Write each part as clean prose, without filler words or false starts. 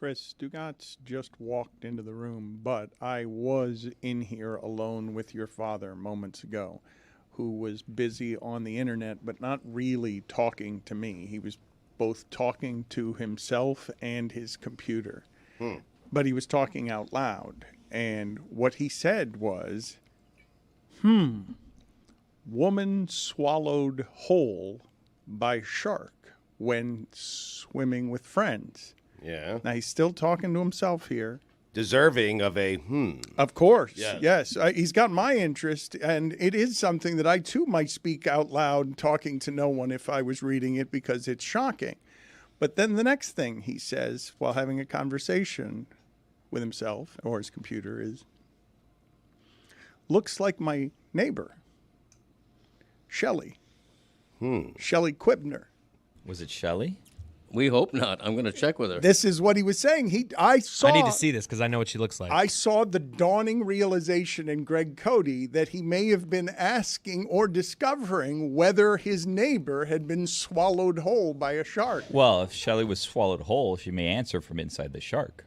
Chris, Stugotz just walked into the room, but I was in here alone with your father moments ago, who was busy on the internet, but not really talking to me. He was both talking to himself and his computer. But he was talking out loud. And what he said was, woman swallowed whole by shark when swimming with friends. Yeah. Now, he's still talking to himself here. Deserving of a Of course, Yes. yes. He's got my interest, and it is something that I, too, might speak out loud, talking to no one if I was reading it, because it's shocking. But then the next thing he says while having a conversation with himself or his computer is, looks like my neighbor, Shelley. Shelley Quibner. Was it Shelley? We hope not. I'm going to check with her. This is what he was saying. I need to see this because I know what she looks like. I saw the dawning realization in Greg Cody that he may have been asking or discovering whether his neighbor had been swallowed whole by a shark. Well, if Shelley was swallowed whole, she may answer from inside the shark.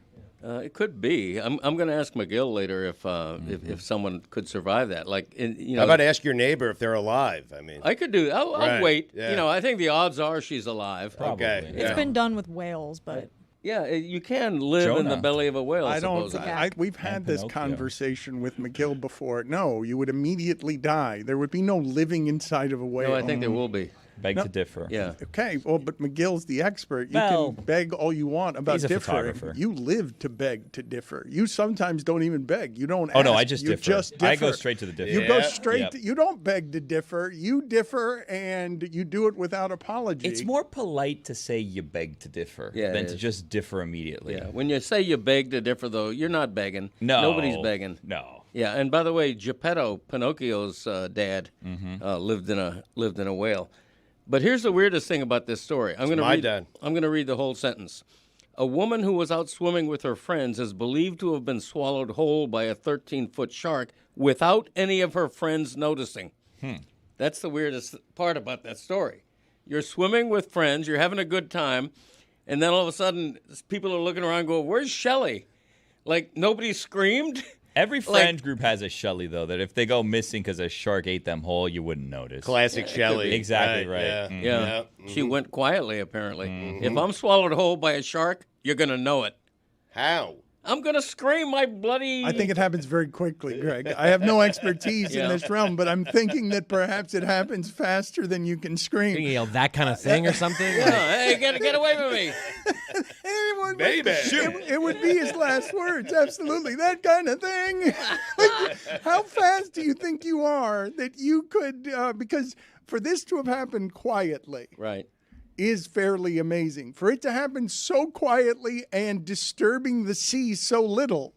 It could be. I'm going to ask McGill later if someone could survive that. Like, How about ask your neighbor if they're alive? I mean, I could do. I'll Right, wait. yeah. I think the odds are she's alive. Probably. okay. It's been done with whales, but Yeah, you can live in the Jonah. belly of a whale. I don't. supposedly. We've had And this Pinocchio. conversation with McGill before. No, you would immediately die. There would be no living inside of a whale. No, I think there will be. Beg to differ. Yeah. Okay, well, but McGill's the expert. You Well, can beg all you want about he's a differing. photographer. You live to beg to differ. You sometimes don't even beg. You don't. Oh, no, ask. I just You differ. just I differ. go straight to the differ. You go Yeah. straight. Yep. You don't beg to differ. You differ, and you do it without apology. It's more polite to say you beg to differ Yeah, than it to is. just differ immediately. Yeah. When you say you beg to differ, though, you're not begging. No. Nobody's begging. No. Yeah, and by the way, Geppetto, Pinocchio's dad, lived in a whale. But here's the weirdest thing about this story. I'm going my to dad. I'm going to read the whole sentence. A woman who was out swimming with her friends is believed to have been swallowed whole by a 13-foot shark without any of her friends noticing. That's the weirdest part about that story. You're swimming with friends, you're having a good time, and then all of a sudden people are looking around going, "Where's Shelley?" Like nobody screamed. Every friend group has a Shelley, though, that if they go missing because a shark ate them whole, you wouldn't notice. Classic Shelley. Exactly right. Yeah. Mhm. Yeah. She went quietly, apparently. If I'm swallowed whole by a shark, you're going to know it. How? I'm going to scream my bloody... I think it happens very quickly, Greg. I have no expertise in this realm, but I'm thinking that perhaps it happens faster than you can scream. You yell that kind of thing or something? Hey, get away from me. Baby. It would be his last words. Absolutely. That kind of thing. Like, how fast do you think you are that you could, because for this to have happened quietly Right. is fairly amazing. For it to happen so quietly and disturbing the sea so little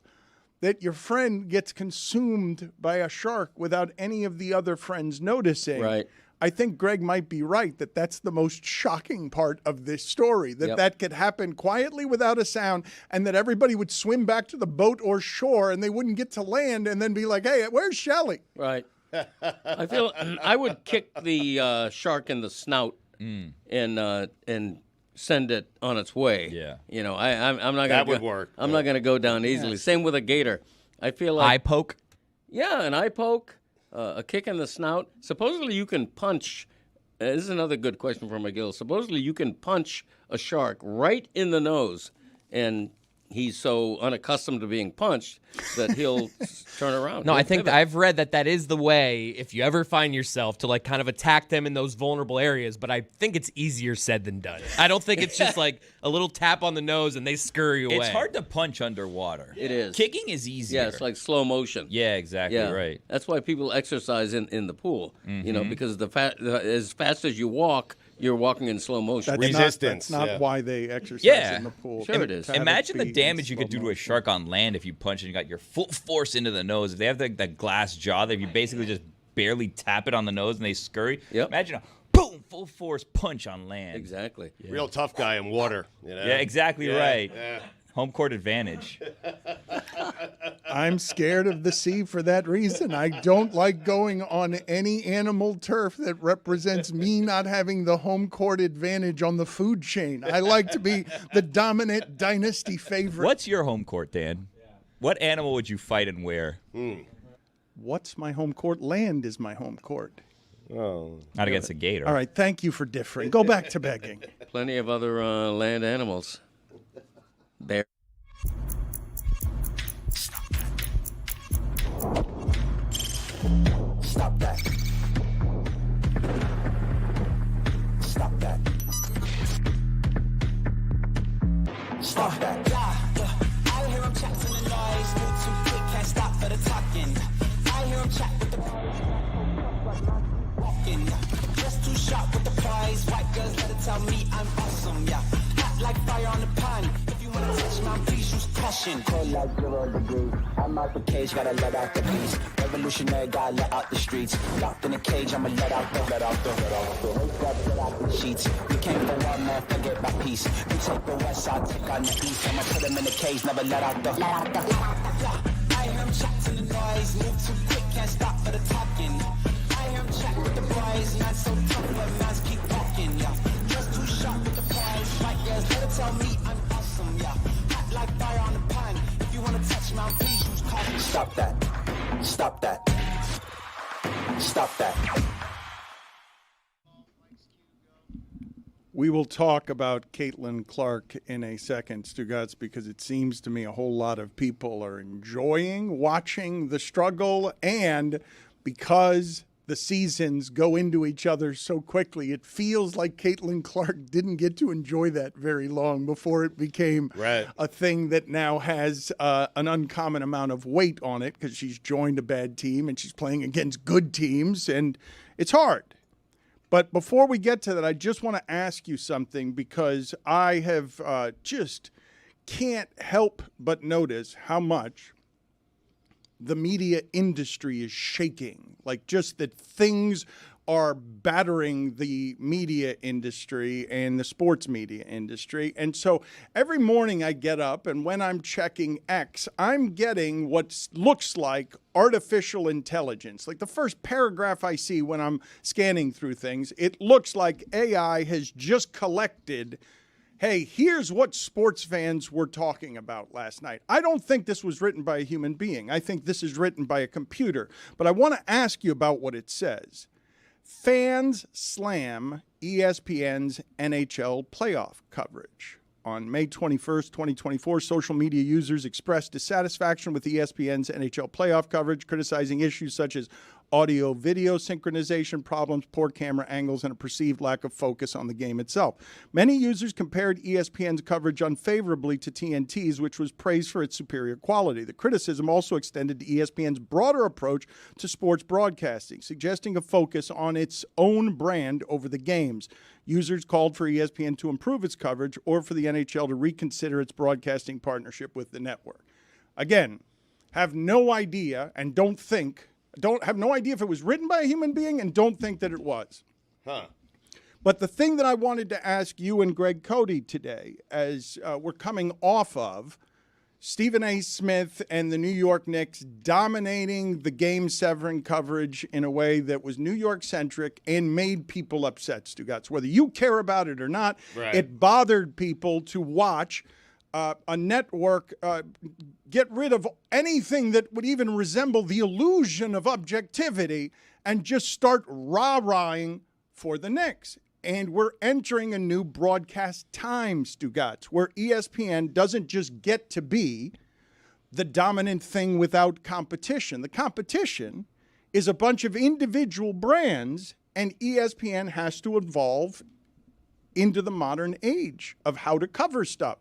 that your friend gets consumed by a shark without any of the other friends noticing. Right. I think Greg might be right that that's the most shocking part of this story, that Yep. that could happen quietly without a sound and that everybody would swim back to the boat or shore and they wouldn't get to land and then be like, hey, where's Shelley? Right. I feel I would kick the shark in the snout and send it on its way. Yeah. I'm not going That would work. I'm not going to go down easily. Same with a gator. I feel like Eye poke. Yeah, an eye poke, a kick in the snout. Supposedly you can punch. This is another good question from McGill. Supposedly you can punch a shark right in the nose, and he's so unaccustomed to being punched that he'll turn around. No, He'll I think pivot. I've read that is the way if you ever find yourself to like kind of attack them in those vulnerable areas, but I think it's easier said than done. I don't think it's just like a little tap on the nose and they scurry away. It's hard to punch underwader. It is. Kicking is easier. Yeah, it's like slow motion. Yeah, exactly right. That's why people exercise in the pool. Because as fast as you walk, you're walking in slow motion. Resistance, That's not yeah. why they exercise Yeah. in the pool. Sure it is. To have Imagine the be in damage you could slow do to a motion. shark on land if you punch and you got your full force into the nose. If they have that glass jaw that if you basically just barely tap it on the nose and they scurry. Yep. Imagine a boom, full force punch on land. Exactly. Real tough guy in water. Yeah, exactly right. Yeah. Home court advantage. I'm scared of the sea for that reason. I don't like going on any animal turf that represents me not having the home court advantage on the food chain. I like to be the dominant dynasty favorite. What's your home court, Dan? What animal would you fight and where? What's my home court? Land is my home court. Oh. Not against a gator. All right, thank you for differing. Go back to begging. Plenty of other land animals. Bear. Stop that. Stop that. Stop that. I hear him chat to the noise. Move too quick, can't stop for the talking. I hear him chat with the walking. Just too sharp with the prize. White girls let it tell me I'm awesome, yeah. Hot like fire on the pan. If you wanna touch my please use caution. Cold like 0 degrees. I'm out the cage, gotta let out the beast. Revolutionary, gotta let out the streets. Locked in a cage, I'ma let out the sheets. We came for one man, forget my peace. You take the west, I'll take on the east. I'ma put him in the cage, never let out the. I hear him chat to the noise. Move too quick, can't stop for the talking. I hear him chat with the boys. Not so tough, but mans keep walking, yeah. Just too sharp with the prize. White girls, let it tell me I'm awesome, yeah. Hot like fire on the pan. If you wanna touch my please use caution. Stop that. Stop that. Stop that. We will talk about Caitlin Clark in a second, Stugots, because it seems to me a whole lot of people are enjoying watching the struggle, and because the seasons go into each other so quickly, it feels like Caitlin Clark didn't get to enjoy that very long before it became a thing that now has an uncommon amount of weight on it because she's joined a bad team and she's playing against good teams, and it's hard. But before we get to that, I just want to ask you something because I have just can't help but notice how much the media industry is shaking. Like just that things are battering the media industry and the sports media industry. And so every morning I get up and when I'm checking X, I'm getting what looks like artificial intelligence. Like the first paragraph I see when I'm scanning through things, it looks like AI has just collected, hey, here's what sports fans were talking about last night. I don't think this was written by a human being. I think this is written by a computer. But I want to ask you about what it says. Fans slam ESPN's NHL playoff coverage. On May 21st, 2024, social media users expressed dissatisfaction with ESPN's NHL playoff coverage, criticizing issues such as audio-video synchronization problems, poor camera angles, and a perceived lack of focus on the game itself. Many users compared ESPN's coverage unfavorably to TNT's, which was praised for its superior quality. The criticism also extended to ESPN's broader approach to sports broadcasting, suggesting a focus on its own brand over the games. Users called for ESPN to improve its coverage or for the NHL to reconsider its broadcasting partnership with the network. Again, have no idea and have no idea if it was written by a human being and don't think that it was. But the thing that I wanted to ask you and Greg Cody today, as we're coming off of Stephen A. Smith and the New York Knicks dominating the Game 7 coverage in a way that was New York-centric and made people upset, Stugots. Whether you care about it or not, it bothered people to watch a network get rid of anything that would even resemble the illusion of objectivity and just start rah-rahing for the Knicks. And we're entering a new broadcast time, Stugots, where ESPN doesn't just get to be the dominant thing without competition. The competition is a bunch of individual brands, and ESPN has to evolve into the modern age of how to cover stuff.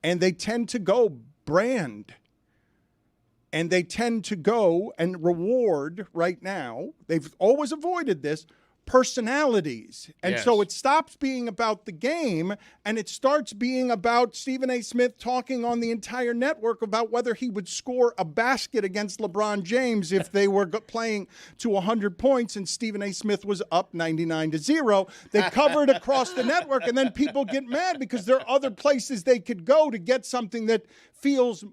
And they tend to go brand. And they tend to go and reward right now, they've always avoided this, personalities. And so it stops being about the game and it starts being about Stephen A. Smith talking on the entire network about whether he would score a basket against LeBron James if they were playing to 100 points and Stephen A. Smith was up 99-0. They covered across the network and then people get mad because there are other places they could go to get something that feels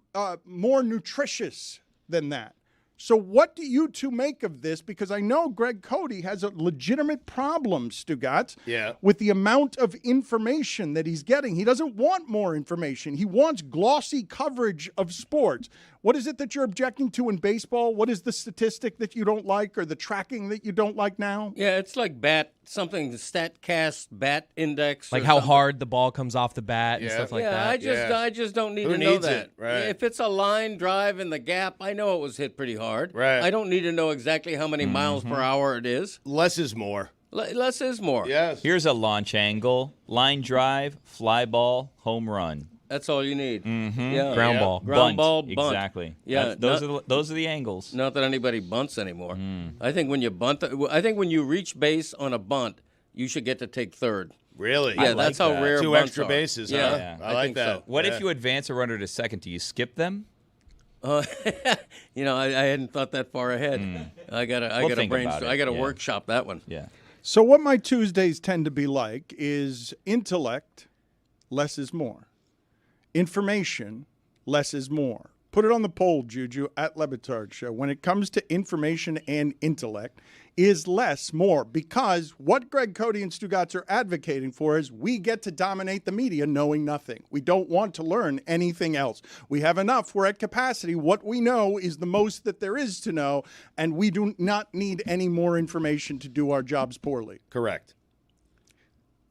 more nutritious than that. So what do you two make of this? Because I know Greg Cody has a legitimate problem, Stugotz, with the amount of information that he's getting. He doesn't want more information. He wants glossy coverage of sports. What is it that you're objecting to in baseball? What is the statistic that you don't like or the tracking that you don't like now? Yeah, it's like StatCast bat index. Like or how something. hard the ball comes off the bat and stuff like that. I just don't need Who to know needs that. it? Right. If it's a line drive in the gap, I know it was hit pretty hard. Right. I don't need to know exactly how many miles per hour it is. Less is more. Less is more. Yes. Here's a launch angle, line drive, fly ball, home run. That's all you need. Yeah. Ground ball. Ground Bunt. ball, bunt. Exactly. Yeah, Those are the angles. Not that anybody bunts anymore. I think when you bunt, I think when you reach base on a bunt, you should get to take third. Really? Yeah, that's how that. rare 2 bunts extra are. bases. Yeah, Huh? Yeah. I like think that. so. What if you advance a runner to second? Do you skip them? I hadn't thought that far ahead. I gotta think about brainstorm. it. I gotta Yeah. workshop that one. Yeah. So what my Tuesdays tend to be like is intellect, less is more. Information, less is more. Put it on the poll, Juju, at Le Batard Show. When it comes to information and intellect, is less more? Because what Greg Cody and Stugotz are advocating for is we get to dominate the media knowing nothing. We don't want to learn anything else. We have enough. We're at capacity. What we know is the most that there is to know, and we do not need any more information to do our jobs poorly. Correct.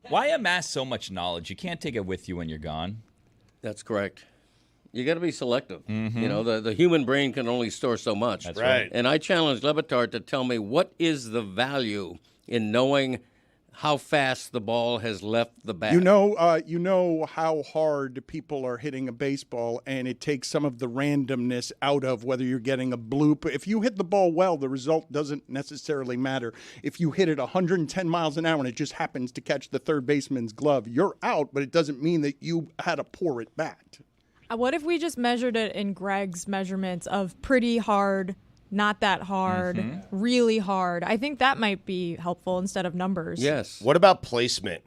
Why amass so much knowledge? You can't take it with you when you're gone. That's correct. You got to be selective. You know, the human brain can only store so much. That's right. And I challenge Le Batard to tell me what is the value in knowing how fast the ball has left the bat. You know how hard people are hitting a baseball, and it takes some of the randomness out of whether you're getting a bloop. If you hit the ball well, the result doesn't necessarily matter. If you hit it 110 miles an hour and it just happens to catch the third baseman's glove, you're out, but it doesn't mean that you had a poor at bat. What if we just measured it in Greg's measurements of pretty hard, not that hard, really hard? I think that might be helpful instead of numbers. Yes. What about placement?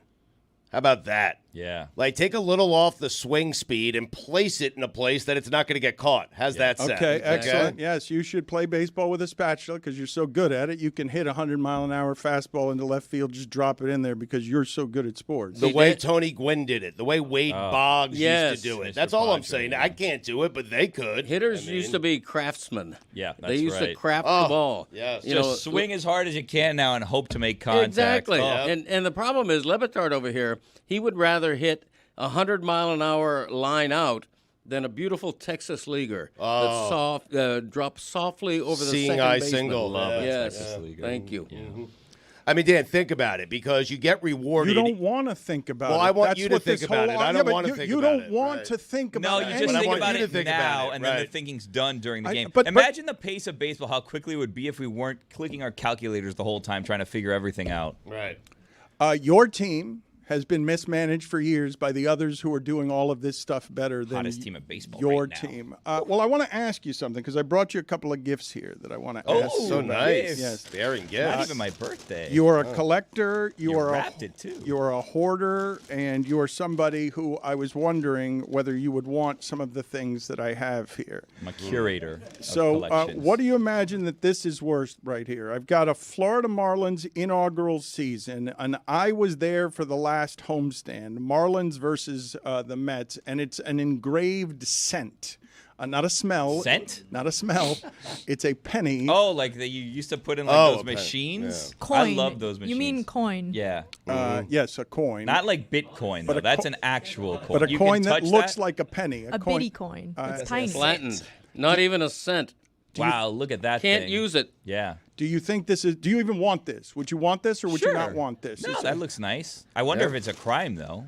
How about that? Yeah. Like, take a little off the swing speed and place it in a place that it's not going to get caught. How's that sound? Okay, excellent. Yes, you should play baseball with a spatula because you're so good at it. You can hit a 100-mile-an-hour fastball into left field, just drop it in there because you're so good at sports. The way Tony Gwynn did it, the way Wade Boggs used to do it. Mr. That's all I'm Padre, saying. yeah. I can't do it, but they could. Hitters used to be craftsmen. Yeah, They that's used to right. craft the ball. yes. You Just know, swing as hard as you can now and hope to make contact. Exactly. Oh. And the problem is Le Batard over here, he would rather hit a 100-mile-an-hour line out than a beautiful Texas leaguer that's soft, drops softly over the Seeing second eye baseman. single. Love a Yes. Texas leaguer. Thank you. I mean, Dan, think about it because you get rewarded. You don't want to think about it. Well, I want That's you to what this think about whole- it. I Yeah, don't but want to you- think you about don't it. want Right. to think about No, it. you But just I think want about you to it think now, about it, and then the right. thinking's done during the I- game. but- Imagine the pace of baseball, how quickly it would be if we weren't clicking our calculators the whole time trying to figure everything out. Right. Your team has been mismanaged for years by the others who are doing all of this stuff better than Hottest team of baseball your right now. team. Well, I want to ask you something because I brought you a couple of gifts here that I want to ask you So about. nice. Yes. Bearing Not gifts. even my birthday. You are a collector. You are wrapped it, too. You are a hoarder, and you are somebody who I was wondering whether you would want some of the things that I have here. I'm a curator. So, of collections. what do you imagine that this is worth right here? I've got a Florida Marlins inaugural season, and I was there for the last homestand, Marlins versus the Mets, and it's an engraved cent. Not a smell. Cent? Not a smell. It's a penny. Oh, like that you used to put in like Oh, those a pen. machines? Coin. I love those machines. You mean coin? Yeah. Yes, a coin. Not like Bitcoin, though. a That's co- an actual coin. but a You coin can that touch looks that? like a penny. A bitty coin. It's tiny. Flattened. Not even a cent. Wow, look at that Can't thing. use it. Yeah. Do you think this is? Do you even want this? Would you want this, or would you Sure. not want this? No, Is that it- looks nice. I wonder if it's a crime, though.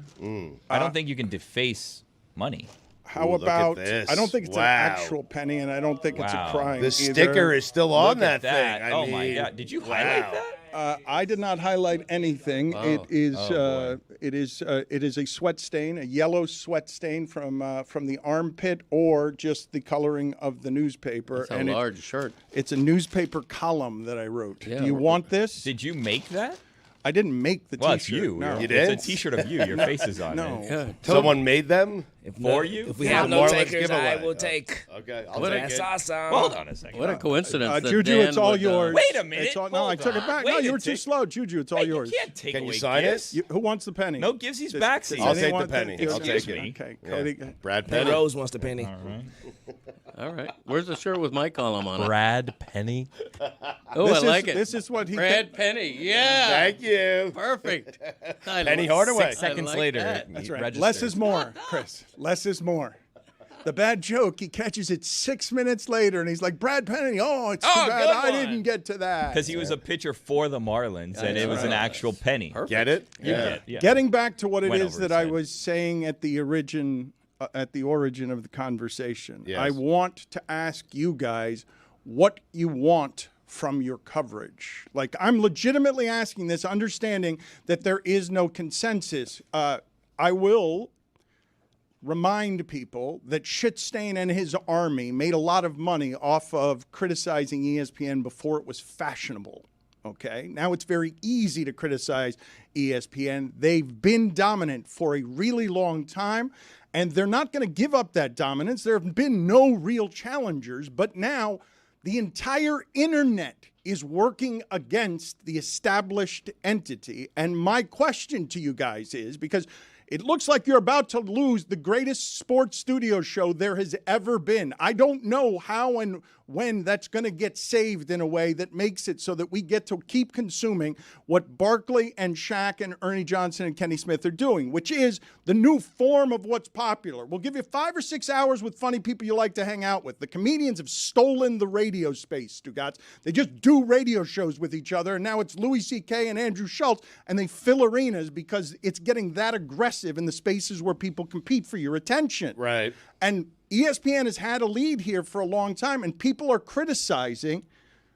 I don't think you can deface money. How Ooh, look at about? this. I don't think it's an Wow. actual penny, and I don't think it's a Wow. crime. The either. sticker is still on Look at that thing. I oh mean, my God! Did you wow. highlight that? I did not highlight anything. It is. Oh, it is a sweat stain, a yellow sweat stain from the armpit, or just the coloring of the newspaper. It's a and large shirt. it's a newspaper column that I wrote. Yeah, Do you want this? Did you make that? I didn't make the Well, T-shirt. it's you. No. You did? It's a T-shirt of you. Your face is on No. it. Yeah, Someone made them? For you? If we Yeah, have no Marlins takers, I giveaway. will take. Okay, I'll What take I it. saw some. Hold on a second. what a coincidence. that Juju, Dan it's all would, yours. Wait a minute. It's all, no, I Hold took it on. back. Wait No, you a were too tick. slow, Juju. It's all Hey, yours. You can't take Can you away sign gifts. it? Who wants the penny? No gives, he's Does backseat. I'll anyone take the want penny. I'll Excuse take it. me. Okay, Yeah. Cody. Brad Hey, Penny. Rose wants the penny. All right. All right. Where's the shirt with my column on it? Brad Penny. Oh, This I is- like it. This is what he Brad Penny. Yeah. Thank you. Perfect. I Penny like- Hardaway. 6 seconds like later, that. he That's right. registers. Less is more, Chris. Less is more. The bad joke, he catches it 6 minutes later, and he's like, Brad Penny, oh, it's too Oh, bad good I one." didn't get to that. Because he was a pitcher for the Marlins, and it was an actual penny. Perfect. Get it? Yeah. Getting back to what it Went is over that his I head. was saying at the origin of the conversation, Yes. I want to ask you guys what you want from your coverage. Like, I'm legitimately asking this, understanding that there is no consensus. I will remind people that Shitstain and his army made a lot of money off of criticizing ESPN before it was fashionable. Okay, now it's very easy to criticize ESPN. They've been dominant for a really long time, and they're not going to give up that dominance. There have been no real challengers, but now the entire internet is working against the established entity. And my question to you guys is, because it looks like you're about to lose the greatest sports studio show there has ever been. I don't know how and when that's going to get saved in a way that makes it so that we get to keep consuming what Barkley and Shaq and Ernie Johnson and Kenny Smith are doing, which is the new form of what's popular. We'll give you 5 or 6 hours with funny people you like to hang out with. The comedians have stolen the radio space, Stugots. They just do radio shows with each other, and now it's Louis C.K. and Andrew Schultz, and they fill arenas because it's getting that aggressive in the spaces where people compete for your attention. Right. And ESPN has had a lead here for a long time, and people are criticizing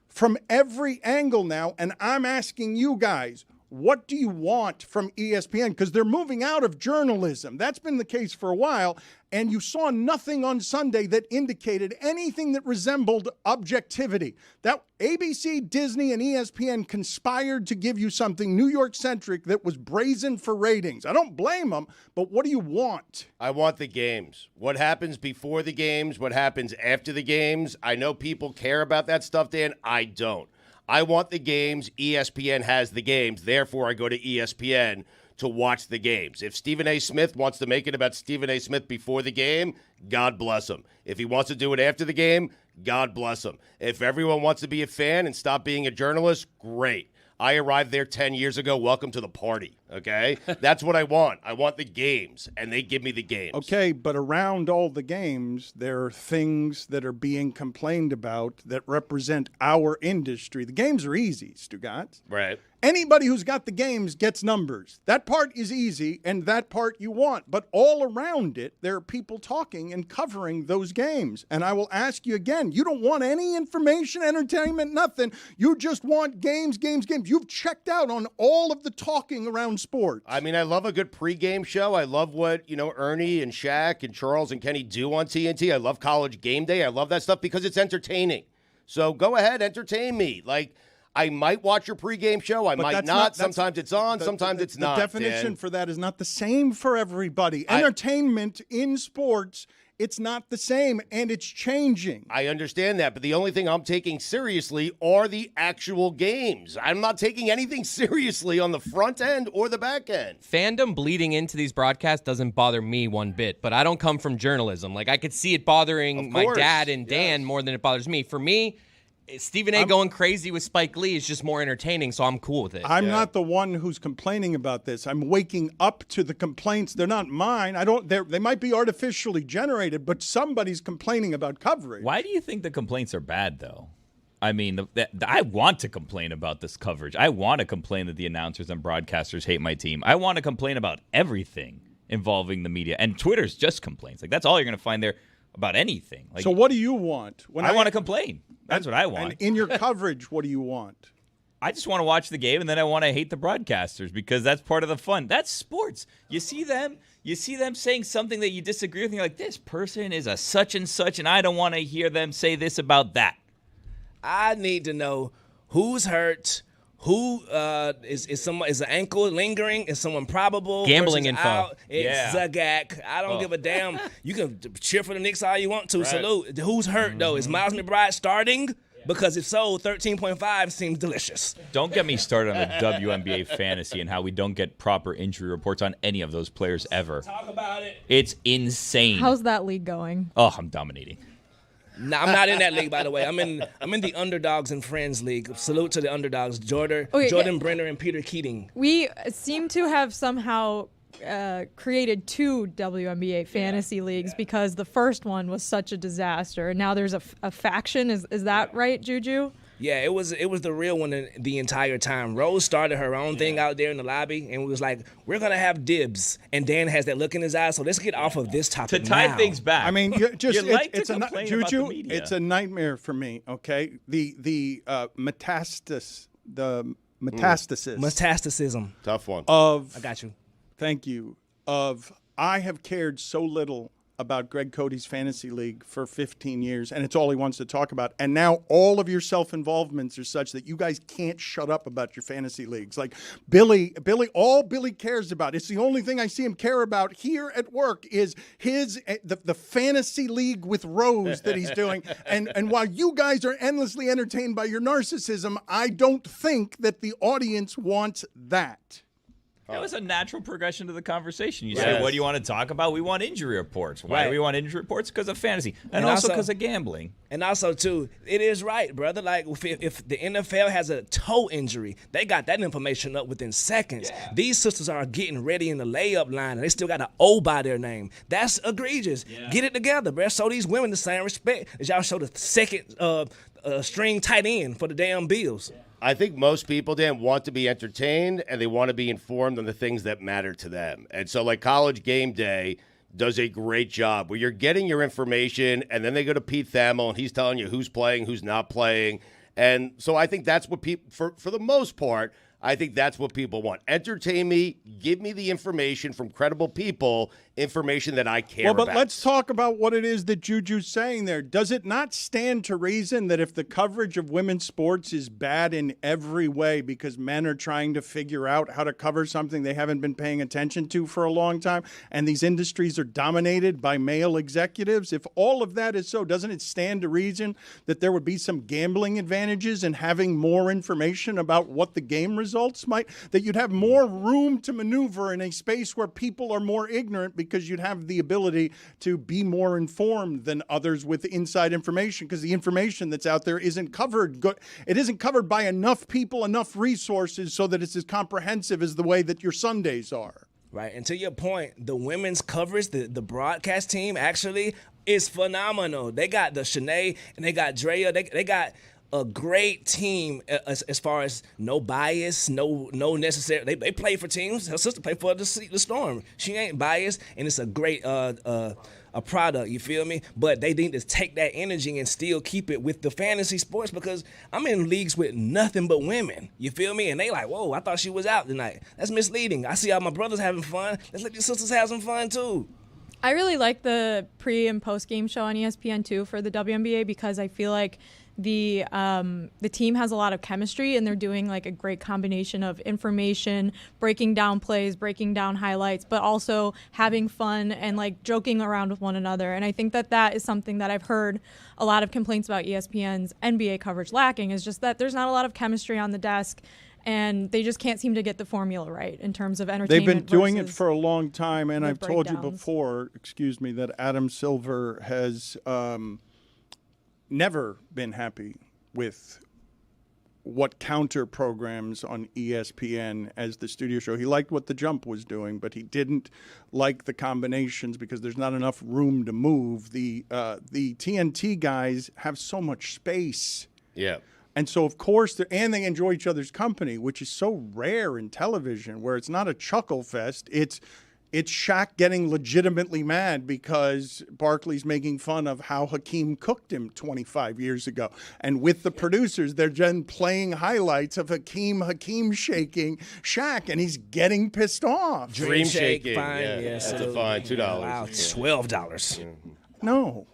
from every angle now. And I'm asking you guys, what do you want from ESPN? Because they're moving out of journalism. That's been the case for a while. And you saw nothing on Sunday that indicated anything that resembled objectivity. That ABC, Disney, and ESPN conspired to give you something New York-centric that was brazen for ratings. I don't blame them, but what do you want? I want the games. What happens before the games? What happens after the games? I know people care about that stuff, Dan. I don't. I want the games. ESPN has the games. Therefore, I go to ESPN to watch the games. If Stephen A. Smith wants to make it about Stephen A. Smith before the game, God bless him. If he wants to do it after the game, God bless him. If everyone wants to be a fan and stop being a journalist, great. I arrived there 10 years ago. Welcome to the party, okay? That's what I want. I want the games, and they give me the games. Okay, but around all the games, there are things that are being complained about that represent our industry. The games are easy, Stugots. Right. Anybody who's got the games gets numbers. That part is easy, and that part you want. But all around it, there are people talking and covering those games. And I will ask you again, you don't want any information, entertainment, nothing. You just want games, games, games. You've checked out on all of the talking around sports. I mean, I love a good pregame show. I love what, Ernie and Shaq and Charles and Kenny do on TNT. I love College Game Day. I love that stuff because it's entertaining. So go ahead, entertain me. Like, I might watch your pregame show. I But might that's not. that's- Sometimes it's on. Sometimes it's not. The definition Dan. for that is not the same for everybody. Entertainment in sports, it's not the same, and it's changing. I understand that, but the only thing I'm taking seriously are the actual games. I'm not taking anything seriously on the front end or the back end. Fandom bleeding into these broadcasts doesn't bother me one bit, but I don't come from journalism. Like, I could see it bothering my course, dad and Dan more than it bothers me. For me, Stephen A. going crazy with Spike Lee is just more entertaining, so I'm cool with it. I'm not the one who's complaining about this. I'm waking up to the complaints. They're not mine. They might be artificially generated, but somebody's complaining about coverage. Why do you think the complaints are bad, though? I mean, I want to complain about this coverage. I want to complain that the announcers and broadcasters hate my team. I want to complain about everything involving the media. And Twitter's just complaints. Like, that's all you're going to find there about anything. Like, So what do you want? When I want to complain. That's what I want. And in your coverage, what do you want? I just want to watch the game, and then I want to hate the broadcasters because that's part of the fun. That's sports. You see them saying something that you disagree with, and you're like, this person is a such and such, and I don't want to hear them say this about that. I need to know who's hurt, Who is an ankle lingering? Is someone probable? Gambling versus info. Out? It's Zagak. I don't give a damn. You can cheer for the Knicks all you want to. Salute. Who's hurt though? Is Miles McBride starting? Because if so, 13.5 seems delicious. Don't get me started on the WNBA fantasy and how we don't get proper injury reports on any of those players ever. Talk about it. It's insane. How's that league going? Oh, I'm dominating. No, I'm not in that league, by the way. I'm in the Underdogs and Friends League. Salute to the Underdogs, Jordan Brenner and Peter Keating. We seem to have somehow created 2 WNBA fantasy leagues because the first one was such a disaster. And now there's a faction. Is that right, Juju? Yeah, it was the real one the entire time. Rose started her own thing out there in the lobby, and we was like, we're going to have dibs. And Dan has that look in his eyes, so let's get off of this topic To tie now. things back. I mean, it's a Juju. it's a nightmare for me. Okay, the metastasis, Metastacism. Tough one. of. I got you. Thank you. I have cared so little about Greg Cody's fantasy league for 15 years, and it's all he wants to talk about. And now all of your self-involvements are such that you guys can't shut up about your fantasy leagues. Like Billy, all Billy cares about, it's the only thing I see him care about here at work is the fantasy league with Rose that he's doing. And while you guys are endlessly entertained by your narcissism, I don't think that the audience wants that. That was a natural progression to the conversation. You say, what do you want to talk about? We want injury reports. Why do we want injury reports? Because of fantasy. And also because of gambling. And also, too, it is right, brother. Like, if the NFL has a toe injury, they got that information up within seconds. Yeah. These sisters are getting ready in the layup line, and they still got an O by their name. That's egregious. Yeah. Get it together, bro. Show these women the same respect as y'all show the second string tight end for the damn Bills. Yeah. I think most people, Dan, want to be entertained and they want to be informed on the things that matter to them. And so, like, College Game Day does a great job where you're getting your information and then they go to Pete Thamel and he's telling you who's playing, who's not playing. And so I think that's what people, for the most part, I think that's what people want. Entertain me, give me the information from credible people, information that I care about. Well, but let's talk about what it is that Juju's saying there. Does it not stand to reason that if the coverage of women's sports is bad in every way because men are trying to figure out how to cover something they haven't been paying attention to for a long time, and these industries are dominated by male executives, if all of that is so, doesn't it stand to reason that there would be some gambling advantages in having more information about what the game results might, that you'd have more room to maneuver in a space where people are more ignorant because you'd have the ability to be more informed than others with inside information, because the information that's out there isn't covered. It isn't covered by enough people, enough resources so that it's as comprehensive as the way that your Sundays are. Right, and to your point, the women's coverage, the broadcast team actually is phenomenal. They got the Shanae and they got Drea. They got a great team as far as no bias, no necessary. They play for teams. Her sister played for the Storm. She ain't biased, and it's a great a product. You feel me? But they need to take that energy and still keep it with the fantasy sports, because I'm in leagues with nothing but women. You feel me? And they like, whoa, I thought she was out tonight. That's misleading. I see all my brothers having fun. Let's let these sisters have some fun too. I really like the pre and post game show on ESPN2 for the WNBA because I feel like the team has a lot of chemistry and they're doing like a great combination of information, breaking down plays, breaking down highlights, but also having fun and like joking around with one another. And I think that is something that I've heard a lot of complaints about ESPN's NBA coverage lacking, is just that there's not a lot of chemistry on the desk. And they just can't seem to get the formula right in terms of entertainment. They've been doing it for a long time, and I've told you breakdowns. before, that Adam Silver has never been happy with what counter programs on ESPN as the studio show. He liked what The Jump was doing, but he didn't like the combinations because there's not enough room to move. The TNT guys have so much space. Yeah. And so, of course, they enjoy each other's company, which is so rare in television, where it's not a chuckle fest. It's Shaq getting legitimately mad because Barkley's making fun of how Hakeem cooked him 25 years ago. And with the producers, they're then playing highlights of Hakeem shaking Shaq, and he's getting pissed off. Dream shaking. Fine. Yeah. That's a fine. $2. Wow, $12. No.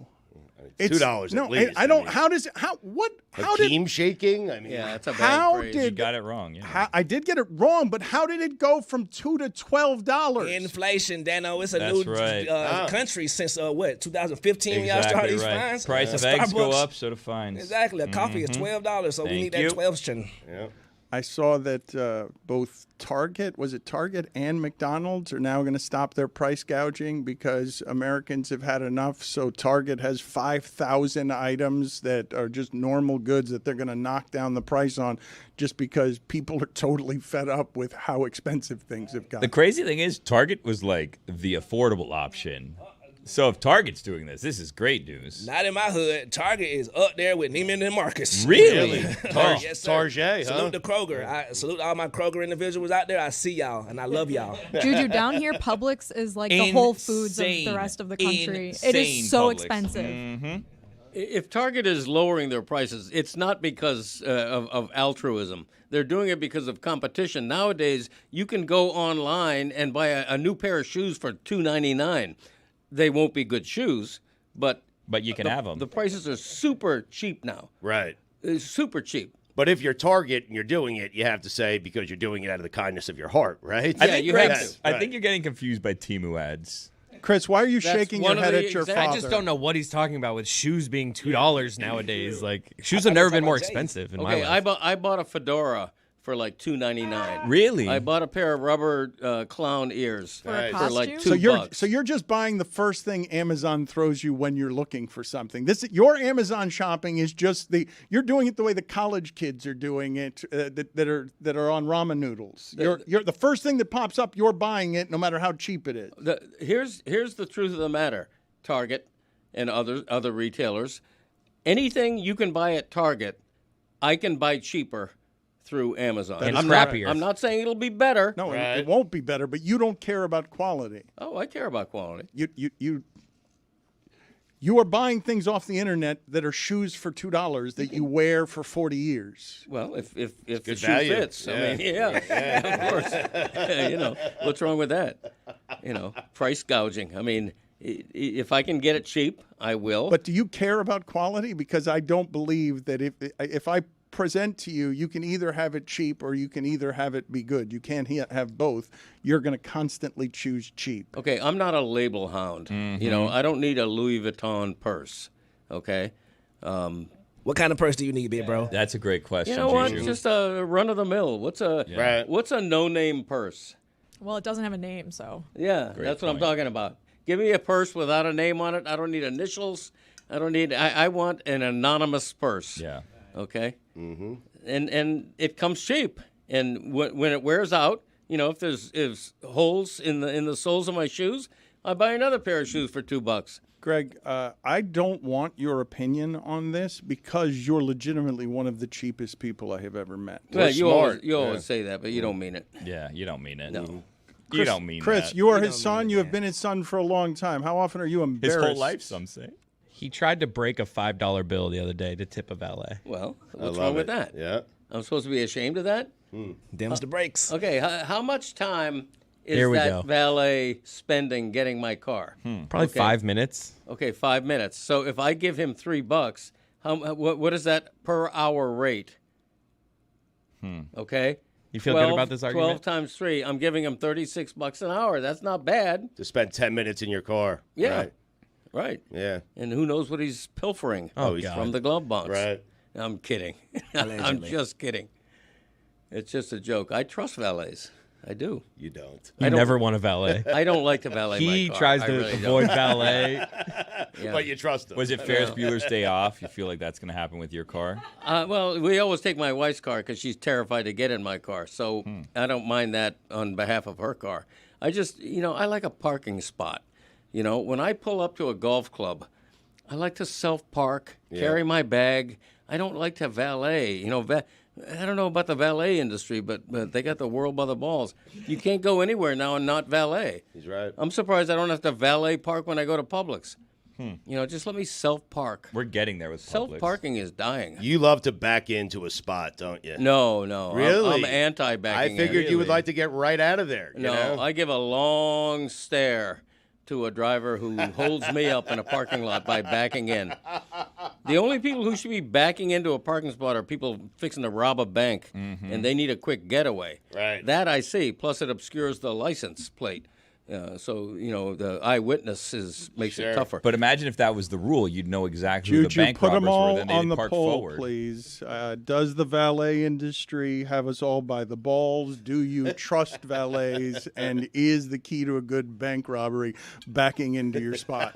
It's $2 No, at least. I don't. How does how what? How did Hakeem shaking? I mean, Yeah, that's a bad how phrase. You did got it wrong. Yeah. I did get it wrong, but how did it go from $2 to $12? Inflation, Dano. It's a That's new right. country since 2015. Y'all started these right. fines. Price of eggs go Starbucks- up, so do fines. Exactly. A coffee is $12, so we Thank need you. that 12. yeah. I saw that both Target and McDonald's are now going to stop their price gouging because Americans have had enough. So Target has 5,000 items that are just normal goods that they're going to knock down the price on just because people are totally fed up with how expensive things have The gotten. crazy thing is, Target was like the affordable option. So if Target's doing this is great news. Not in my hood. Target is up there with Neiman and Marcus. Really? Yes, sir. Target, huh? Salute to Kroger. I salute all my Kroger individuals out there. I see y'all, and I love y'all. Juju, down here, Publix is like the Whole Foods of the Insane. rest of the country. It Insane is so Publix. expensive. If Target is lowering their prices, it's not because of altruism. They're doing it because of competition. Nowadays, you can go online and buy a new pair of shoes for $2.99. They won't be good shoes, but But you can have them. the prices are super cheap now. Right. It's super cheap. But if you're Target and you're doing it, you have to say because you're doing it out of the kindness of your heart, right? Yeah, you have to. I think you're getting confused by Temu ads. Chris, why are you That's shaking your one of head the at your exact- father? I just don't know what he's talking about with shoes being $2 nowadays. Like shoes have never been more expensive in my Okay, life. I bought a fedora for like $2.99. Really? I bought a pair of rubber clown ears For a for like costume? $2. So you're just buying the first thing Amazon throws you when you're looking for something. Your Amazon shopping is just you're doing it the way the college kids are doing it that are on ramen noodles. You're the first thing that pops up, you're buying it no matter how cheap it is. Here's the truth of the matter. Target and other retailers, anything you can buy at Target, I can buy cheaper through Amazon. And I'm crappier. I'm not saying it'll be better. No, Right. it won't be better, but you don't care about quality. Oh, I care about quality. You are buying things off the internet that are shoes for $2 that you wear for 40 years. Well, if the good shoe value. fits, Yeah. I mean, yeah, of course. What's wrong with that? Price gouging. I mean, if I can get it cheap, I will. But do you care about quality? Because I don't believe that if I present to you, you can either have it cheap or you can either have it be good. You can't have both. You're going to constantly choose cheap. Okay, I'm not a label hound. I don't need a Louis Vuitton purse. Okay. What kind of purse do you need, big bro? That's a great question. You know what? Juju. Just a run of the mill. What's a no-name purse? Well, it doesn't have a name, so. Yeah, that's what I'm talking about. Give me a purse without a name on it. I don't need initials. I want an anonymous purse. Yeah. Okay. Mm-hmm. And it comes cheap. And when it wears out, if there's holes in the soles of my shoes, I buy another pair of shoes for $2. Greg, I don't want your opinion on this because you're legitimately one of the cheapest people I have ever met. Well, you smart. always say that, but you don't mean it. Yeah, you don't mean it. No. You don't mean Chris, that. you are his son. You have been his son for a long time. How often are you His embarrassed? whole life, some say. He tried to break a $5 bill the other day to tip a valet. Well, what's love wrong with it. that? Yeah. I'm supposed to be ashamed of that? Them's the breaks. Okay, how much time is Here we that go. valet spending getting my car? Probably Okay. 5 minutes. Okay, 5 minutes. So if I give him $3, what is that per hour rate? Okay. You feel good about this argument? 12 times 3, I'm giving him $36 an hour. That's not bad. To spend 10 minutes in your car. Yeah. Right. Right. Yeah. And who knows what he's pilfering Oh, he's God. from the glove box. Right. I'm kidding. I'm just kidding. It's just a joke. I trust valets. I do. You don't. You never want a valet. I don't like to valet He my car. tries I to really avoid don't. valet. Yeah. But you trust them. Was it Ferris Bueller's Day Off? You feel like that's going to happen with your car? Well, we always take my wife's car because she's terrified to get in my car. So I don't mind that on behalf of her car. I just, I like a parking spot. When I pull up to a golf club, I like to self-park, carry my bag. I don't like to valet. I don't know about the valet industry, but they got the world by the balls. You can't go anywhere now and not valet. He's right. I'm surprised I don't have to valet park when I go to Publix. Just let me self-park. We're getting there with Publix. Self-parking is dying. You love to back into a spot, don't you? No. Really? I'm anti-backing I figured in. you would like to get right out of there. No, I give a long stare to a driver who holds me up in a parking lot by backing in. The only people who should be backing into a parking spot are people fixing to rob a bank, and they need a quick getaway. Right. That I see. Plus, it obscures the license plate. So, the eyewitness makes it tougher. But imagine if that was the rule. You'd know exactly who the Juju, bank put robbers them all were. Then on they'd the park poll, forward. please. Does the valet industry have us all by the balls? Do you trust valets? And is the key to a good bank robbery backing into your spot?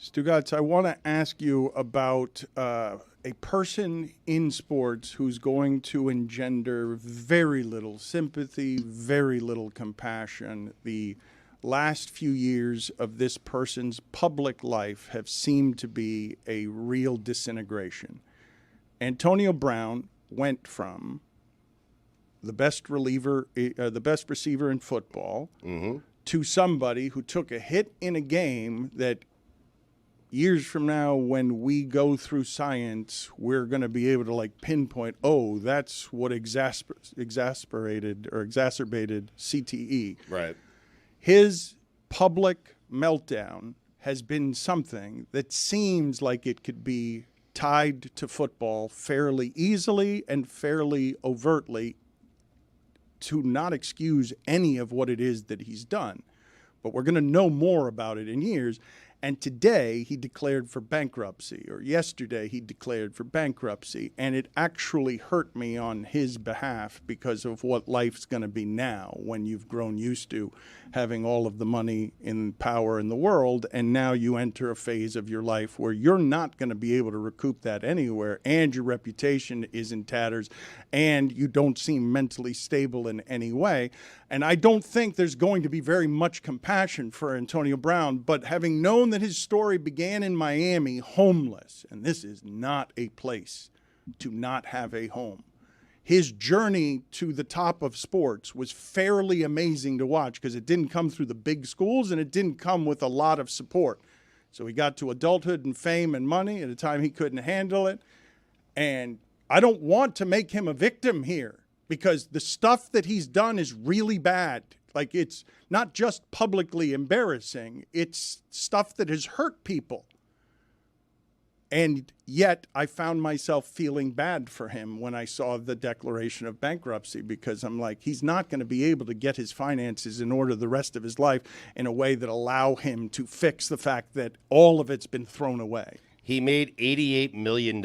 Stugotz, I want to ask you about a person in sports who's going to engender very little sympathy, very little compassion. The last few years of this person's public life have seemed to be a real disintegration. Antonio Brown went from the best receiver in football to somebody who took a hit in a game that years from now, when we go through science, we're going to be able to like pinpoint, oh, that's what exacerbated CTE. Right. His public meltdown has been something that seems like it could be tied to football fairly easily and fairly overtly, to not excuse any of what it is that he's done. But we're going to know more about it in years. And today he declared for bankruptcy, or yesterday he declared for bankruptcy, and it actually hurt me on his behalf because of what life's going to be now when you've grown used to having all of the money and power in the world, and now you enter a phase of your life where you're not going to be able to recoup that anywhere, and your reputation is in tatters, and you don't seem mentally stable in any way. And I don't think there's going to be very much compassion for Antonio Brown, but having known that his story began in Miami, homeless, and this is not a place to not have a home. His journey to the top of sports was fairly amazing to watch because it didn't come through the big schools and it didn't come with a lot of support. So he got to adulthood and fame and money at a time he couldn't handle it. And I don't want to make him a victim here, because the stuff that he's done is really bad. Like, it's not just publicly embarrassing. It's stuff that has hurt people. And yet I found myself feeling bad for him when I saw the declaration of bankruptcy, because I'm like, he's not going to be able to get his finances in order the rest of his life in a way that allow him to fix the fact that all of it's been thrown away. He made $88 million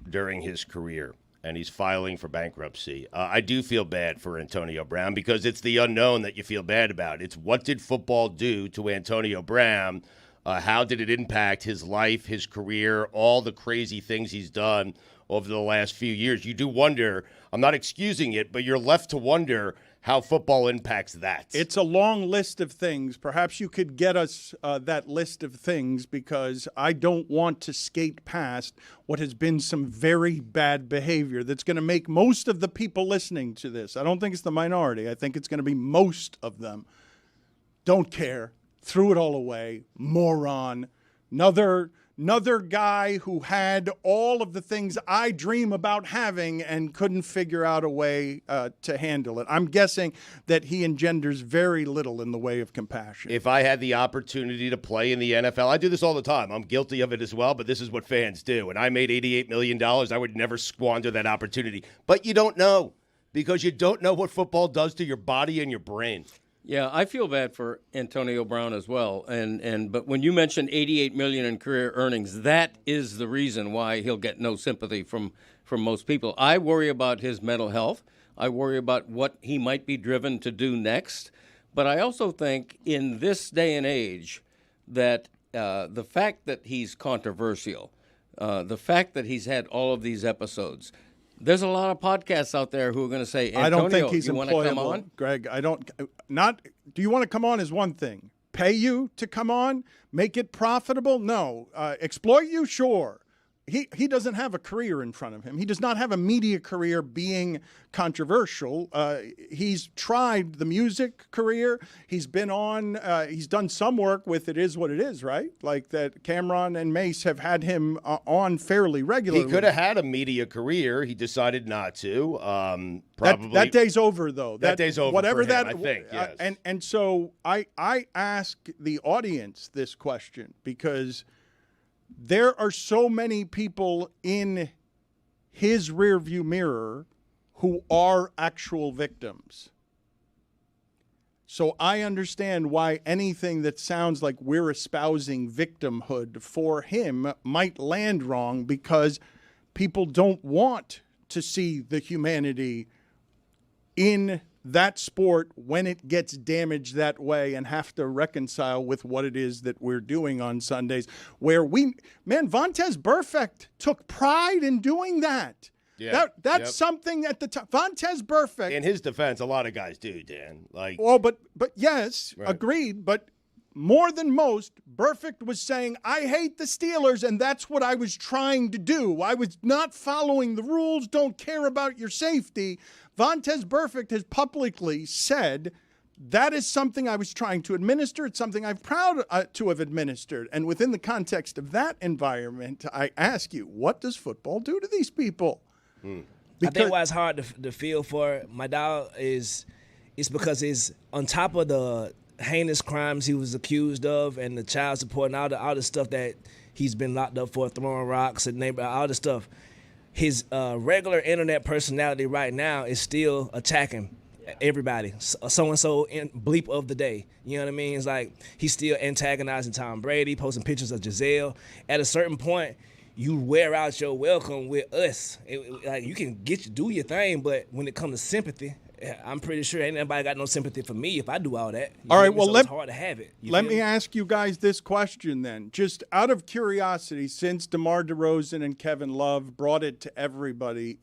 during his career, and he's filing for bankruptcy. I do feel bad for Antonio Brown because it's the unknown that you feel bad about. It's what did football do to Antonio Brown? How did it impact his life, his career, all the crazy things he's done over the last few years? You do wonder, I'm not excusing it, but you're left to wonder how football impacts that. It's a long list of things. Perhaps you could get us that list of things, because I don't want to skate past what has been some very bad behavior that's going to make most of the people listening to this, I don't think it's the minority, I think it's going to be most of them, don't care, threw it all away, moron, another guy who had all of the things I dream about having and couldn't figure out a way to handle it. I'm guessing that he engenders very little in the way of compassion. If I had the opportunity to play in the NFL, I do this all the time. I'm guilty of it as well, but this is what fans do. And I made $88 million. I would never squander that opportunity. But you don't know, because you don't know what football does to your body and your brain. Yeah, I feel bad for Antonio Brown as well. But when you mentioned $88 million in career earnings, that is the reason why he'll get no sympathy from most people. I worry about his mental health. I worry about what he might be driven to do next. But I also think in this day and age that the fact that he's controversial, the fact that he's had all of these episodes, there's a lot of podcasts out there who are going to say, Antonio, I don't think he's you want to come employable, on? Greg. Do you want to come on is one thing. Pay you to come on? Make it profitable? No. Exploit you? Sure. He doesn't have a career in front of him. He does not have a media career being controversial. He's tried the music career. He's been on, he's done some work with It Is What It Is, right? Like that Cameron and Mace have had him on fairly regularly. He could have had a media career. He decided not to. Probably that day's over, though. That day's over whatever for him, that, I think, yes. And so I ask the audience this question because there are so many people in his rearview mirror who are actual victims. So I understand why anything that sounds like we're espousing victimhood for him might land wrong, because people don't want to see the humanity in that sport when it gets damaged that way and have to reconcile with what it is that we're doing on Sundays, where Vontaze Burfict took pride in doing that. Yeah. That's something at the time. Vontaze Burfict. In his defense, a lot of guys do, Dan. But yes, right. Agreed. But more than most, Burfict was saying, I hate the Steelers, and that's what I was trying to do. I was not following the rules, don't care about your safety. Vontaze Burfict has publicly said, that is something I was trying to administer. It's something I'm proud to have administered. And within the context of that environment, I ask you, what does football do to these people? I think why it's hard to feel for my dog is because he's on top of the heinous crimes he was accused of and the child support and all the stuff that he's been locked up for, throwing rocks and all the stuff. His regular internet personality right now is still attacking everybody. So-and-so bleep of the day. You know what I mean? It's like he's still antagonizing Tom Brady, posting pictures of Giselle. At a certain point, you wear out your welcome with us. Like you can do your thing, but when it comes to sympathy, I'm pretty sure ain't nobody got no sympathy for me if I do all that. All right, well, it's hard to have it. Let me ask you guys this question then. Just out of curiosity, since DeMar DeRozan and Kevin Love brought it to everybody,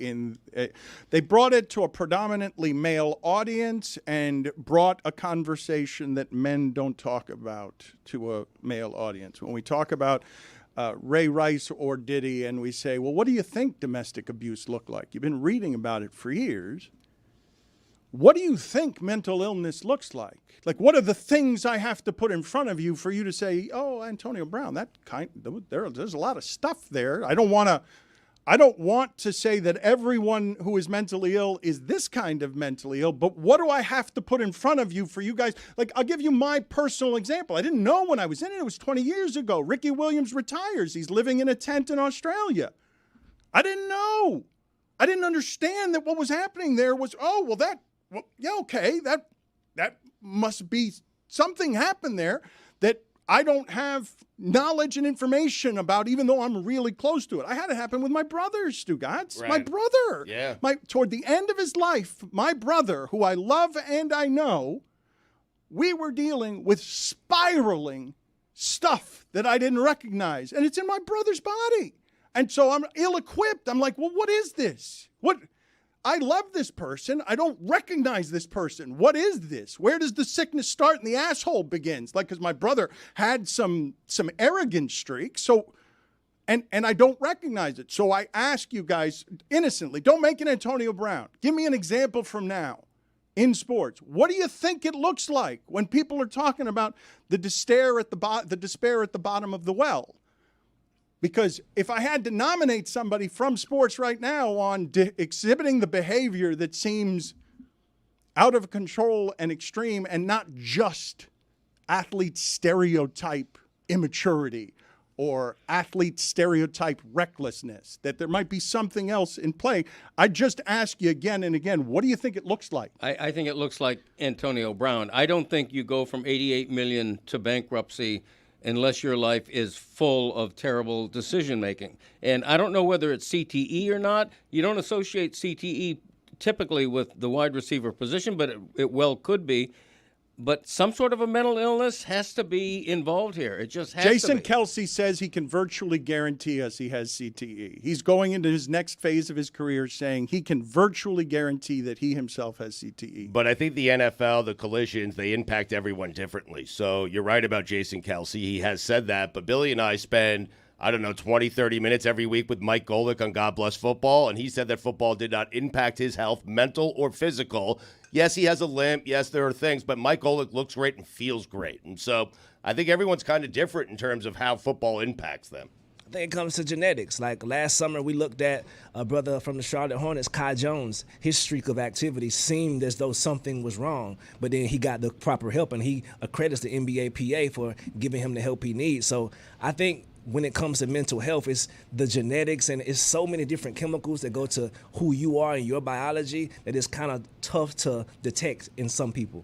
they brought it to a predominantly male audience and brought a conversation that men don't talk about to a male audience. When we talk about Ray Rice or Diddy and we say, well, what do you think domestic abuse looked like? You've been reading about it for years. What do you think mental illness looks like? Like, what are the things I have to put in front of you for you to say, oh, Antonio Brown, there's a lot of stuff there. I don't want to say that everyone who is mentally ill is this kind of mentally ill, but what do I have to put in front of you for you guys? Like, I'll give you my personal example. I didn't know when I was in it. It was 20 years ago. Ricky Williams retires. He's living in a tent in Australia. I didn't know. I didn't understand that what was happening there was, okay, that must be something happened there that I don't have knowledge and information about, even though I'm really close to it. I had it happen with my brother, Stugotz. Right. My brother. Yeah. Toward the end of his life, my brother, who I love and I know, we were dealing with spiraling stuff that I didn't recognize. And it's in my brother's body. And so I'm ill-equipped. I'm like, well, what is this? I love this person. I don't recognize this person. What is this? Where does the sickness start and the asshole begins? Like, because my brother had some arrogant streaks. So, and I don't recognize it. So I ask you guys innocently, don't make an Antonio Brown. Give me an example from now in sports. What do you think it looks like when people are talking about the despair at the bottom of the well? Because if I had to nominate somebody from sports right now on exhibiting the behavior that seems out of control and extreme and not just athlete stereotype immaturity or athlete stereotype recklessness, that there might be something else in play, I just ask you again and again, what do you think it looks like? I think it looks like Antonio Brown. I don't think you go from $88 million to bankruptcy unless your life is full of terrible decision-making. And I don't know whether it's CTE or not. You don't associate CTE typically with the wide receiver position, but it well could be. But some sort of a mental illness has to be involved here. It just has Jason to be. Kelsey says he can virtually guarantee us he has CTE. He's going into his next phase of his career saying he can virtually guarantee that he himself has CTE. But I think the NFL, the collisions, they impact everyone differently. So you're right about Jason Kelsey. He has said that. But Billy and I spend, 20, 30 minutes every week with Mike Golick on God Bless Football, and he said that football did not impact his health, mental or physical. Yes, he has a limp. Yes, there are things, but Mike Golick looks great and feels great. And so I think everyone's kind of different in terms of how football impacts them. I think it comes to genetics. Like last summer, we looked at a brother from the Charlotte Hornets, Kai Jones. His streak of activity seemed as though something was wrong, but then he got the proper help, and he accredits the NBA PA for giving him the help he needs. So I think when it comes to mental health, it's the genetics, and it's so many different chemicals that go to who you are and your biology that it's kind of tough to detect in some people.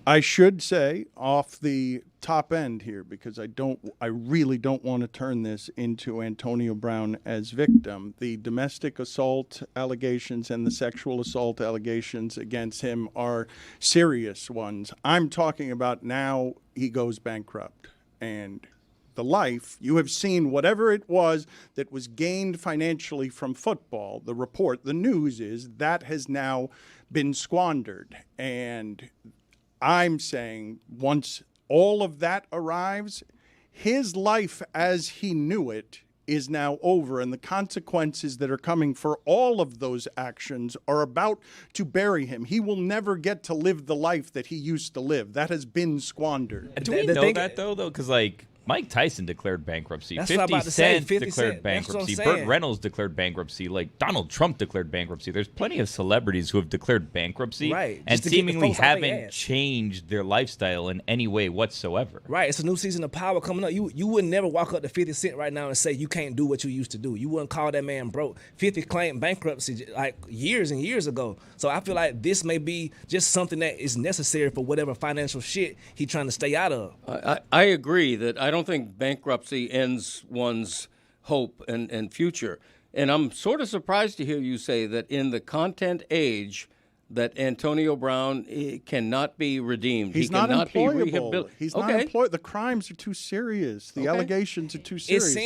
I should say, off the top end here because I really don't want to turn this into Antonio Brown as victim. The domestic assault allegations and the sexual assault allegations against him are serious ones. I'm talking about now he goes bankrupt and the life, you have seen whatever it was that was gained financially from football. The report, the news is that has now been squandered. And I'm saying once all of that arrives, his life as he knew it is now over, and the consequences that are coming for all of those actions are about to bury him. He will never get to live the life that he used to live. That has been squandered. Do we know that, though? Because, like, Mike Tyson declared bankruptcy. That's 50 what I'm about to say. Cent 50 declared Cent. That's what I'm bankruptcy. saying. Burt Reynolds declared bankruptcy. Like, Donald Trump declared bankruptcy. There's plenty of celebrities who have declared bankruptcy Right. and Just to get the seemingly folks off their haven't ass. changed their lifestyle in any way whatsoever. Right, it's a new season of Power coming up. You would never walk up to 50 Cent right now and say you can't do what you used to do. You wouldn't call that man broke. 50 claimed bankruptcy like years and years ago. So I feel like this may be just something that is necessary for whatever financial shit he's trying to stay out of. I agree that I don't think bankruptcy ends one's hope and future. And I'm sort of surprised to hear you say that in the content age that Antonio Brown cannot be redeemed. He's he not cannot be employable. rehabilitated. He's not employed. The crimes are too serious. The allegations are too serious.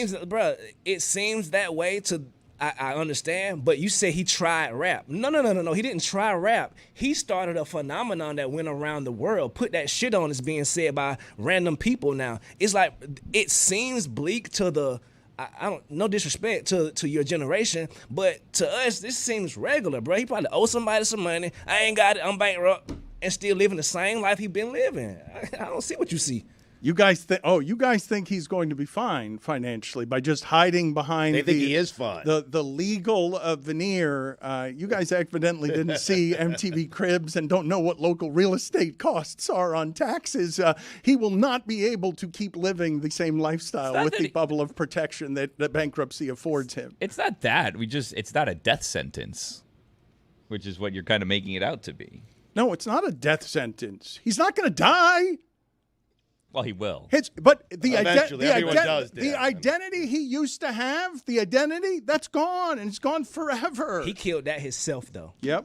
It seems that way to. I understand, but you say he tried rap. No. He didn't try rap. He started a phenomenon that went around the world. Put that shit on is being said by random people now. It's like, it seems bleak to the, I don't, no disrespect to your generation, but to us, this seems regular, bro. He probably owes somebody some money. I ain't got it. I'm bankrupt and still living the same life he been living. I don't see what you see. You guys think he's going to be fine financially by just hiding behind They think he is fine. The legal veneer. You guys evidently didn't see MTV Cribs and don't know what local real estate costs are on taxes. He will not be able to keep living the same lifestyle with the bubble of protection that bankruptcy affords him. It's not that. It's not a death sentence, which is what you're kind of making it out to be. No, it's not a death sentence. He's not going to die. Well, he will. But the identity he used to have, that's gone, and it's gone forever. He killed that himself, though. Yep.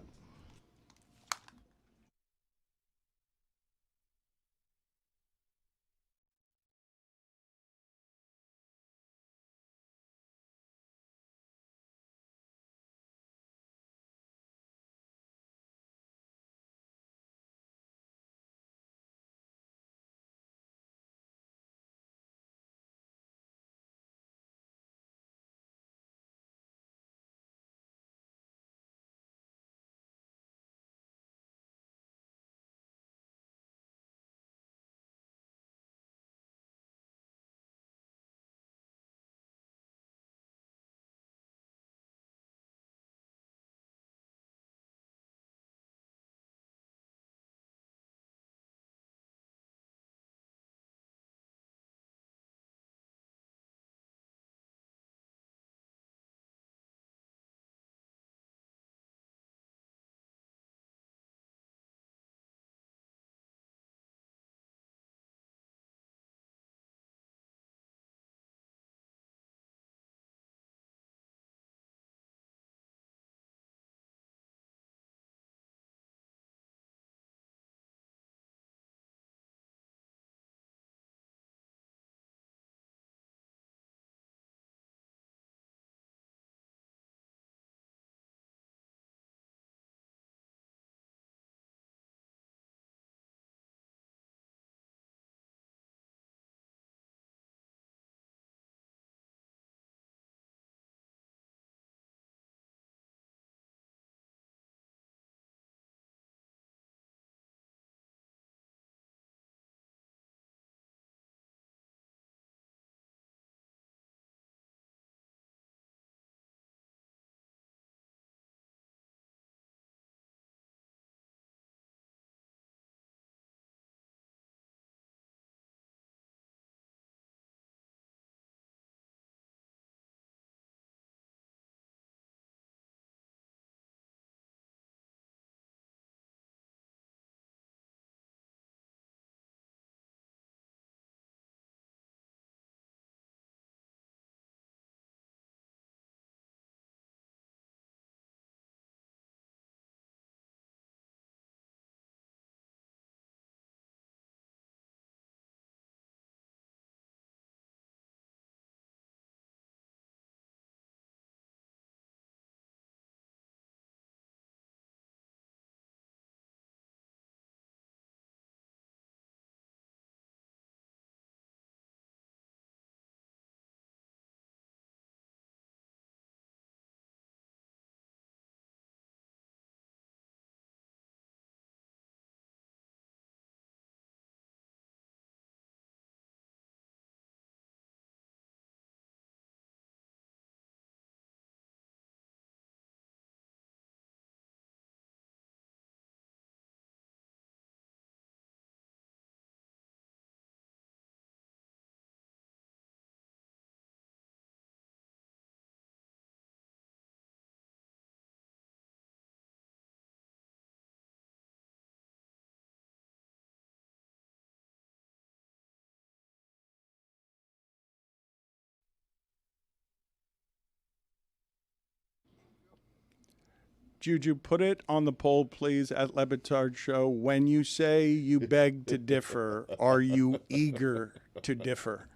Juju, put it on the poll, please, at Le Batard Show. When you say you beg to differ, are you eager to differ?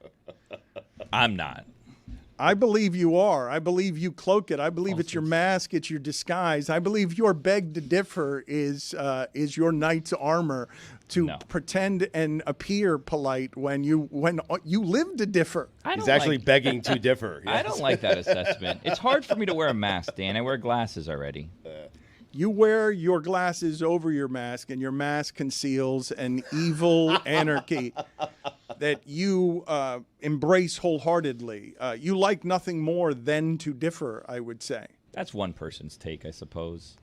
I'm not. I believe you are. I believe you cloak it. I believe it's your mask. It's your disguise. I believe your beg to differ is your knight's armor to pretend and appear polite when you live to differ. He's actually begging to differ. I don't like that assessment. It's hard for me to wear a mask, Dan. I wear glasses already. You wear your glasses over your mask, and your mask conceals an evil anarchy that you embrace wholeheartedly. You like nothing more than to differ, I would say. That's one person's take, I suppose.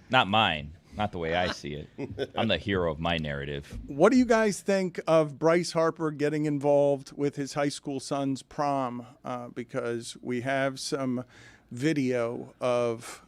Not mine. Not the way I see it. I'm the hero of my narrative. What do you guys think of Bryce Harper getting involved with his high school son's prom? Because we have some video of...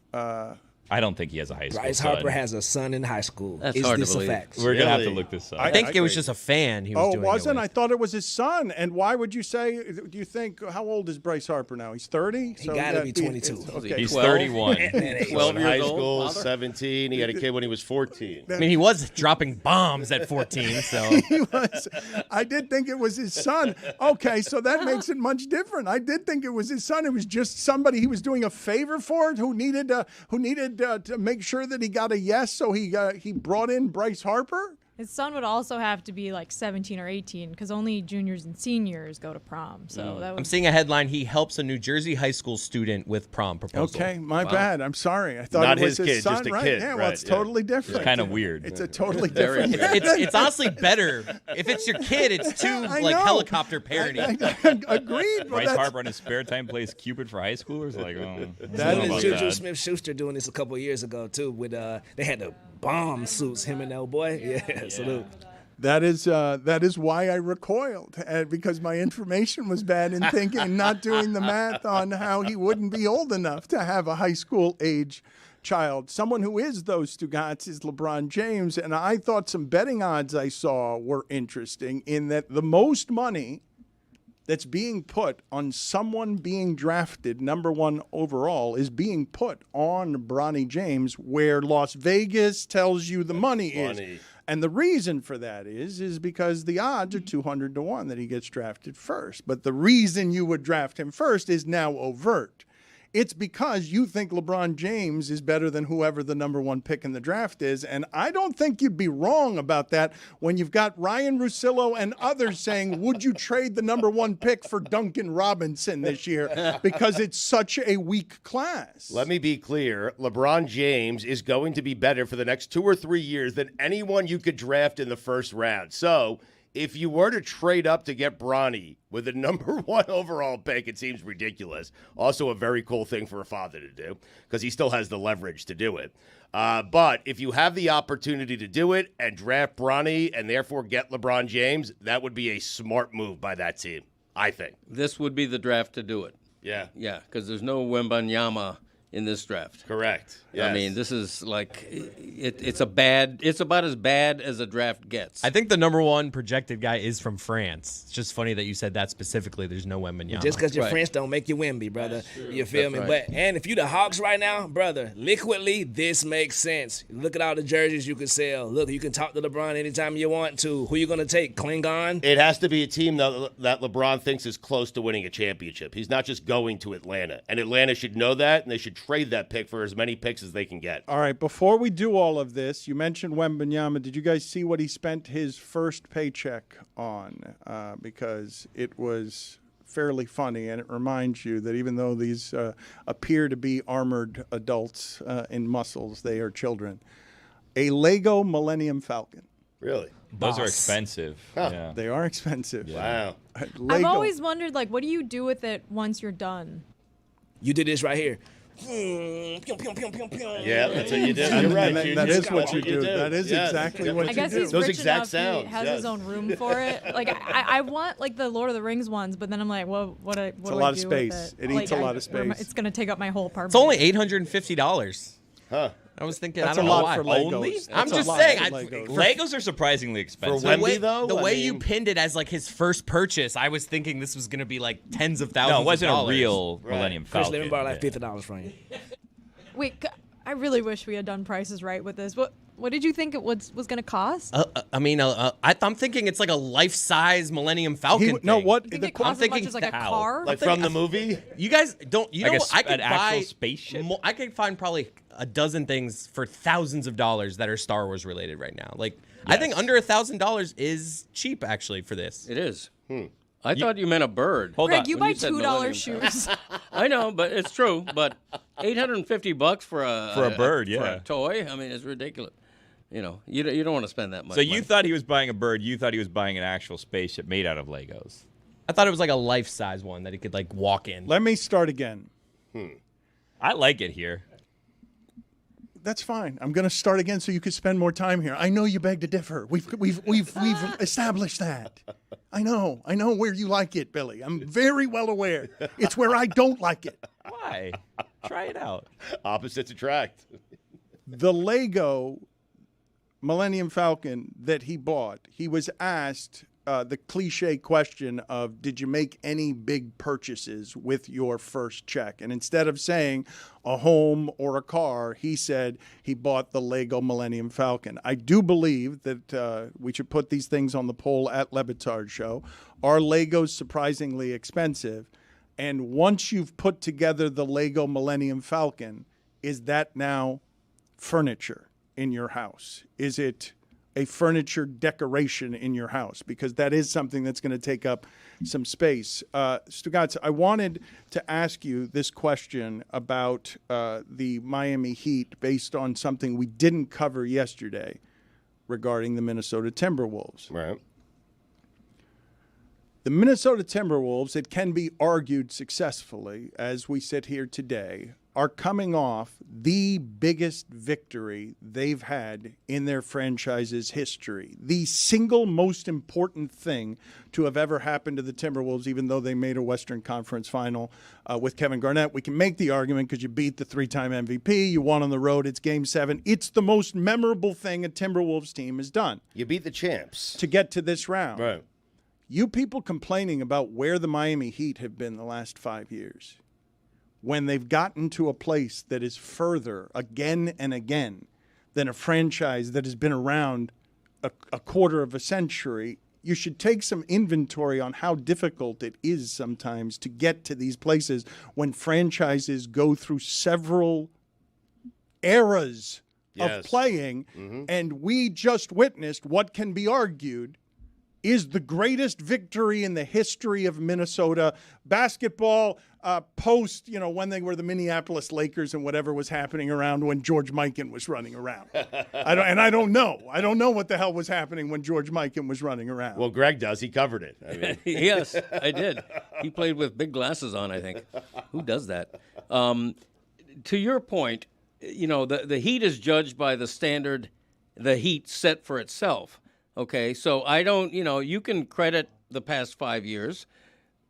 I don't think he has a high school Bryce son. Harper has a son in high school. That's Is hard this to believe. a fact? We're going to have to look this up. I think it was just a fan he was doing it wasn't? with. I thought it was his son. And why would you say, do you think, how old is Bryce Harper now? He's 30? He got to be 22. Okay. He's 12? 31. 12 in high years old, school, father? 17. He had a kid when he was 14. I mean, he was dropping bombs at 14, so. He was. I did think it was his son. Okay, so that makes it much different. I did think it was his son. It was just somebody he was doing a favor for, who needed to make sure that he got a yes, so he brought in Bryce Harper. His son would also have to be like 17 or 18 because only juniors and seniors go to prom. So that I'm was. seeing a headline. He helps a New Jersey high school student with prom proposal. Okay, my bad. I'm sorry. I thought Not it was his kid, son, just a right? kid, Yeah, well, right, it's yeah. totally different. It's kind of weird. It's a totally Very different. It's honestly better if it's your kid. It's too I like know. helicopter parody. Agreed. But Bryce that's- Harper in his spare time plays Cupid for high schoolers? Like, oh, That is Juju Smith-Schuster doing this a couple of years ago too. With they had the bomb suits, him and that old boy. Yeah, salute. That is why I recoiled, because my information was bad in thinking, not doing the math on how he wouldn't be old enough to have a high school age child. Someone who is those Stugots is LeBron James, and I thought some betting odds I saw were interesting in that the most money that's being put on someone being drafted number one overall is being put on Bronny James, where Las Vegas tells you the money is. And the reason for that is because the odds are 200 to 1 that he gets drafted first. But the reason you would draft him first is now overt. It's because you think LeBron James is better than whoever the number one pick in the draft is. And I don't think you'd be wrong about that when you've got Ryan Russillo and others saying, would you trade the number one pick for Duncan Robinson this year? Because it's such a weak class. Let me be clear. LeBron James is going to be better for the next 2 or 3 years than anyone you could draft in the first round. So if you were to trade up to get Bronny with the number one overall pick, it seems ridiculous. Also a very cool thing for a father to do because he still has the leverage to do it. But if you have the opportunity to do it and draft Bronny and therefore get LeBron James, that would be a smart move by that team, I think. This would be the draft to do it. Yeah. Yeah, because there's no Wembanyama in this draft. Correct. Yes. I mean, this is like it's about as bad as a draft gets. I think the number one projected guy is from France. It's just funny that you said that specifically. There's no Wembanyama. Just because you're Right. French don't make you Wemby, brother. You feel me? right. And if you the Hawks right now, brother, liquidly, this makes sense. Look at all the jerseys you can sell. Look, you can talk to LeBron anytime you want to. Who you gonna take? Klingon? It has to be a team that LeBron thinks is close to winning a championship. He's not just going to Atlanta. And Atlanta should know that, and they should trade that pick for as many picks as they can get. All right, before we do all of this, you mentioned Wembanyama. Did you guys see what he spent his first paycheck on? Because it was fairly funny, and it reminds you that even though these appear to be armored adults in muscles, they are children. A Lego Millennium Falcon. Really? Those are expensive. Yeah. They are expensive. Wow. Lego. I've always wondered, like, what do you do with it once you're done? You did this right here. Yeah, that's what you do. You're right. That is what you do. That is Yes. exactly what I you guess do. he's Those rich exact enough. sounds, He has yes. his own room for it. Like I want like the Lord of the Rings ones, but then I'm like, well, what do I a lot of do with space. It, It eats a lot of where am I- space. It's gonna take up my whole apartment. It's only $850. Huh. I was thinking, That's I don't a know lot why. for Legos. Only? That's I'm a just lot saying. for I, Legos. Legos are surprisingly expensive. For Wemby, the way, though? the I way you mean- pinned it as like his first purchase, I was thinking this was going to be like tens of thousands No, it wasn't of a dollars. real Millennium Chris, Falcon. let me borrow like Yeah. $50 from you. Wait, I really wish we had done Prices Right with this. What did you think it was going to cost? I'm thinking it's like a life-size Millennium Falcon thing. No, what? You think it costs as much as like a car? Like from the movie? You guys don't. You know, I could an actual buy spaceship? I could find probably a dozen things for thousands of dollars that are Star Wars related right now. Like I think under $1,000 is cheap actually for this. It is. I thought you meant a bird. Hold Greg, on. you When buy you said $2 Millennium shoes. I know, but it's true. But $850 for a bird, for yeah. a toy. I mean, it's ridiculous. You know, you don't want to spend that much. So you money. thought he was buying a bird. You thought he was buying an actual spaceship made out of Legos. I thought it was like a life-size one that he could like walk in. Let me start again. I like it here. That's fine. I'm going to start again so you could spend more time here. I know you beg to differ. We've established that. I know where you like it, Billy. I'm very well aware. It's where I don't like it. Why? Try it out. Opposites attract. The Lego Millennium Falcon that he bought, he was asked the cliche question of, did you make any big purchases with your first check? And instead of saying a home or a car, he said he bought the Lego Millennium Falcon. I do believe that we should put these things on the poll at Le Batard Show. Are Legos surprisingly expensive? And once you've put together the Lego Millennium Falcon, is that now furniture in your house? Is it a furniture decoration in your house? Because that is something that's going to take up some space. Stugotz, I wanted to ask you this question about the Miami Heat based on something we didn't cover yesterday regarding the Minnesota Timberwolves. Right. The Minnesota Timberwolves, it can be argued successfully, as we sit here today, are coming off the biggest victory they've had in their franchise's history. The single most important thing to have ever happened to the Timberwolves, even though they made a Western Conference final with Kevin Garnett. We can make the argument because you beat the three-time MVP, you won on the road, it's Game 7. It's the most memorable thing a Timberwolves team has done. You beat the champs. To get to this round. Right. You people complaining about where the Miami Heat have been the last 5 years, when they've gotten to a place that is further again and again than a franchise that has been around a quarter of a century, you should take some inventory on how difficult it is sometimes to get to these places when franchises go through several eras of playing. And we just witnessed what can be argued is the greatest victory in the history of Minnesota basketball post, when they were the Minneapolis Lakers and whatever was happening around when George Mikan was running around. I don't know. I don't know what the hell was happening when George Mikan was running around. Well, Greg does. He covered it. I mean. Yes, I did. He played with big glasses on, I think. Who does that? To your point, the Heat is judged by the standard the Heat set for itself. Okay, so I don't, you can credit the past 5 years,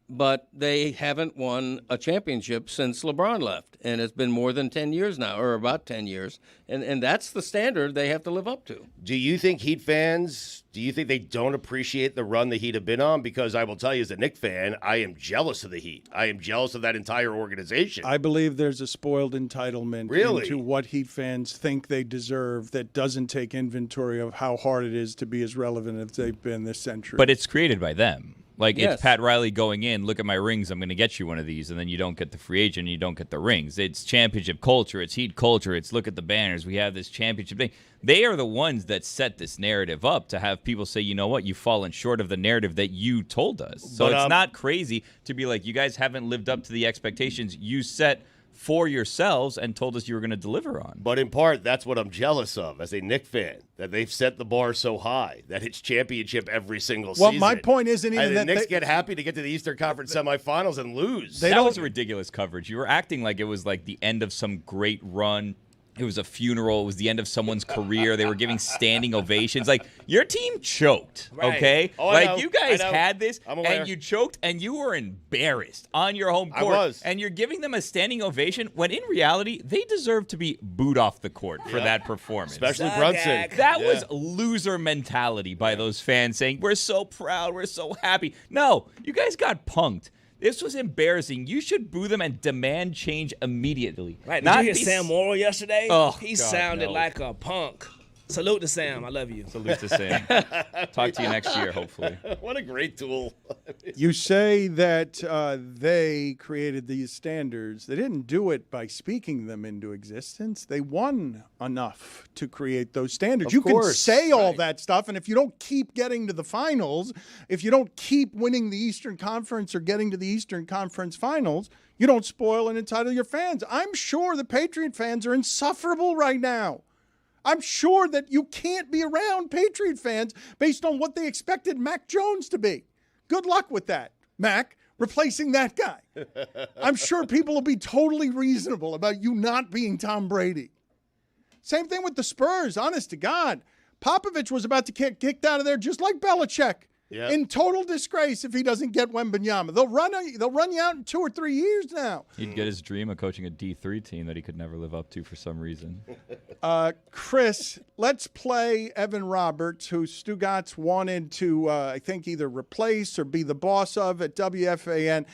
but they haven't won a championship since LeBron left. And it's been more than 10 years now, or about 10 years. And that's the standard they have to live up to. Do you think Heat fans, they don't appreciate the run the Heat have been on? Because I will tell you, as a Knicks fan, I am jealous of the Heat. I am jealous of that entire organization. I believe there's a spoiled entitlement into what Heat fans think they deserve that doesn't take inventory of how hard it is to be as relevant as they've been this century. But it's created by them. Like, Yes. It's Pat Riley going in, look at my rings, I'm going to get you one of these, and then you don't get the free agent, and you don't get the rings. It's championship culture, it's Heat culture, it's look at the banners, we have this championship thing. They are the ones that set this narrative up to have people say, you know what, you've fallen short of the narrative that you told us. So it's not crazy to be like, you guys haven't lived up to the expectations you set for yourselves and told us you were going to deliver on. But in part, that's what I'm jealous of as a Knicks fan, that they've set the bar so high that it's championship every single season. Well, my point isn't even and that the Knicks get happy to get to the Eastern Conference semifinals and lose. That was ridiculous coverage. You were acting like it was like the end of some great run. It was a funeral. It was the end of someone's career. They were giving standing ovations. Like, your team choked, okay? Oh, I know. You guys I know. had this, I'm aware. and you choked, and you were embarrassed on your home court. I was. And you're giving them a standing ovation when, in reality, they deserve to be booed off the court for that performance. Especially Brunson. That was loser mentality by those fans saying, we're so proud, we're so happy. No, you guys got punked. This was embarrassing. You should boo them and demand change immediately. Right. Did you hear Sam Morrill yesterday? Oh, he God, sounded no. like a punk. Salute to Sam. I love you. Salute to Sam. Talk to you next year, hopefully. What a great tool. You say that they created these standards. They didn't do it by speaking them into existence. They won enough to create those standards. You can say all that stuff, and if you don't keep getting to the finals, if you don't keep winning the Eastern Conference or getting to the Eastern Conference finals, you don't spoil and entitle your fans. I'm sure the Patriot fans are insufferable right now. I'm sure that you can't be around Patriot fans based on what they expected Mac Jones to be. Good luck with that, Mac, replacing that guy. I'm sure people will be totally reasonable about you not being Tom Brady. Same thing with the Spurs, honest to God. Popovich was about to get kicked out of there just like Belichick. Yep. In total disgrace if he doesn't get Wembanyama. They'll run you out in 2 or 3 years now. He'd get his dream of coaching a D3 team that he could never live up to for some reason. Chris, let's play Evan Roberts, who Stugotz wanted to, I think, either replace or be the boss of at WFAN,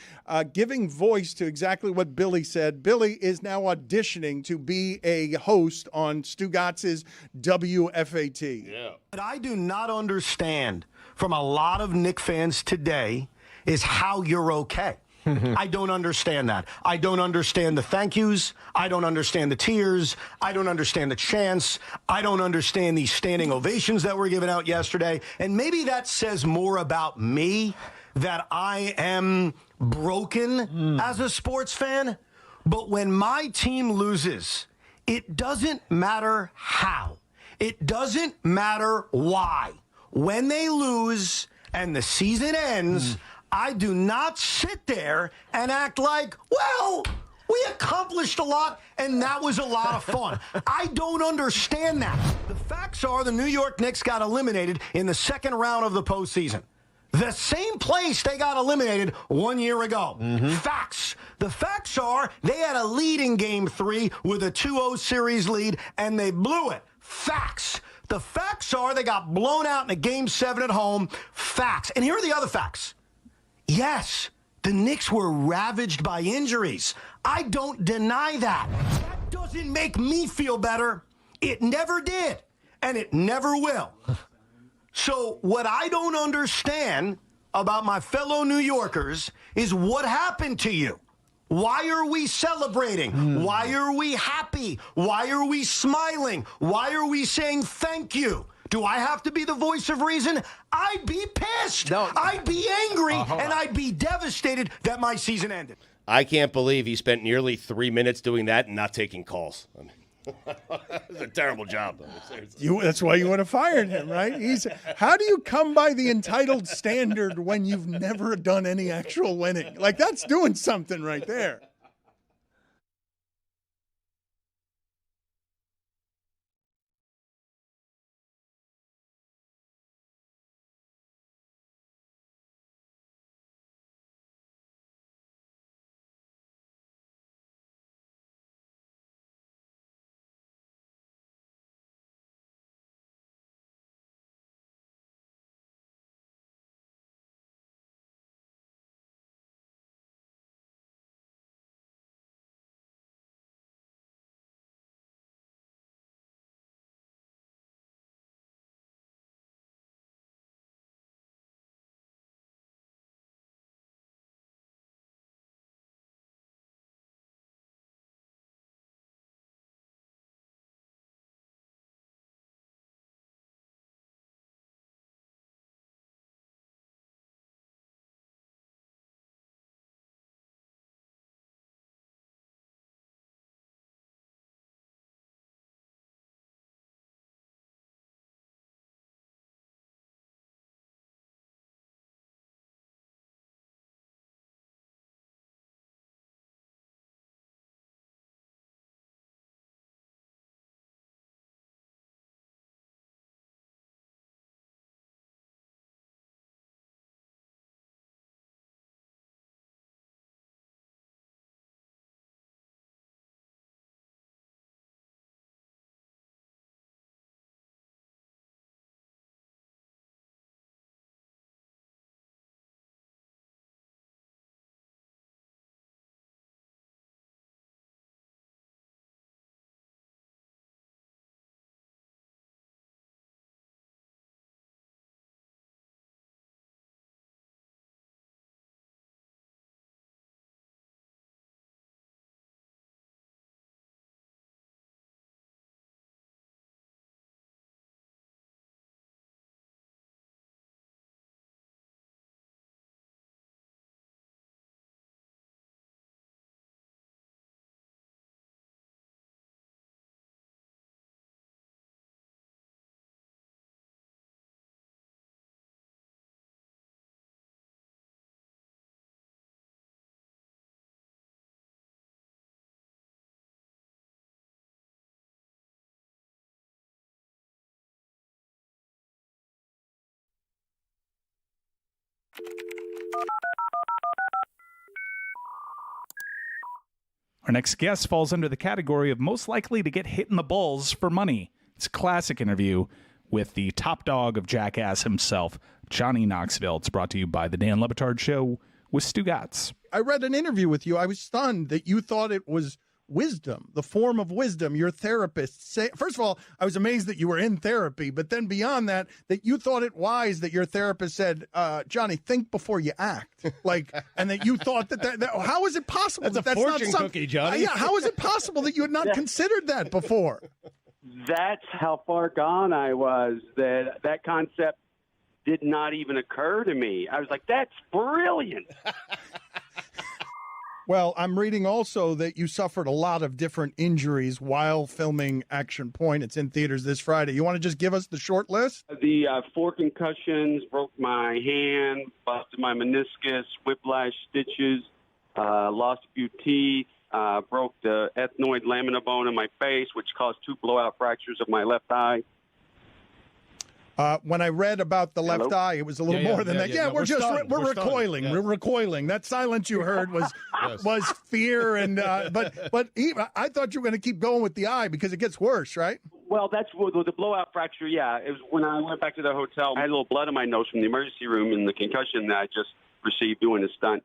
giving voice to exactly what Billy said. Billy is now auditioning to be a host on Stugotz's WFAT. Yeah. What I do not understand from a lot of Knicks fans today is how you're okay. I don't understand that. I don't understand the thank yous. I don't understand the tears. I don't understand the chants. I don't understand these standing ovations that were given out yesterday. And maybe that says more about me, that I am broken as a sports fan. But when my team loses, it doesn't matter how. It doesn't matter why. When they lose and the season ends, I do not sit there and act like, well, we accomplished a lot and that was a lot of fun. I don't understand that. The facts are the New York Knicks got eliminated in the second round of the postseason. The same place they got eliminated 1 year ago. Facts. The facts are they had a lead in Game 3 with a 2-0 series lead, and they blew it. Facts. The facts are they got blown out in a Game 7 at home. Facts. And here are the other facts. Yes, the Knicks were ravaged by injuries. I don't deny that. That doesn't make me feel better. It never did, and it never will. So what I don't understand about my fellow New Yorkers is what happened to you. Why are we celebrating? Why are we happy? Why are we smiling? Why are we saying thank you? Do I have to be the voice of reason? I'd be pissed. No. I'd be angry, and I'd be devastated that my season ended. I can't believe he spent nearly 3 minutes doing that and not taking calls. I mean, it's a terrible job. That's why you would have fired him, right? How do you come by the entitled standard when you've never done any actual winning? Like, that's doing something right there. Our next guest falls under the category of most likely to get hit in the balls for money. It's a classic interview with the top dog of Jackass himself, Johnny Knoxville. It's brought to you by the Dan Le Batard Show with Stugots. I read an interview with you. I was stunned that you thought it was wisdom, the form of wisdom. Your therapist say. First of all, I was amazed that you were in therapy, but then beyond that, that you thought it wise that your therapist said, "Johnny, think before you act." Like, and that you thought that how is it possible? That's a fortune cookie, Johnny. Yeah, how is it possible that you had not considered that before? That's how far gone I was. That concept did not even occur to me. I was like, "That's brilliant." Well, I'm reading also that you suffered a lot of different injuries while filming Action Point. It's in theaters this Friday. You want to just give us the short list? The 4 concussions, broke my hand, busted my meniscus, whiplash stitches, lost a few teeth, broke the ethmoid lamina bone in my face, which caused 2 blowout fractures of my left eye. When I read about the left eye, it was a little more than that. Yeah, we're recoiling. We're recoiling. That silence you heard was was fear, and but even, I thought you were going to keep going with the eye because it gets worse, right? Well, that's the blowout fracture. Yeah, it was when I went back to the hotel. I had a little blood in my nose from the emergency room and the concussion that I just received doing the stunt.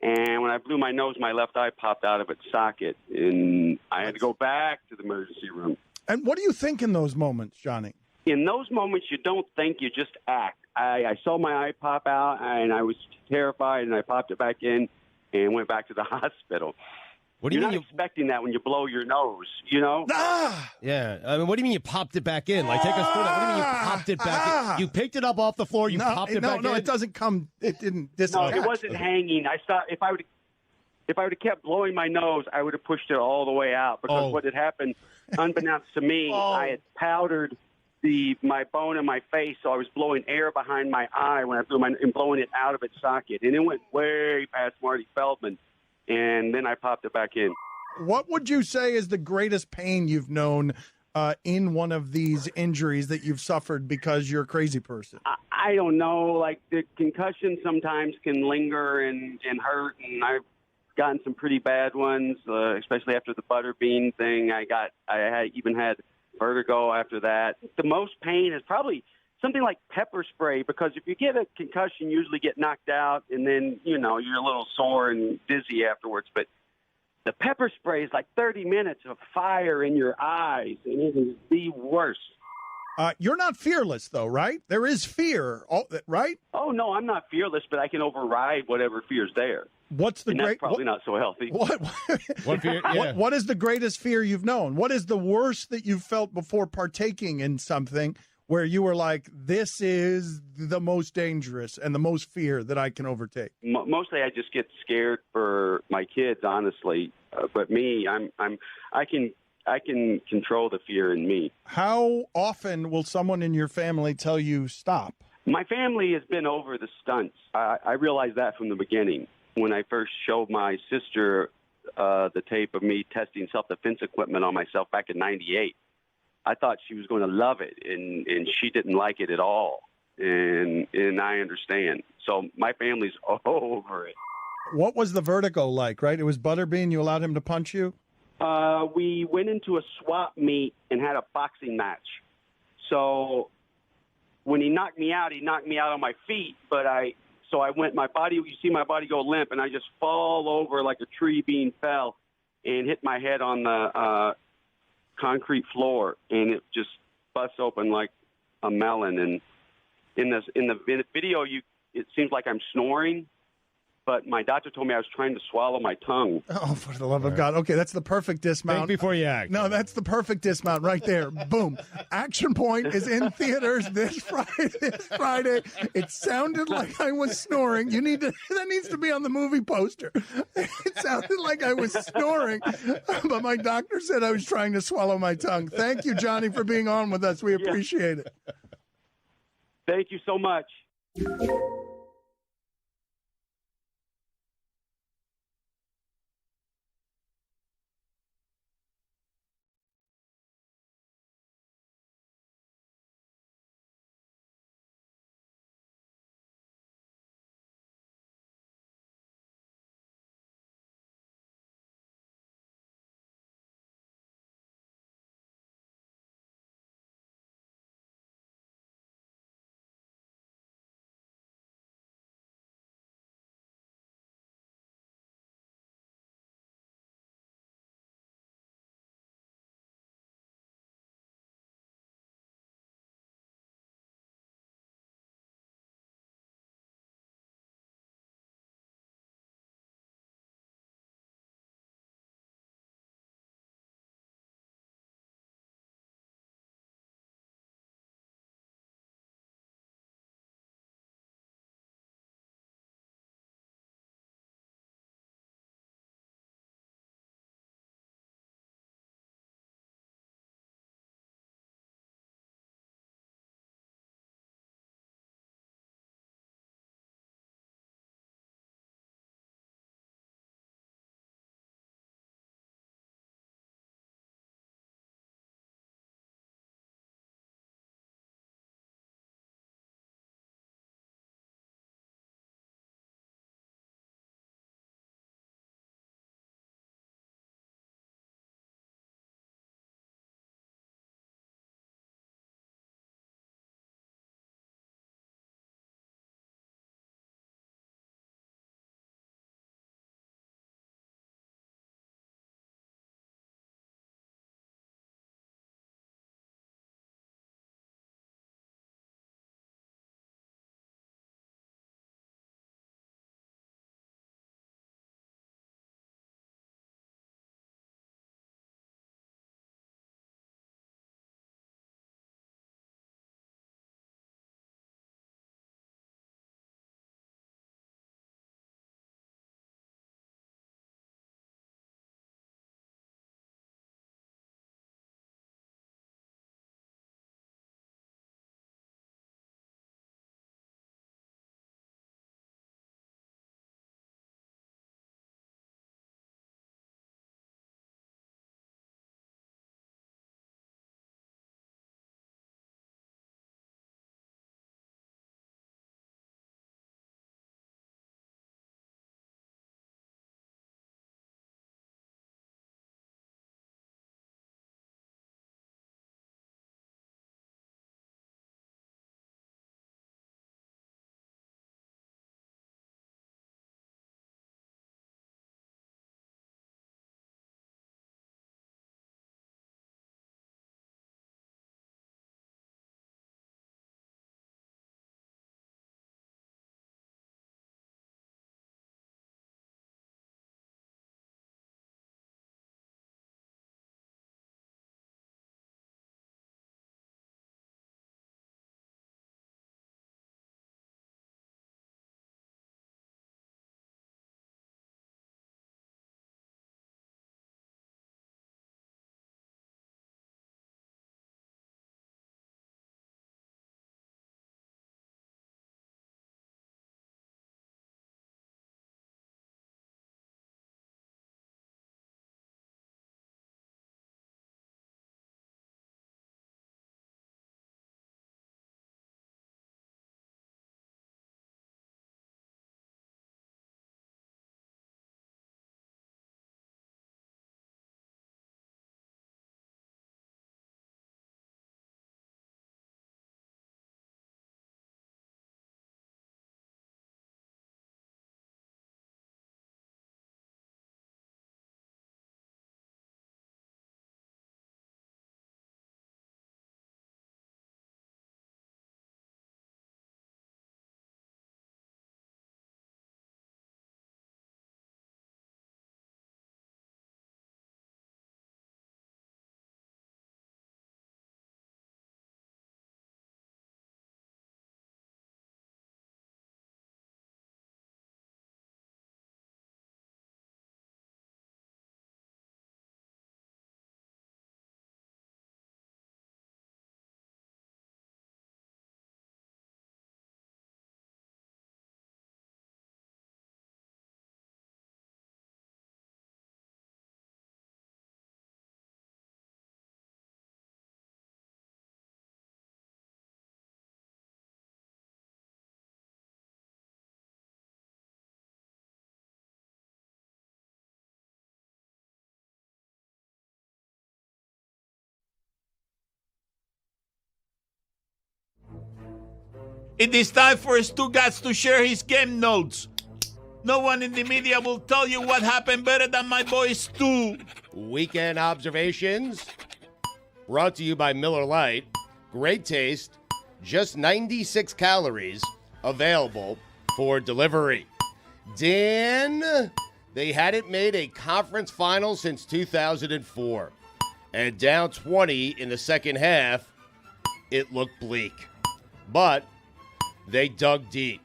And when I blew my nose, my left eye popped out of its socket, and I had to go back to the emergency room. And what do you think in those moments, Johnny? In those moments, you don't think, you just act. I saw my eye pop out, and I was terrified, and I popped it back in and went back to the hospital. What do you You're mean not expecting that when you blow your nose, you know? Yeah. I mean, what do you mean you popped it back in? Like, take us through that. What do you mean you popped it back in? You picked it up off the floor, popped it back in? No, it doesn't come. It didn't disattach. No, it wasn't hanging. I thought if I would have kept blowing my nose, I would have pushed it all the way out because what had happened, unbeknownst to me, I had powdered my bone in my face, so I was blowing air behind my eye when I blew and blowing it out of its socket, and it went way past Marty Feldman, and then I popped it back in. What would you say is the greatest pain you've known in one of these injuries that you've suffered because you're a crazy person? I don't know. Like, the concussion sometimes can linger and hurt, and I've gotten some pretty bad ones, especially after the butterbean thing. I even had vertigo after that. The most pain is probably something like pepper spray, because if you get a concussion, you usually get knocked out, and then, you're a little sore and dizzy afterwards. But the pepper spray is like 30 minutes of fire in your eyes, and it is the worst. You're not fearless, though, right? There is fear, right? Oh, no, I'm not fearless, but I can override whatever fear's there. What's the That's probably not so healthy. What fear? Yeah. What is the greatest fear you've known? What is the worst that you've felt before partaking in something where you were like, this is the most dangerous and the most fear that I can overtake? Mostly I just get scared for my kids, honestly. But me, I can control the fear in me. How often will someone in your family tell you stop? My family has been over the stunts. I realized that from the beginning. When I first showed my sister the tape of me testing self-defense equipment on myself back in '98, I thought she was going to love it, and she didn't like it at all. And I understand. So my family's over it. What was the vertigo like, right? It was Butterbean. You allowed him to punch you? We went into a swap meet and had a boxing match. So when he knocked me out on my feet, but So I went, you see my body go limp, and I just fall over like a tree being fell and hit my head on the concrete floor, and it just busts open like a melon. And in the video, it seems like I'm snoring, but my doctor told me I was trying to swallow my tongue. Oh, for the love of God. Okay, that's the perfect dismount. Think before you act. No, that's the perfect dismount right there. Boom. Action Point is in theaters this Friday. It sounded like I was snoring. That needs to be on the movie poster. It sounded like I was snoring, but my doctor said I was trying to swallow my tongue. Thank you, Johnny, for being on with us. We appreciate it. Thank you so much. It is time for Stugots to share his game notes. No one in the media will tell you what happened better than my boy Stu. Weekend observations brought to you by Miller Lite. Great taste, just 96 calories, available for delivery. Dan, they hadn't made a conference final since 2004. And down 20 in the second half, it looked bleak. But they dug deep.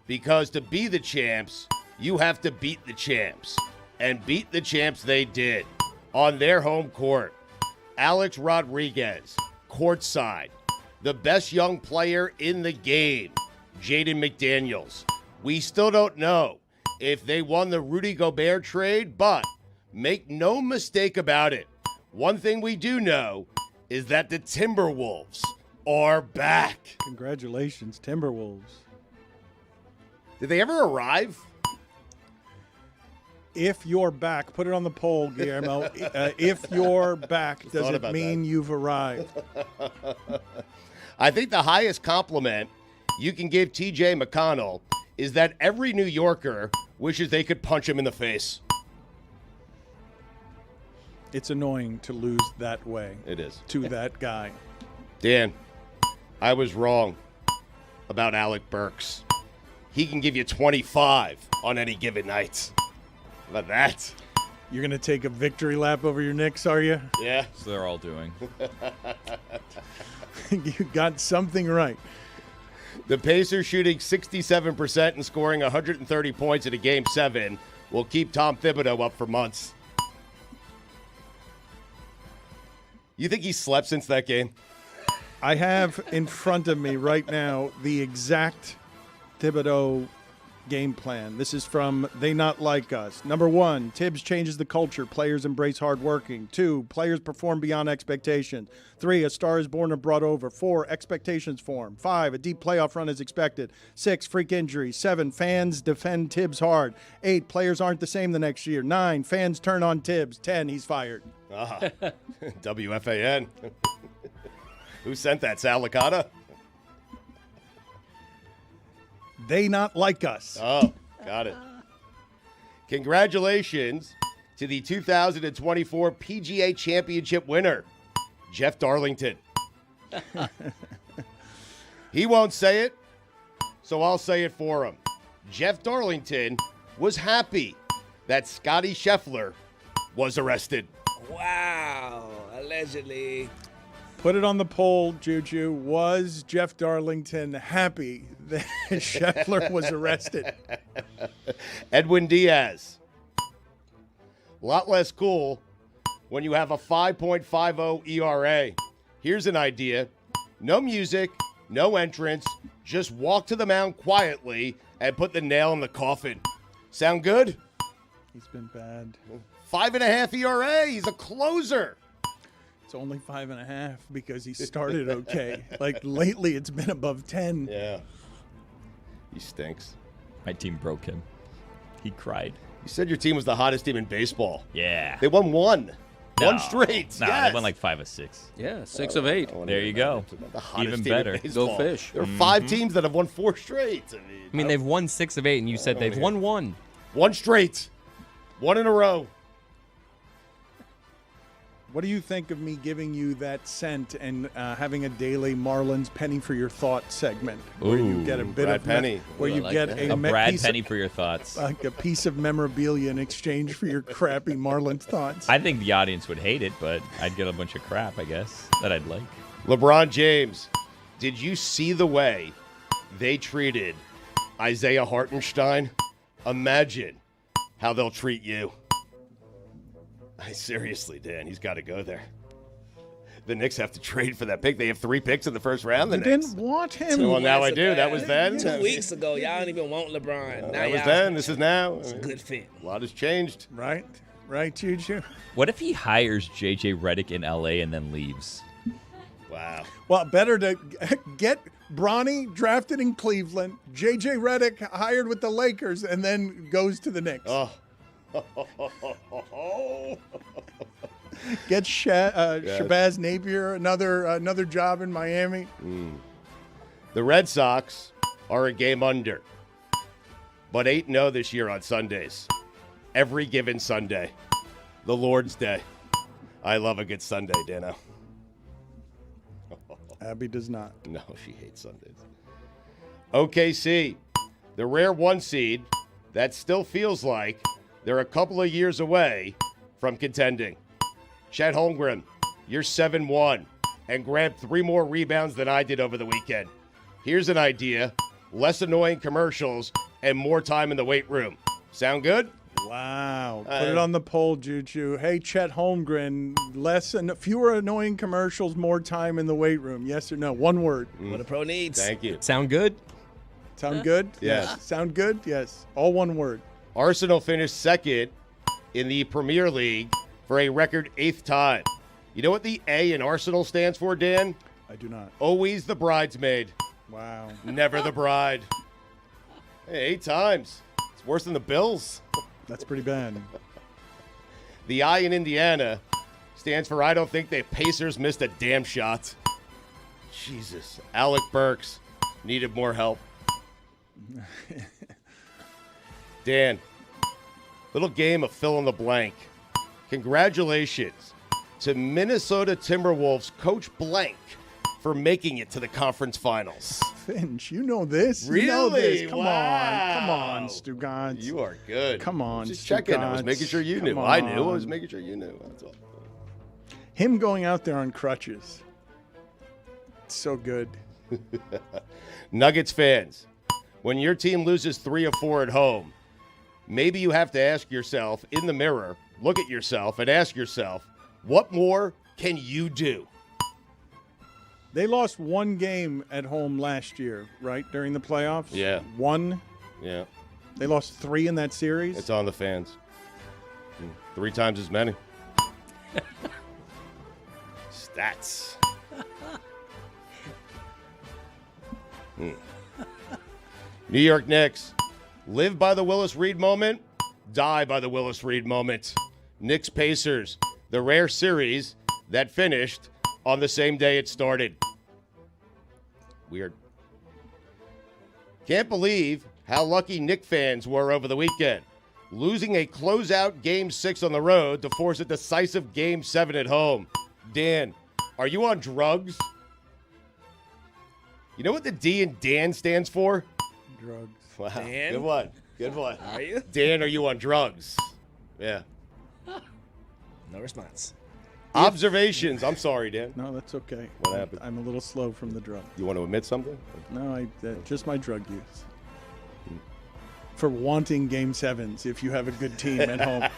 Because to be the champs, you have to beat the champs. And beat the champs they did. On their home court. Alex Rodriguez, courtside. The best young player in the game, Jaden McDaniels. We still don't know if they won the Rudy Gobert trade, but make no mistake about it. One thing we do know is that the Timberwolves are back. Congratulations, Timberwolves. Did they ever arrive? If you're back, put it on the poll, Guillermo. If you're back, does it mean you've arrived? I think the highest compliment you can give TJ McConnell is that every New Yorker wishes they could punch him in the face. It's annoying to lose that way. It is. To that guy. Dan, I was wrong about Alec Burks. He can give you 25 on any given night. How about that? You're going to take a victory lap over your Knicks, are you? Yeah. So they're all doing. You got something right. The Pacers shooting 67% and scoring 130 points in a Game 7 will keep Tom Thibodeau up for months. You think he slept since that game? I have in front of me right now the exact Thibodeau game plan. This is from They Not Like Us. Number 1, Tibbs changes the culture. Players embrace hard working. 2, players perform beyond expectations. 3, a star is born and brought over. 4, expectations form. 5, a deep playoff run is expected. 6, freak injuries. 7, fans defend Tibbs hard. 8, players aren't the same the next year. 9, fans turn on Tibbs. 10, he's fired. WFAN. Who sent that? Sal Licata? They Not Like Us. Oh, got it. Congratulations to the 2024 PGA Championship winner, Jeff Darlington. He won't say it, so I'll say it for him. Jeff Darlington was happy that Scottie Scheffler was arrested. Wow. Allegedly. Put it on the poll, Juju. Was Jeff Darlington happy that Scheffler was arrested? Edwin Diaz. A lot less cool when you have a 5.50 ERA. Here's an idea. No music, no entrance. Just walk to the mound quietly and put the nail in the coffin. Sound good? He's been bad. 5.5 ERA. He's a closer. It's only 5.5 because he started okay. Like lately, it's been above 10. Yeah. He stinks. My team broke him. He cried. You said your team was the hottest team in baseball. Yeah. They won one. No. One straight. No, yes. they won like 5 or 6. Yeah, 6 of 8. There you go. The hottest Even team in better. baseball. Go Fish. There are 5 teams that have won 4 straight. I mean, they've won 6 of 8, and you said they've won 1. One straight. 1 in a row. What do you think of me giving you that scent and having a daily Marlins penny for your thought segment, where you get a bit Brad of Penny. where you like get that. A Brad piece Penny of, for your thoughts. like a piece of memorabilia in exchange for your crappy Marlins thoughts? I think the audience would hate it, but I'd get a bunch of crap, I guess, that I'd like. LeBron James, did you see the way they treated Isaiah Hartenstein? Imagine how they'll treat you. Seriously, Dan, he's got to go there. The Knicks have to trade for that pick. They have 3 picks in the first round. You didn't want him. Well, now I do. That was then. 2 weeks ago, y'all don't even want LeBron. Now That was y'all- then. This is now. It's a good fit. A lot has changed. Right, Juju. What if he hires J.J. Redick in L.A. and then leaves? Wow. Well, better to get Bronny drafted in Cleveland, J.J. Redick hired with the Lakers, and then goes to the Knicks. Oh. Get Shabazz Napier another job in Miami. The Red Sox are a game under, but 8-0 this year on Sundays. Every given Sunday. The Lord's Day. I love a good Sunday, Dano. Abby does not. No, she hates Sundays. OKC, the rare 1 seed that still feels like they're a couple of years away from contending. Chet Holmgren, you're 7-1 and grabbed 3 more rebounds than I did over the weekend. Here's an idea. Less annoying commercials and more time in the weight room. Sound good? Wow. Put it on the poll, Juju. Hey, Chet Holmgren, fewer annoying commercials, more time in the weight room. Yes or no? One word. What a pro needs. Thank you. Sound good? Sound good? Yes. Sound good? Yes. All one word. Arsenal finished second in the Premier League for a record 8th time. You know what the A in Arsenal stands for, Dan? I do not. Always the bridesmaid. Wow. Never the bride. Hey, 8 times. It's worse than the Bills. That's pretty bad. The I in Indiana stands for I don't think the Pacers missed a damn shot. Jesus. Alec Burks needed more help. Dan, little game of fill in the blank. Congratulations to Minnesota Timberwolves coach blank for making it to the conference finals. Finch, you know this. Really? You know this. Come Wow. on. Come on, Stugots. You are good. Come on, Just checking. I was Stugots. making sure you Come knew. I knew. I on. was making sure you knew. That's all. Him going out there on crutches. It's so good. Nuggets fans, when your team loses 3 of 4 at home, maybe you have to ask yourself in the mirror, look at yourself and ask yourself, what more can you do? They lost 1 game at home last year, right, during the playoffs? Yeah. 1? Yeah. They lost 3 in that series? It's on the fans. 3 times as many. Stats. New York Knicks. Live by the Willis Reed moment. Die by the Willis Reed moment. Knicks Pacers. The rare series that finished on the same day it started. Weird. Can't believe how lucky Knicks fans were over the weekend. Losing a closeout Game 6 on the road to force a decisive Game 7 at home. Dan, are you on drugs? You know what the D in Dan stands for? Drugs. Wow. Dan? Good one. Good one. Are you? Dan, are you on drugs? Yeah. No response. Observations. I'm sorry, Dan. No, that's okay. What happened? I'm a little slow from the drug. You want to admit something? No, just my drug use. For wanting Game 7s if you have a good team at home.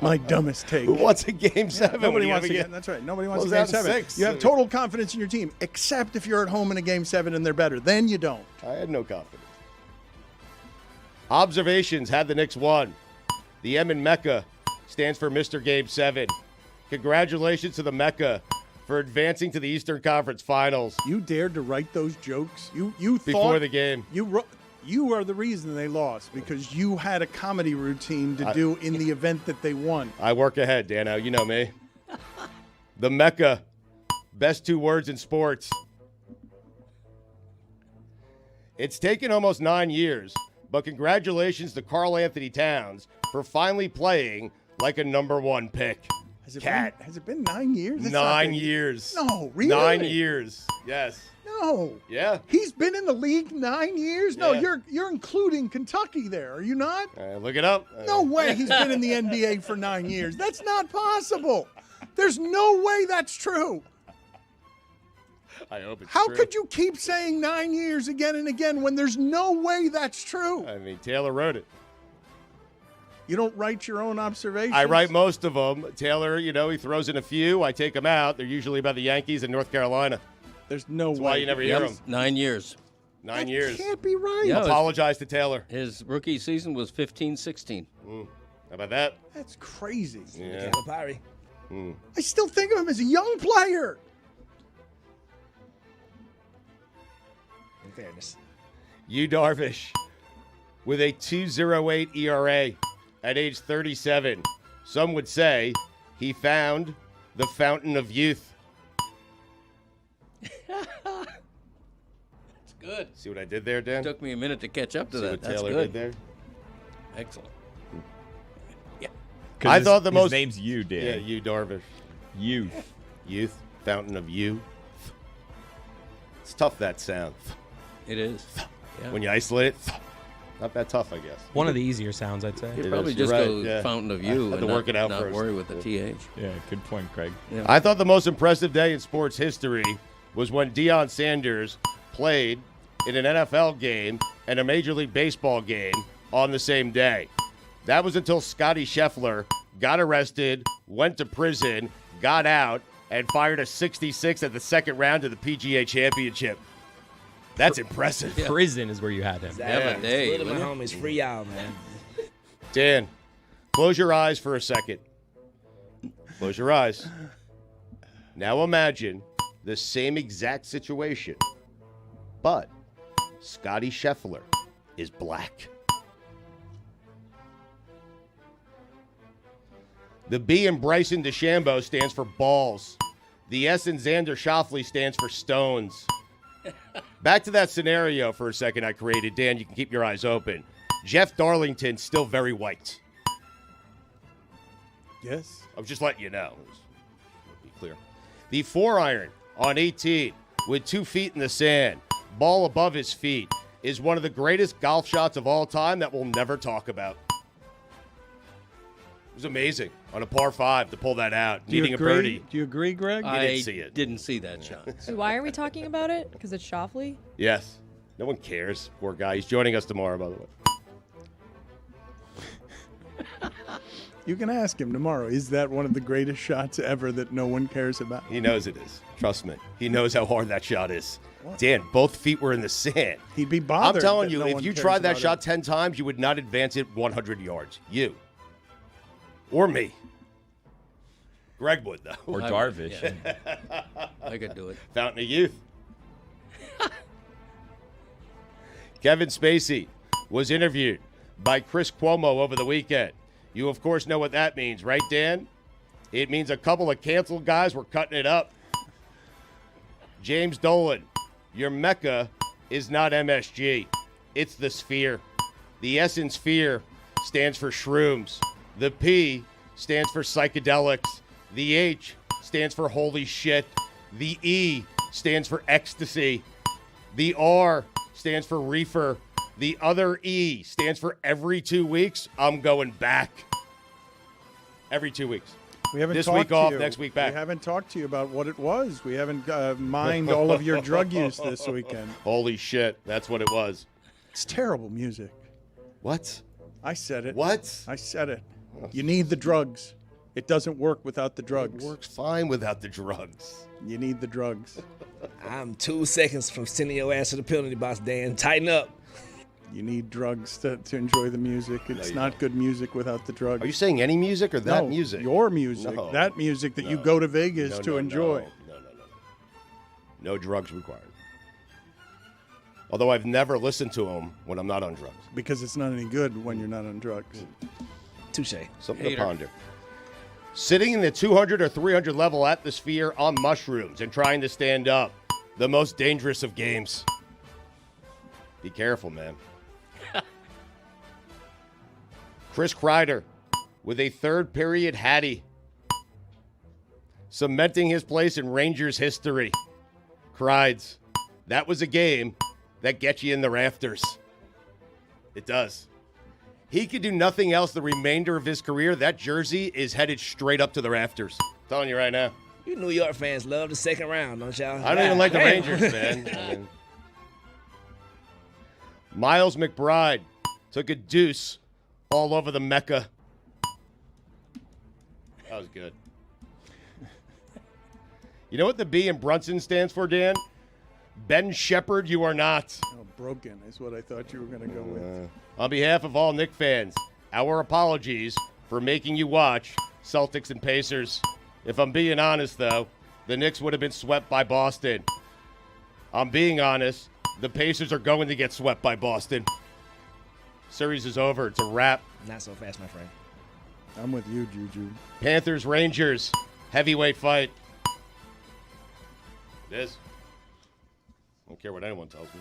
My dumbest take. Who wants a Game 7? Nobody when you wants have to a get. That's right. Nobody wants Close a Game out in 7. 6. You have total confidence in your team, except if you're at home in a Game 7 and they're better. Then you don't. I had no confidence. Observations had the Knicks won. The M in Mecca stands for Mr. Game 7. Congratulations to the Mecca for advancing to the Eastern Conference Finals. You dared to write those jokes. You Before thought the game. You are the reason they lost because you had a comedy routine to do in the event that they won. I work ahead, Dano. You know me. The Mecca. Best 2 words in sports. It's taken almost 9 years, but congratulations to Karl Anthony Towns for finally playing like a number 1 pick. Has it been 9 years? It's 9 years. No, really? 9 years. Yes. No. Yeah. He's been in the league 9 years? No, Yeah. you're including Kentucky there, are you not? Look it up. No way he's been in the NBA for 9 years. That's not possible. There's no way that's true. I hope it's How true. could you keep saying 9 years again and again when there's no way that's true? I mean, Taylor wrote it. You don't write your own observations? I write most of them. Taylor, he throws in a few. I take them out. They're usually about the Yankees and North Carolina. There's no That's way. why you never hear them. 9 years. 9 years. Can't be right. Yeah, Apologize to Taylor. His rookie season was 15-16. How about that? That's crazy. Yeah. Papyri. I still think of him as a young player. In fairness. Yu Darvish with a 2.08 ERA at age 37. Some would say he found the fountain of youth. Good. See what I did there, Dan? Took me a minute to catch up to See that. what That's Taylor good. did there? Excellent. I thought the his most name's you, Dan. Yeah, you Darvish. Youth, fountain of you. It's tough, that sound. It is. Yeah. When you isolate it, not that tough, I guess. One of the easier sounds, I'd say. You It probably is, just you're go right, yeah. fountain of I you had and to work it out not first. worry with the TH. Yeah, good point, Craig. Yeah. I thought the most impressive day in sports history was when Deion Sanders played in an NFL game and a Major League Baseball game on the same day. That was until Scottie Scheffler got arrested, went to prison, got out, and fired a 66 at the second round of the PGA Championship. That's impressive. Yeah. Prison is where you had him. Yeah, but hey, Little my homies, free y'all, man. Dan, close your eyes for a second. Close your eyes. Now imagine the same exact situation, but Scottie Scheffler is black. The B in Bryson DeChambeau stands for balls. The S in Xander Schauffele stands for stones. Back to that scenario for a second I created. Dan, you can keep your eyes open. Jeff Darlington's still very white. Yes. I'm just letting you know. Let's be clear. The 4-iron on 18 with 2 feet in the sand, ball above his feet, is one of the greatest golf shots of all time that we'll never talk about. It was amazing on a par 5 to pull that out, needing a birdie. Do you agree, Greg? I didn't see it. Didn't see that shot. So why are we talking about it? Because it's Schauffele? Yes. No one cares. Poor guy. He's joining us tomorrow, by the way. You can ask him tomorrow. Is that one of the greatest shots ever that no one cares about? He knows it is. Trust me. He knows how hard that shot is. Dan, both feet were in the sand. He'd be bothered. I'm telling that you, no if one you cares tried that about shot it. 10 times, you would not advance it 100 yards. You. Or me. Greg would, though. Or Darvish. Yeah. I could do it. Fountain of Youth. Kevin Spacey was interviewed by Chris Cuomo over the weekend. You, of course, know what that means, right, Dan? It means a couple of canceled guys were cutting it up. James Dolan, your Mecca is not MSG. It's the Sphere. The S in Sphere stands for shrooms. The P stands for psychedelics. The H stands for holy shit. The E stands for ecstasy. The R stands for reefer. The other E stands for every 2 weeks, I'm going back. Every 2 weeks. We haven't this talked week to off, you. next week back. We haven't talked to you about what it was. We haven't mined all of your drug use this weekend. Holy shit, that's what it was. It's terrible music. What? I said it. What? I said it. You need the drugs. It doesn't work without the drugs. It works fine without the drugs. You need the drugs. I'm 2 seconds from sending your ass to the penalty box, Dan. Tighten up. You need drugs to enjoy the music. It's not good music without the drugs. Are you saying any music or that No, music? Your music. No. That music that you go to Vegas to enjoy. No drugs required. Although I've never listened to them when I'm not on drugs. Because it's not any good when you're not on drugs. Touche. Something to ponder. Sitting in the 200 or 300 level atmosphere on mushrooms and trying to stand up. The most dangerous of games. Be careful, man. Chris Kreider with a third period Hattie. Cementing his place in Rangers history. Crides. That was a game that gets you in the rafters. It does. He could do nothing else the remainder of his career. That jersey is headed straight up to the rafters. I'm telling you right now. You New York fans love the second round, don't y'all? I don't even like the Damn. Rangers, man. I mean, Miles McBride took a deuce all over the Mecca. That was good. You know what the B in Brunson stands for, Dan? Ben Shepherd, you are not. Oh, broken is what I thought you were going to go with. On behalf of all Knicks fans, our apologies for making you watch Celtics and Pacers. If I'm being honest, though, the Knicks would have been swept by Boston. I'm being honest. The Pacers are going to get swept by Boston. Series is over. It's a wrap. Not so fast, my friend. I'm with you, Juju. Panthers, Rangers, heavyweight fight. It is. I don't care what anyone tells me.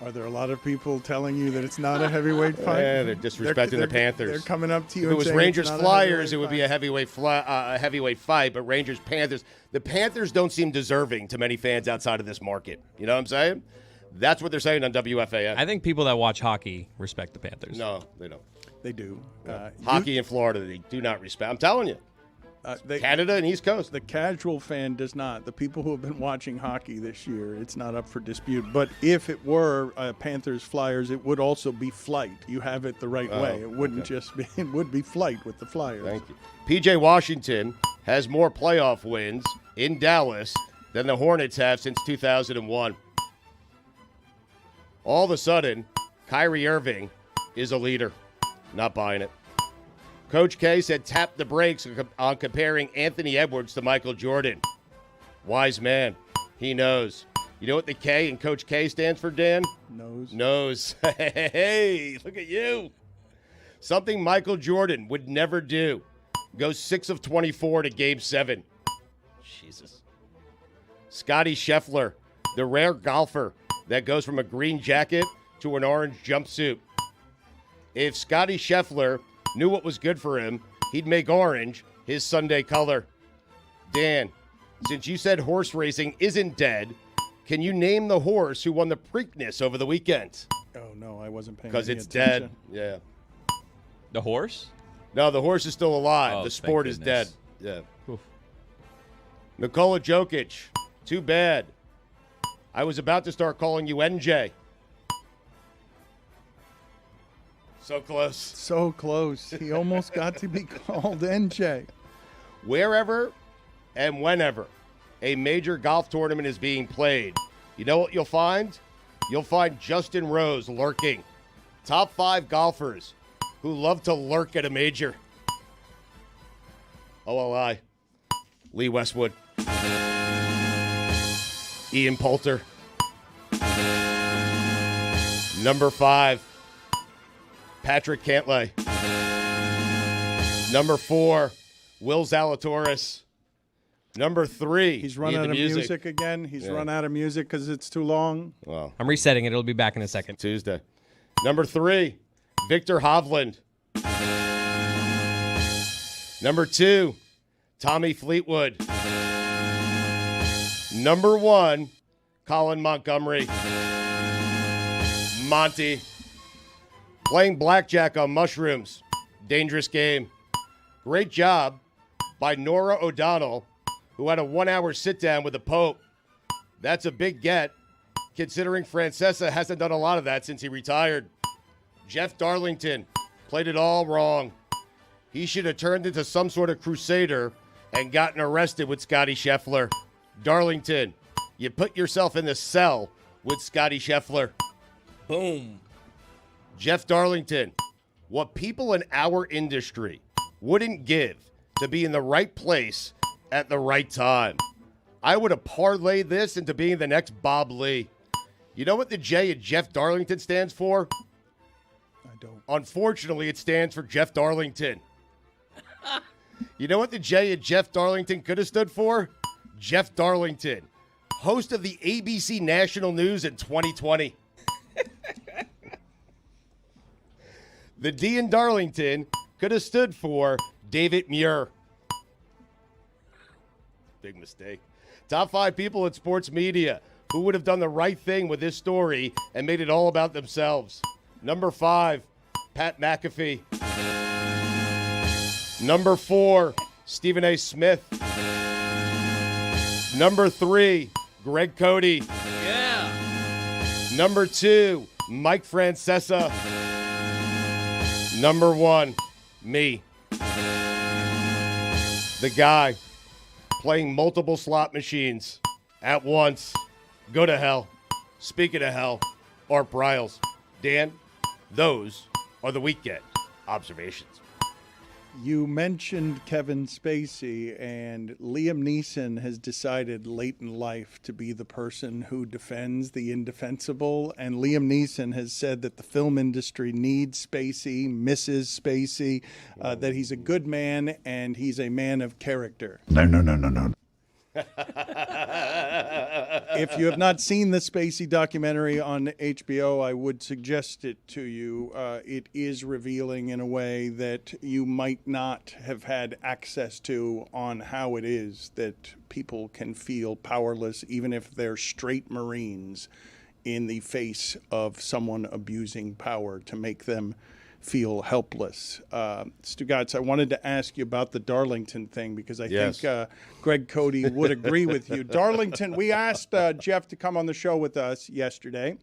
Are there a lot of people telling you that it's not a heavyweight fight? Yeah, they're disrespecting the Panthers. They're coming up to you. If it and was saying Rangers it's not Flyers, it would be fight. a heavyweight fight. But Rangers Panthers, the Panthers don't seem deserving to many fans outside of this market. You know what I'm saying? That's what they're saying on WFAN. I think people that watch hockey respect the Panthers. No, they don't. They do. Hockey in Florida, they do not respect. I'm telling you. Canada and East Coast. The casual fan does not. The people who have been watching hockey this year, it's not up for dispute. But if it were Panthers Flyers, it would also be flight. You have it the right way. It wouldn't just be. It would be flight with the Flyers. Thank you. PJ Washington has more playoff wins in Dallas than the Hornets have since 2001. All of a sudden, Kyrie Irving is a leader. Not buying it. Coach K said tap the brakes on comparing Anthony Edwards to Michael Jordan. Wise man. He knows. You know what the K in Coach K stands for, Dan? Knows. Hey, look at you. Something Michael Jordan would never do. Goes 6 of 24 to Game 7. Jesus. Scottie Scheffler, the rare golfer that goes from a green jacket to an orange jumpsuit. If Scottie Scheffler knew what was good for him, he'd make orange his Sunday color. Dan, since you said horse racing isn't dead, can you name the horse who won the Preakness over the weekend? Oh, no, I wasn't paying Because any it's attention. dead. Yeah. The horse? No, the horse is still alive. Oh, the sport is dead. goodness. Yeah. Oof. Nikola Jokic, too bad. I was about to start calling you NJ. So close. So close. He almost got to be called NJ. Wherever and whenever a major golf tournament is being played, you know what you'll find? You'll find Justin Rose lurking. Top 5 golfers who love to lurk at a major. OLI. Lee Westwood. Ian Poulter. Number 5. Patrick Cantlay. Number 4, Will Zalatoris. Number 3, He's run out of music again. He's run out of music because it's too long. Well, I'm resetting it. It'll be back in a second. Tuesday. Number 3, Victor Hovland. Number 2, Tommy Fleetwood. Number 1, Colin Montgomery. Monty. Playing blackjack on mushrooms. Dangerous game. Great job by Nora O'Donnell, who had a 1-hour sit-down with the Pope. That's a big get, considering Francesa hasn't done a lot of that since he retired. Jeff Darlington played it all wrong. He should have turned into some sort of crusader and gotten arrested with Scottie Scheffler. Darlington, you put yourself in the cell with Scottie Scheffler. Boom. Jeff Darlington, what people in our industry wouldn't give to be in the right place at the right time. I would have parlayed this into being the next Bob Lee. You know what the J in Jeff Darlington stands for? I don't. Unfortunately, it stands for Jeff Darlington. You know what the J in Jeff Darlington could have stood for? Jeff Darlington, host of the ABC National News in 2020. The D in Darlington could have stood for David Muir. Big mistake. Top 5 people in sports media who would have done the right thing with this story and made it all about themselves. Number 5, Pat McAfee. Number 4, Stephen A. Smith. Number 3, Greg Cody. Yeah. Number 2, Mike Francesa. Number 1, me. The guy playing multiple slot machines at once. Go to hell. Speaking of hell, Art Briles. Dan, those are the weekend observations. You mentioned Kevin Spacey, and Liam Neeson has decided late in life to be the person who defends the indefensible. And Liam Neeson has said that the film industry needs Spacey, misses Spacey, that he's a good man and he's a man of character. No. If you have not seen the Spacey documentary on HBO, I would suggest it to you. It is revealing in a way that you might not have had access to on how it is that people can feel powerless, even if they're straight Marines, in the face of someone abusing power to make them feel helpless. Stugotz, I wanted to ask you about the Darlington thing because I think Greg Cody would agree with you. Darlington, we asked Jeff to come on the show with us yesterday,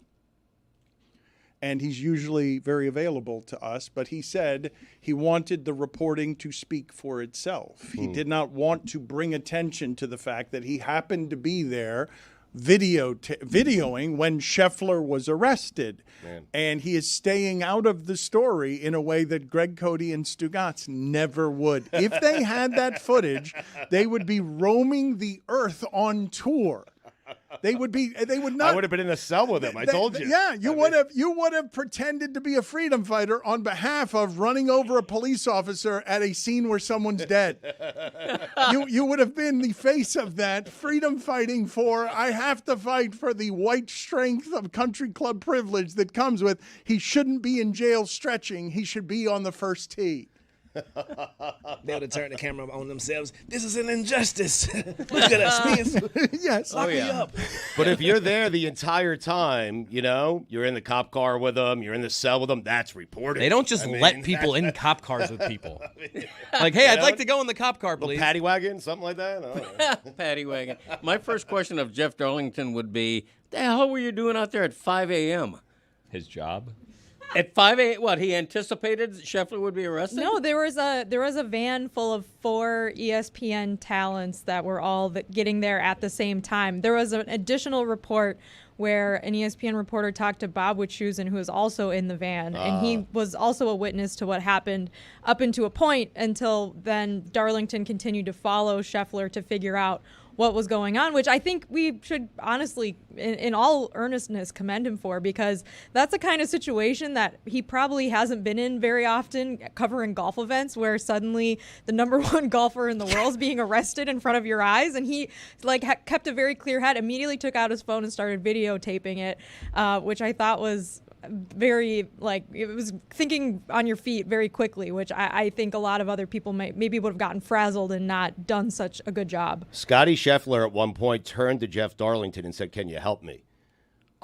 and he's usually very available to us, but he said he wanted the reporting to speak for itself. He did not want to bring attention to the fact that he happened to be there videoing when Scheffler was arrested. Man. And he is staying out of the story in a way that Greg Cody and Stugotz never would. If they had that footage, they would be roaming the earth on tour. They would not. I would have been in a cell with him. I told you. Yeah, you would have pretended to be a freedom fighter on behalf of running over a police officer at a scene where someone's dead. You would have been the face of that, freedom fighting for, I have to fight for the white strength of country club privilege that comes with, he shouldn't be in jail stretching, he should be on the first tee. They would have turned the camera on themselves. This is an injustice. Look at us, Smith. Yes. Lock me up. But if you're there the entire time, you're in the cop car with them, you're in the cell with them, that's reported. They don't just let people in cop cars with people. Like, hey, I'd like to go in the cop car, please. Paddy wagon, something like that? Paddy wagon. My first question of Jeff Darlington would be, the hell were you doing out there at 5 a.m.? His job? At 5 a.m., what, he anticipated Scheffler would be arrested? No, there was a van full of 4 ESPN talents that were all getting there at the same time. There was an additional report where an ESPN reporter talked to Bob Wischusen, who was also in the van, and he was also a witness to what happened up into a point until then Darlington continued to follow Scheffler to figure out what was going on, which I think we should honestly, in all earnestness, commend him for, because that's the kind of situation that he probably hasn't been in very often, covering golf events where suddenly the number one golfer in the world is being arrested in front of your eyes, and he kept a very clear head, immediately took out his phone and started videotaping it, which I thought was very, it was thinking on your feet very quickly, which I think a lot of other people maybe would have gotten frazzled and not done such a good job. Scottie Scheffler at one point turned to Jeff Darlington and said, "Can you help me?"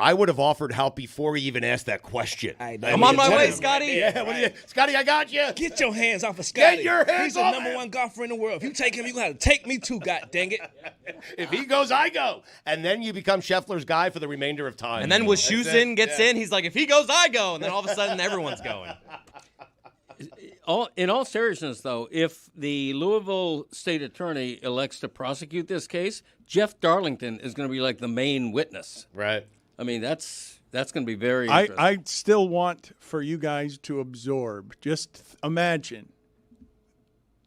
I would have offered help before he even asked that question. I'm on my way, Scottie. Yeah, Scottie, I got you. Get your hands off of Scottie. Get your hands He's off the number one golfer in the world. If you take him, you're going to take me too, God dang it. If he goes, I go. And then you become Scheffler's guy for the remainder of time. And then Wischusen gets in. He's like, if he goes, I go. And then all of a sudden, everyone's going. In all seriousness, though, if the Louisville state attorney elects to prosecute this case, Jeff Darlington is going to be like the main witness. Right. I mean, that's going to be very interesting. I still want for you guys to absorb. Just imagine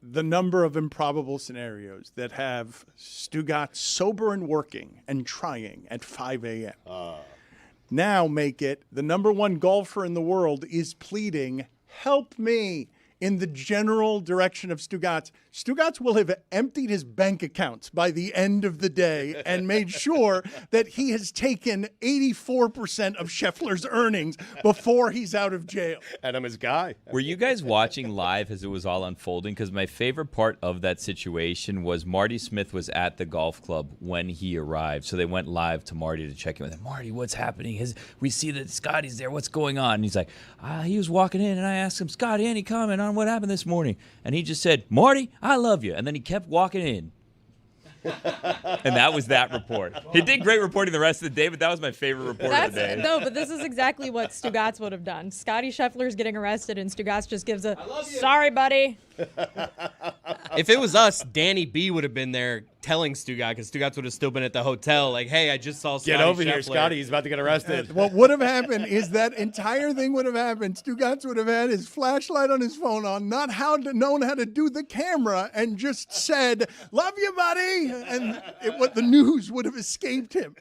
the number of improbable scenarios that have Stugotz sober and working and trying at 5 a.m. Now make it the number one golfer in the world is pleading, help me, in the general direction of Stugotz. Stugotz will have emptied his bank accounts by the end of the day and made sure that he has taken 84% of Scheffler's earnings before he's out of jail. And I'm his guy. Were you guys watching live as it was all unfolding? Because my favorite part of that situation was Marty Smith was at the golf club when he arrived. So they went live to Marty to check in with him. Marty, what's happening? We see that Scottie's there. What's going on? And he's like, he was walking in, and I asked him, Scottie, any comment on what happened this morning? And he just said, Marty, I love you. And then he kept walking in. And that was that report. He did great reporting the rest of the day, but that was my favorite report of the day. No, but this is exactly what Stugotz would have done. Scottie Scheffler's getting arrested, and Stugotz just gives a, sorry, buddy. If it was us, Danny B would have been there telling Stugotz, because Stugotz would have still been at the hotel, like, hey, I just saw Scottie Get over Scheffler. here, Scottie. He's about to get arrested. What would have happened is that entire thing would have happened. Stugotz would have had his flashlight on his phone on, not known how to do the camera, and just said, love you, buddy. And the news would have escaped him.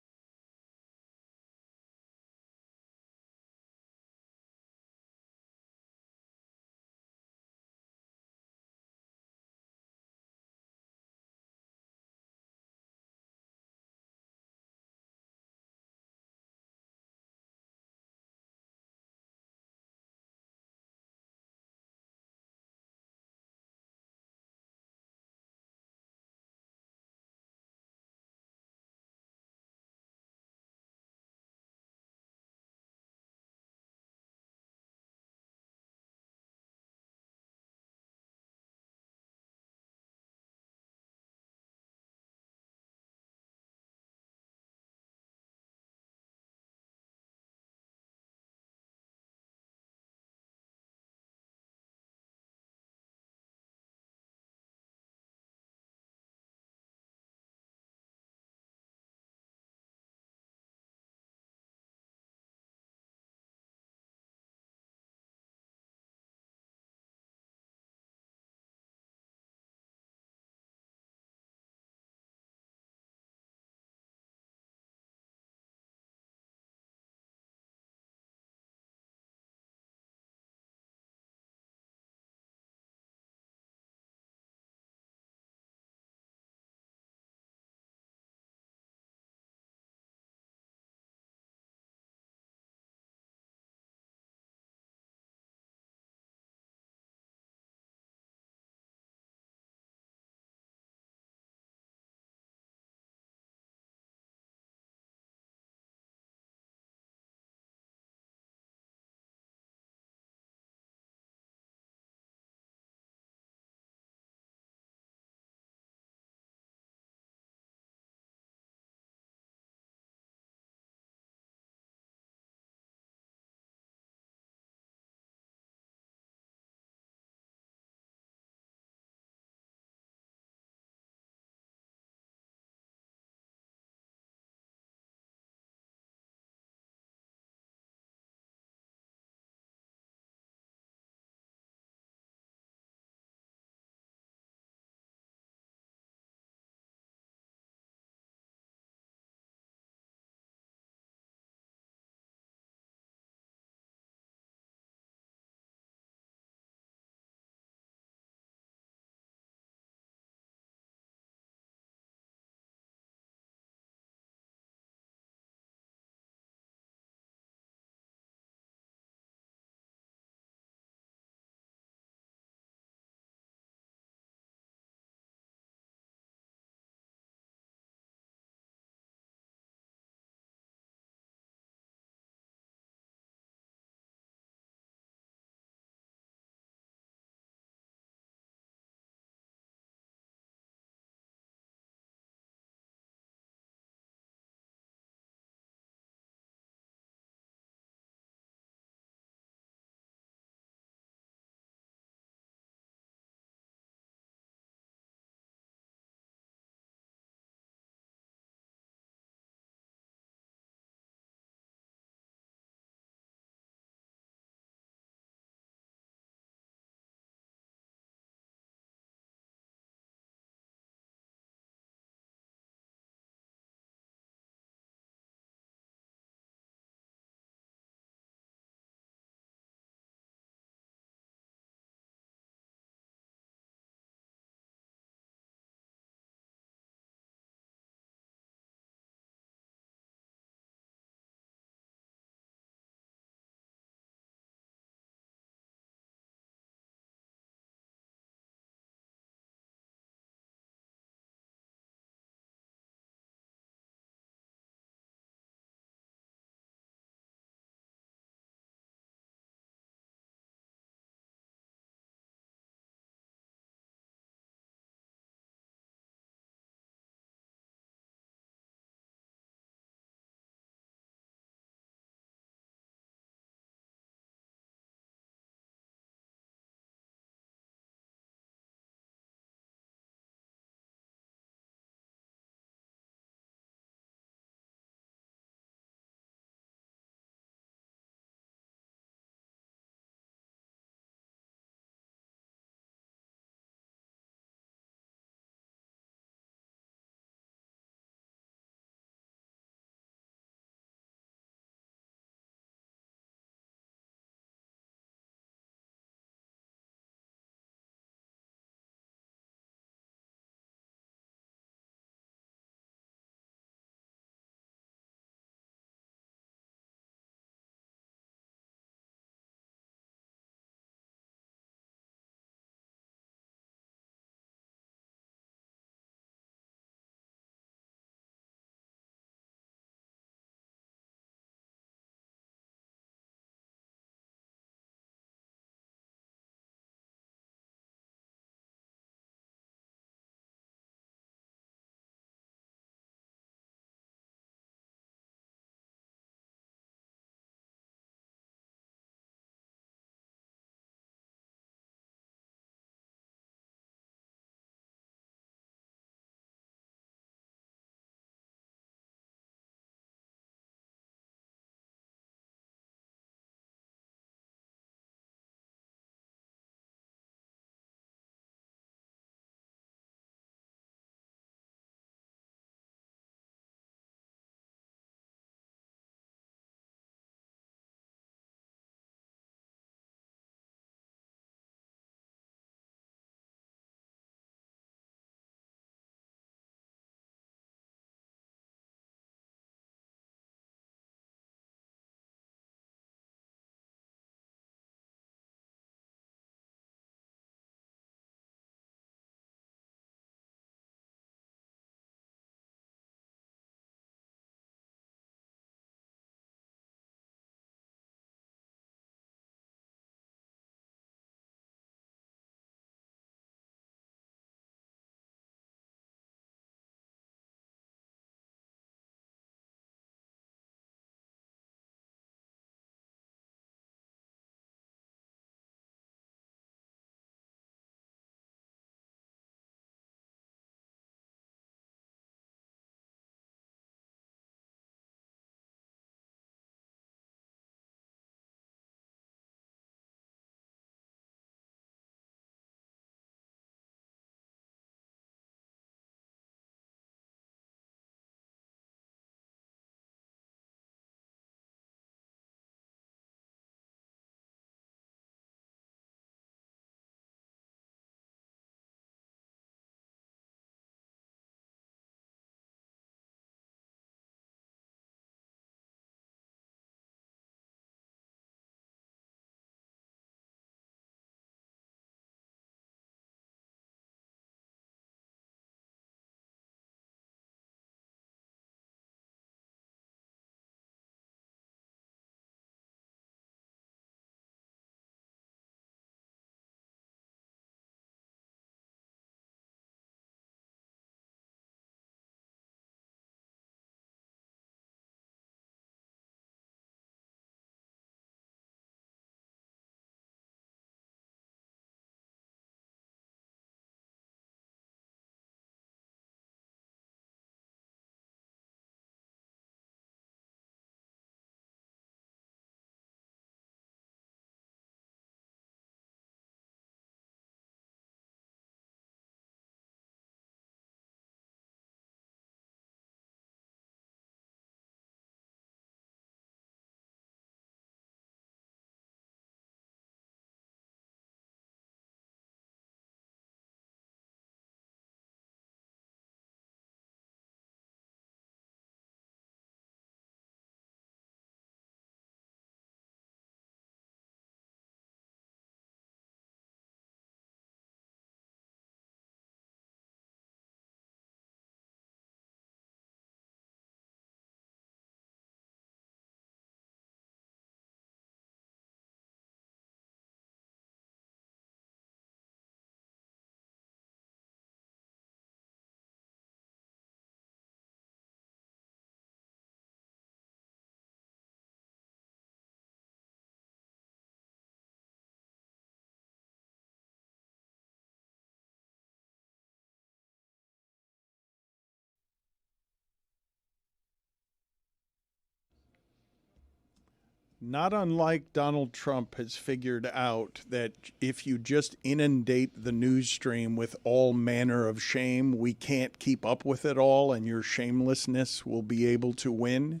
Not unlike Donald Trump has figured out that if you just inundate the news stream with all manner of shame, we can't keep up with it all, and your shamelessness will be able to win.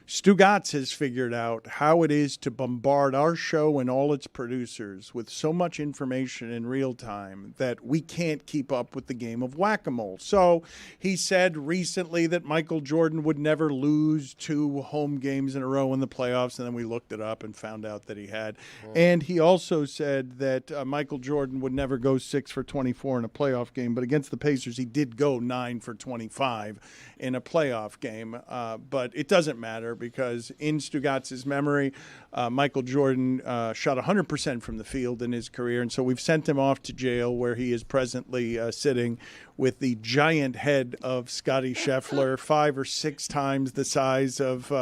Stugotz has figured out how it is to bombard our show and all its producers with so much information in real time that we can't keep up with the game of whack-a-mole. So he said recently that Michael Jordan would never lose 2 home games in a row in the playoffs, and then we looked it up and found out that he had. And he also said that Michael Jordan would never go 6 for 24 in a playoff game, but against the Pacers he did go 9 for 25 in a playoff game. But it doesn't matter, because in Stugotz's memory, Michael Jordan shot 100% from the field in his career, and so we've sent him off to jail, where he is presently sitting with the giant head of Scottie Scheffler, 5 or 6 times the size of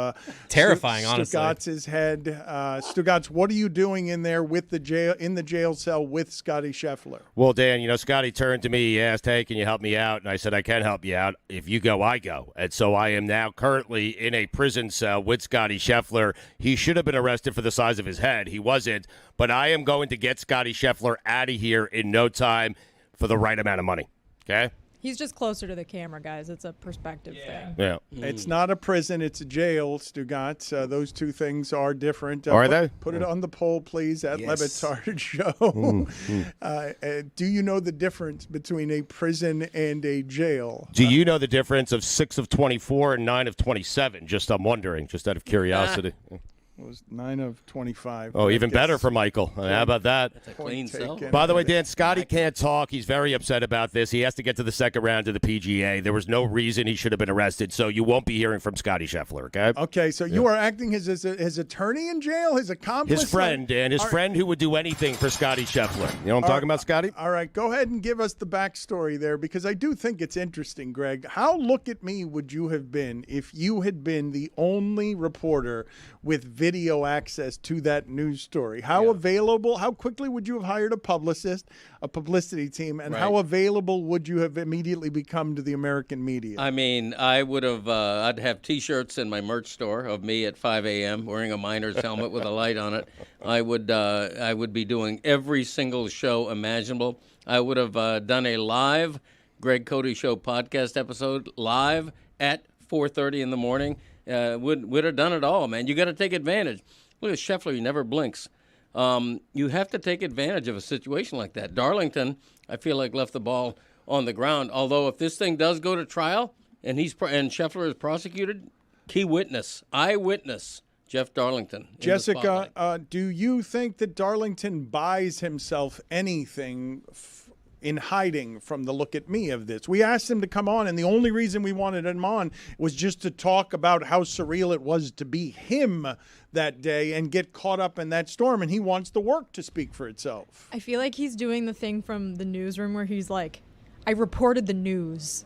terrifying, honestly. Stugotz's head. Stugotz, what are you doing in there with the jail cell with Scottie Scheffler? Well, Dan, Scottie turned to me. He asked, "Hey, can you help me out?" And I said, "I can help you out. If you go, I go." And so I am now currently in a prison cell with Scottie Scheffler. He should have been arrested for the size of his head. He wasn't. But I am going to get Scottie Scheffler out of here in no time for the right amount of money. Okay? He's just closer to the camera, guys. It's a perspective thing. Yeah. It's not a prison. It's a jail, Stugotz. Those two things are different. Are they? Put it on the poll, please, at Le Batard Show. Do you know the difference between a prison and a jail? Do you know the difference of 6 of 24 and 9 of 27? I'm wondering, just out of curiosity. It was 9 of 25. Oh, even better for Michael. How about that? That's a clean cell. By the way, Dan, Scottie can't talk. He's very upset about this. He has to get to the second round of the PGA. There was no reason he should have been arrested, so you won't be hearing from Scottie Scheffler, okay? Okay, so you are acting as his attorney in jail, his accomplice? His friend, Dan. His friend who would do anything for Scottie Scheffler. You know what I'm talking about, Scottie? All right, go ahead and give us the backstory there, because I do think it's interesting, Greg. How look at me would you have been if you had been the only reporter with video access to that news story? How available, how quickly would you have hired a publicist, a publicity team, and how available would you have immediately become to the American media? I mean, I would have, I'd have T-shirts in my merch store of me at 5 a.m. wearing a miner's helmet with a light on it. I would be doing every single show imaginable. I would have done a live Greg Cody Show podcast episode live at 4:30 in the morning. Would have done it all, man. You got to take advantage. Look at Scheffler. He never blinks. You have to take advantage of a situation like that. Darlington, I feel like, left the ball on the ground. Although if this thing does go to trial and Scheffler is prosecuted, key witness, eyewitness, Jeff Darlington. Jessica, do you think that Darlington buys himself anything in hiding from the look at me of this? We asked him to come on, and the only reason we wanted him on was just to talk about how surreal it was to be him that day and get caught up in that storm, and he wants the work to speak for itself. I feel like he's doing the thing from the newsroom where he's like, I reported the news.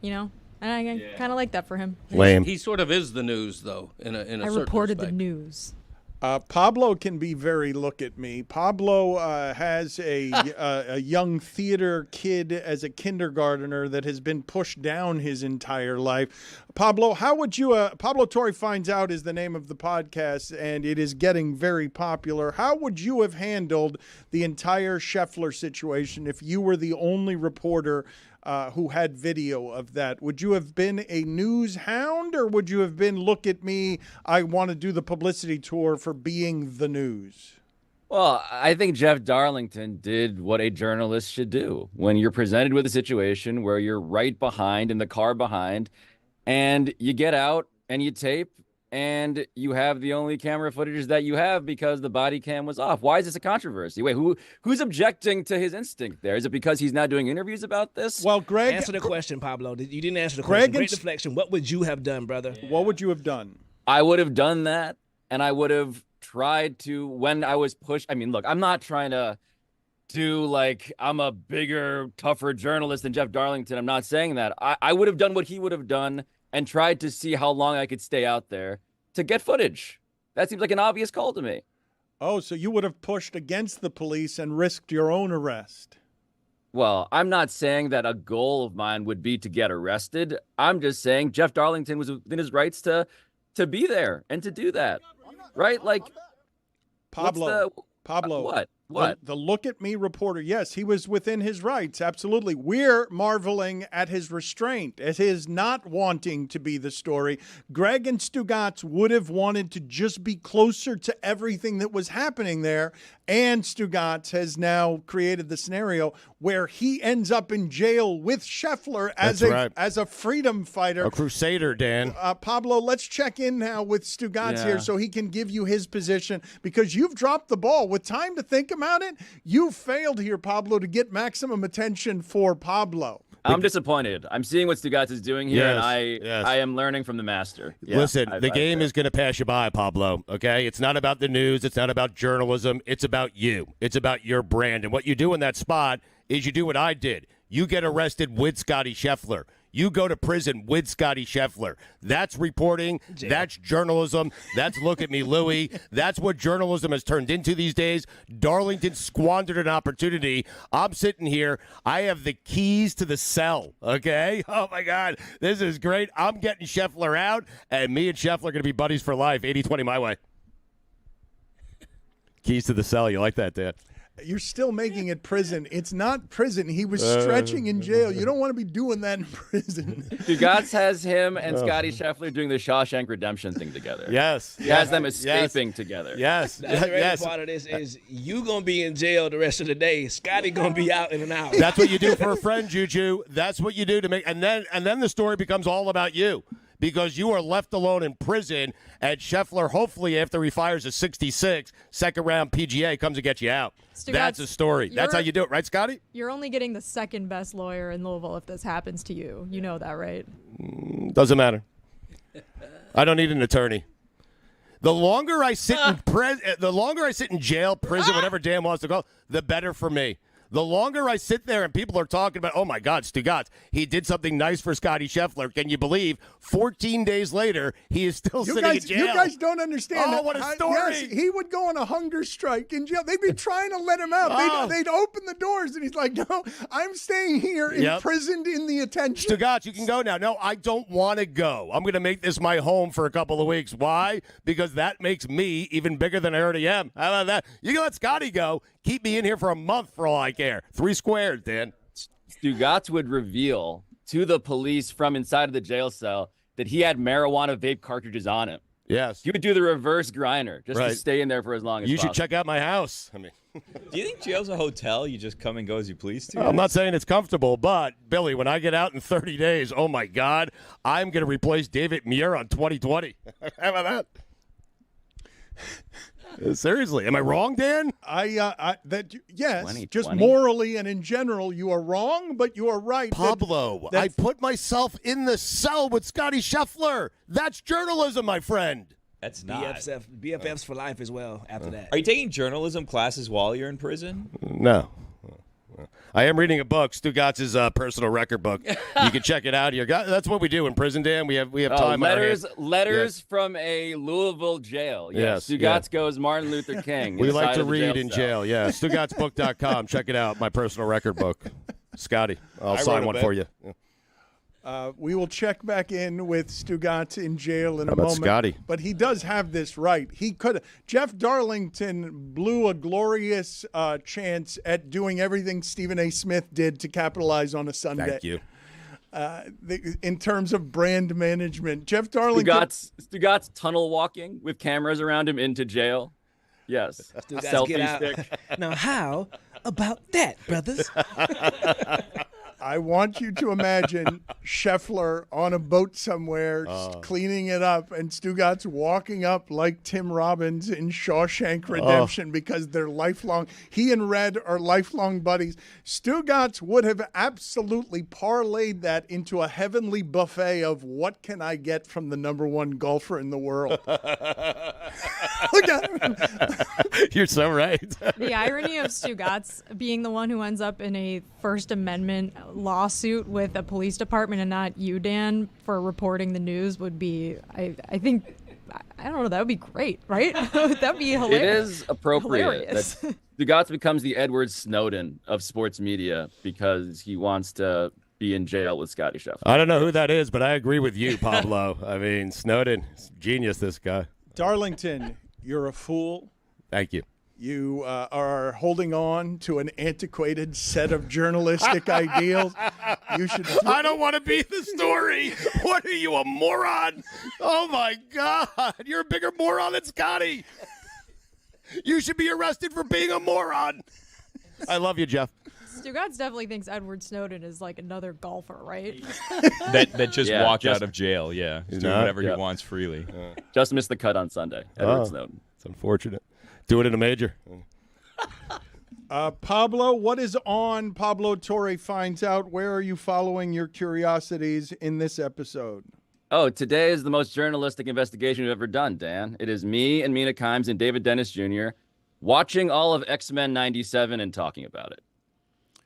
And I kind of like that for him. Lame. He sort of is the news, though, in a certain I reported respect. the news. Pablo can be very look at me. Pablo has a young theater kid as a kindergartner that has been pushed down his entire life. Pablo, how would you, Pablo Torre Finds Out is the name of the podcast, and it is getting very popular. How would you have handled the entire Scheffler situation if you were the only reporter who had video of that? Would you have been a news hound, or would you have been, look at me, I want to do the publicity tour for being the news? Well, I think Jeff Darlington did what a journalist should do. When you're presented with a situation where you're right behind, in the car behind, and you get out and you tape, and you have the only camera footage that you have because the body cam was off. Why is this a controversy? Wait, who's objecting to his instinct there? Is it because he's not doing interviews about this? Well, Greg, answer the question, Pablo. You didn't answer the question. Great deflection. What would you have done, brother? What would you have done? I would have done that, and I would have tried to, when I was pushed. I mean, look, I'm not trying to do like I'm a bigger, tougher journalist than Jeff Darlington. I'm not saying that. I would have done what he would have done and tried to see how long I could stay out there to get footage. That seems like an obvious call to me. Oh, so you would have pushed against the police and risked your own arrest. Well, I'm not saying that a goal of mine would be to get arrested. I'm just saying Jeff Darlington was within his rights to be there and to do that. right? Like, Pablo. What? The look at me reporter. Yes, he was within his rights. Absolutely. We're marveling at his restraint, at his not wanting to be the story. Greg and Stugotz would have wanted to just be closer to everything that was happening there. And Stugotz has now created the scenario where he ends up in jail with Scheffler as a freedom fighter. A crusader, Dan. Pablo, let's check in now with Stugotz here so he can give you his position, because you've dropped the ball. With time to think about it, you failed here, Pablo, to get maximum attention for Pablo. I'm disappointed. I'm seeing what Stugotz is doing here, and I am learning from the master. Yeah, Listen, the game is going to pass you by, Pablo, okay? It's not about the news. It's not about journalism. It's about you. It's about your brand. And what you do in that spot is you do what I did. You get arrested with Scottie Scheffler. You go to prison with Scottie Scheffler. That's reporting. That's journalism. That's look at me, Louie. That's what journalism has turned into these days. Darlington squandered an opportunity. I'm sitting here. I have the keys to the cell, okay? Oh, my God. This is great. I'm getting Scheffler out, and me and Scheffler are going to be buddies for life. 80-20 my way. Keys to the cell. You like that, Dan? You're still making it prison. It's not prison. He was stretching in jail. You don't want to be doing that in prison. Stugotz has him and Scottie Scheffler doing the Shawshank Redemption thing together. Yes. He has them escaping together. Yes. The other part of this is you going to be in jail the rest of the day. Scottie going to be out in an hour. That's what you do for a friend, Juju. That's what you do to make – and then the story becomes all about you. Because you are left alone in prison, and Scheffler, hopefully after he fires a 66, second-round PGA, comes to get you out. Stugotz, that's a story. That's how you do it, right, Scottie? You're only getting the second best lawyer in Louisville if this happens to you. You know that, right? Doesn't matter. I don't need an attorney. The longer I sit in jail, prison, whatever Dan wants to call it, the better for me. The longer I sit there and people are talking about, oh, my God, Stugotz, he did something nice for Scottie Scheffler. Can you believe 14 days later he is still sitting in jail? You guys don't understand. Oh, what a story. Yes, he would go on a hunger strike in jail. They'd be trying to let him out. They'd open the doors, and he's like, no, I'm staying here imprisoned in the attention. Stugotz, you can go now. No, I don't want to go. I'm going to make this my home for a couple of weeks. Why? Because that makes me even bigger than I already am. How about that? You can let Scottie go. Keep me in here for a month for all I care. 3 squares, Dan. Stugotz would reveal to the police from inside of the jail cell that he had marijuana vape cartridges on him. Yes. He would do the reverse grinder just to stay in there for as long as possible. You should check out my house. I mean, do you think jail's a hotel you just come and go as you please to? I'm not saying it's comfortable, but, Billy, when I get out in 30 days, oh, my God, I'm going to replace David Muir on 2020. How about that? Seriously, am I wrong, Dan? Yes, just morally and in general, you are wrong, but you are right. Pablo, I put myself in the cell with Scottie Scheffler. That's journalism, my friend. That's not. BFFs for life as well after that. Are you taking journalism classes while you're in prison? No. I am reading a book, Stugotz's personal record book. You can check it out here. That's what we do in prison, Dan. We have time. Letters from a Louisville jail. Yes. Stugotz goes Martin Luther King. We like to read in jail. Yeah. StugottsBook.com. Check it out. My personal record book. Scottie, I'll sign one for you. Yeah. We will check back in with Stugotz in jail in a moment. Scottie? But he does have this right. He could. Jeff Darlington blew a glorious chance at doing everything Stephen A. Smith did to capitalize on a Sunday. Thank you. In terms of brand management, Jeff Darlington. Stugotz tunnel walking with cameras around him into jail. Yes. Selfie stick. Now, how about that, brothers? I want you to imagine Scheffler on a boat somewhere cleaning it up, and Stugotz walking up like Tim Robbins in Shawshank Redemption because they're lifelong. He and Red are lifelong buddies. Stugotz would have absolutely parlayed that into a heavenly buffet of what can I get from the #1 golfer in the world. Look at him. You're so right. The irony of Stugotz being the one who ends up in a First Amendment lawsuit with a police department and not you, Dan, for reporting the news would be, I think, I don't know, that would be great, right? That would be hilarious. It is appropriate that Stugotz becomes the Edward Snowden of sports media because he wants to be in jail with Scottie Scheffler. I don't know who that is, but I agree with you, Pablo. I mean, Snowden, genius, this guy. Darlington, You're a fool. Thank you. You are holding on to an antiquated set of journalistic ideals. You should. I don't want to be the story. What are you, a moron? Oh, my God. You're a bigger moron than Scottie. You should be arrested for being a moron. I love you, Jeff. Stugotz definitely thinks Edward Snowden is like another golfer, right? that just walked out of jail. Yeah, he's doing whatever he wants freely. Just missed the cut on Sunday. Edward Snowden. It's unfortunate. Do it in a major. Pablo, what is on Pablo Torre Finds Out? Where are you following your curiosities in this episode? Oh, today is the most journalistic investigation we've ever done, Dan. It is me and Mina Kimes and David Dennis Jr. watching all of X-Men 97 and talking about it.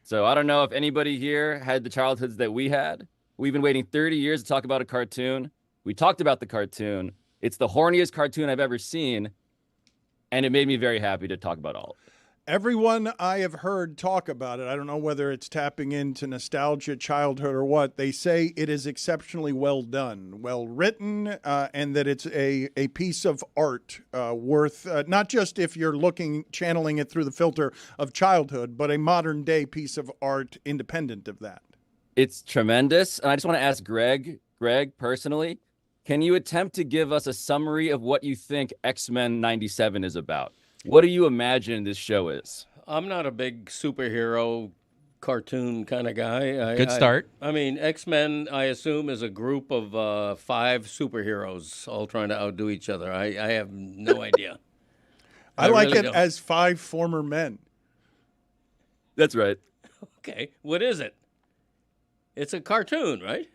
So I don't know if anybody here had the childhoods that we had. We've been waiting 30 years to talk about a cartoon. We talked about the cartoon. It's the horniest cartoon I've ever seen, and it made me very happy to talk about all of it. Everyone I have heard talk about it, I don't know whether it's tapping into nostalgia, childhood, or what, they say it is exceptionally well done, well written, and that it's a piece of art worth, not just if you're channeling it through the filter of childhood, but a modern day piece of art independent of that. It's tremendous. And I just want to ask Greg, personally, can you attempt to give us a summary of what you think X-Men 97 is about? What do you imagine this show is? I'm not a big superhero cartoon kind of guy. Good start. I mean, X-Men, I assume, is a group of 5 superheroes all trying to outdo each other. I have no idea. I like really it as 5 former men. That's right. Okay. What is it? It's a cartoon, right?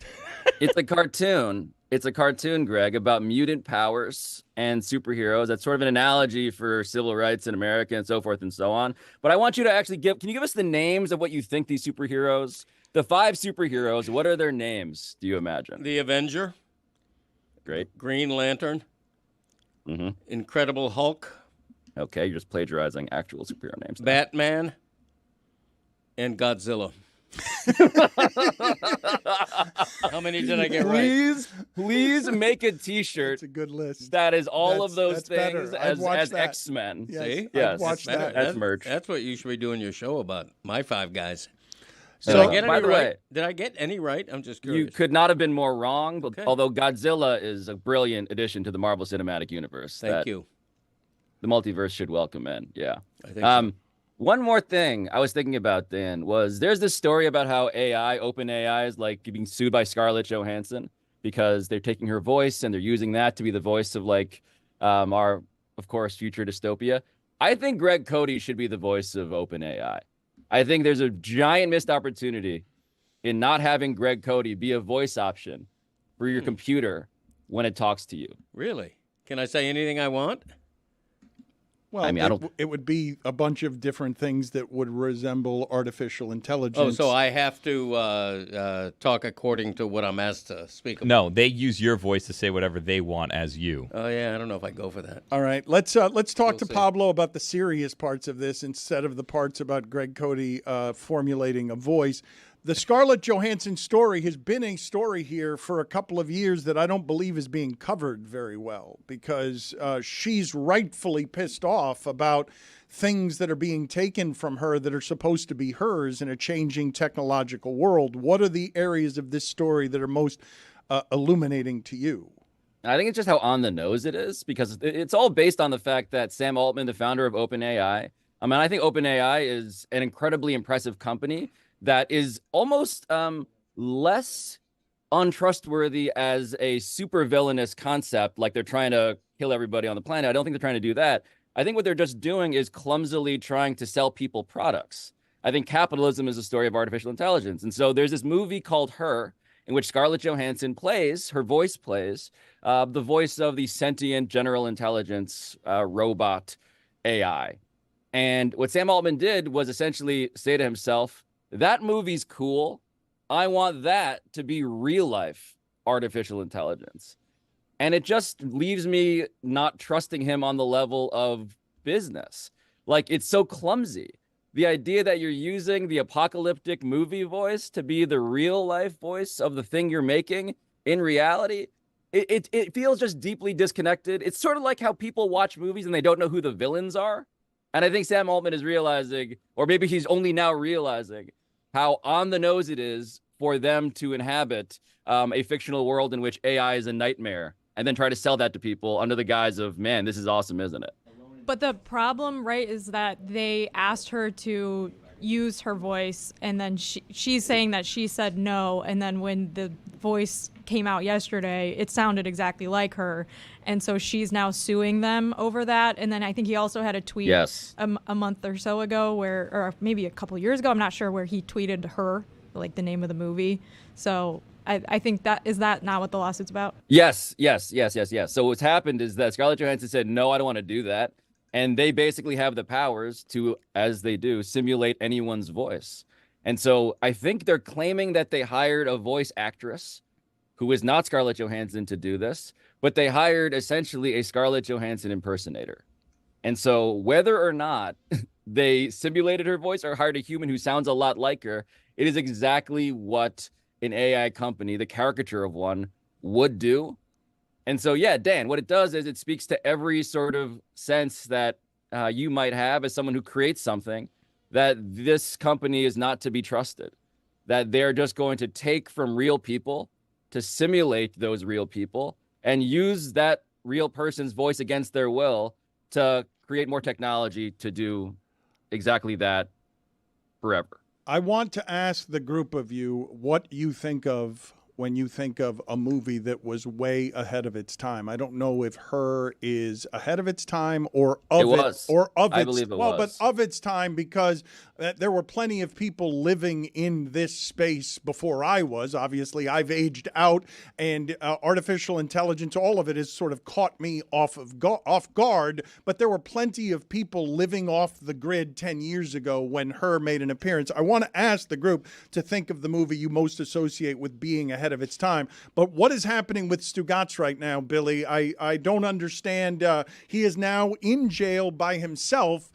It's a cartoon. It's a cartoon, Greg, about mutant powers and superheroes. That's sort of an analogy for civil rights in America and so forth and so on. But I want you to actually can you give us the names of what you think these superheroes, the 5 superheroes, what are their names, do you imagine? The Avenger. Great. Green Lantern. Mm-hmm. Incredible Hulk. Okay, you're just plagiarizing actual superhero names. Batman. And Godzilla. How many did I get right? Please make a T-shirt. It's a good list. That is all of those things as that. X-Men. Yes, See? Yes, watch that. That's merch. That's what you should be doing your show about. My 5 guys. Did So, I get by any the right? way, Did I get any right? I'm just curious. you could not have been more wrong. But Okay. although Godzilla is a brilliant addition to the Marvel Cinematic Universe, Thank you. The multiverse should welcome in. Yeah. I think so. One more thing I was thinking about, Dan, was there's this story about how OpenAI is like being sued by Scarlett Johansson because they're taking her voice and they're using that to be the voice of our, of course, future dystopia. I think Greg Cody should be the voice of OpenAI. I think there's a giant missed opportunity in not having Greg Cody be a voice option for your computer when it talks to you. Really? Can I say anything I want? Well, I mean, it would be a bunch of different things that would resemble artificial intelligence. Oh, so I have to talk according to what I'm asked to speak about. No, they use your voice to say whatever they want as you. Oh, yeah, I don't know if I go for that. All right, let's talk to see. Pablo about the serious parts of this instead of the parts about Greg Cody formulating a voice. The Scarlett Johansson story has been a story here for a couple of years that I don't believe is being covered very well because she's rightfully pissed off about things that are being taken from her that are supposed to be hers in a changing technological world. What are the areas of this story that are most illuminating to you? I think it's just how on the nose it is because it's all based on the fact that Sam Altman, the founder of OpenAI, I think OpenAI is an incredibly impressive company that is almost less untrustworthy as a super villainous concept, like they're trying to kill everybody on the planet. I don't think they're trying to do that. I think what they're just doing is clumsily trying to sell people products. I think capitalism is a story of artificial intelligence. And so there's this movie called Her, in which Scarlett Johansson her voice plays the voice of the sentient general intelligence robot AI. And what Sam Altman did was essentially say to himself, that movie's cool. I want that to be real life artificial intelligence. And it just leaves me not trusting him on the level of business. Like, it's so clumsy. The idea that you're using the apocalyptic movie voice to be the real life voice of the thing you're making in reality it feels just deeply disconnected. It's sort of like how people watch movies and they don't know who the villains are. And I think Sam Altman is realizing, or maybe he's only now realizing, how on the nose it is for them to inhabit a fictional world in which AI is a nightmare and then try to sell that to people under the guise of, man, this is awesome, isn't it? But the problem, right, is that they asked her to use her voice, and then she's saying that she said no, and then when the voice came out yesterday, it sounded exactly like her, and so she's now suing them over that. And then I think he also had a tweet a month or so ago, or maybe a couple years ago, I'm not sure, where he tweeted her, like the name of the movie. So I think is that not what the lawsuit's about? Yes. So what's happened is that Scarlett Johansson said, no, I don't want to do that. And they basically have the powers to, as they do, simulate anyone's voice. And so I think they're claiming that they hired a voice actress who is not Scarlett Johansson to do this, but they hired essentially a Scarlett Johansson impersonator. And so whether or not they simulated her voice or hired a human who sounds a lot like her, it is exactly what an AI company, the caricature of one, would do. And so, yeah, Dan, what it does is it speaks to every sort of sense that you might have as someone who creates something, that this company is not to be trusted, that they're just going to take from real people to simulate those real people and use that real person's voice against their will to create more technology to do exactly that forever. I want to ask the group of you what you think of when you think of a movie that was way ahead of its time. I don't know if Her is ahead of its time or of its time, because there were plenty of people living in this space before I was. Obviously, I've aged out, and artificial intelligence, all of it has sort of caught me off guard. But there were plenty of people living off the grid 10 years ago when Her made an appearance. I want to ask the group to think of the movie you most associate with being ahead of its time. But what is happening with Stugotz right now, Billy? I don't understand. He is now in jail by himself.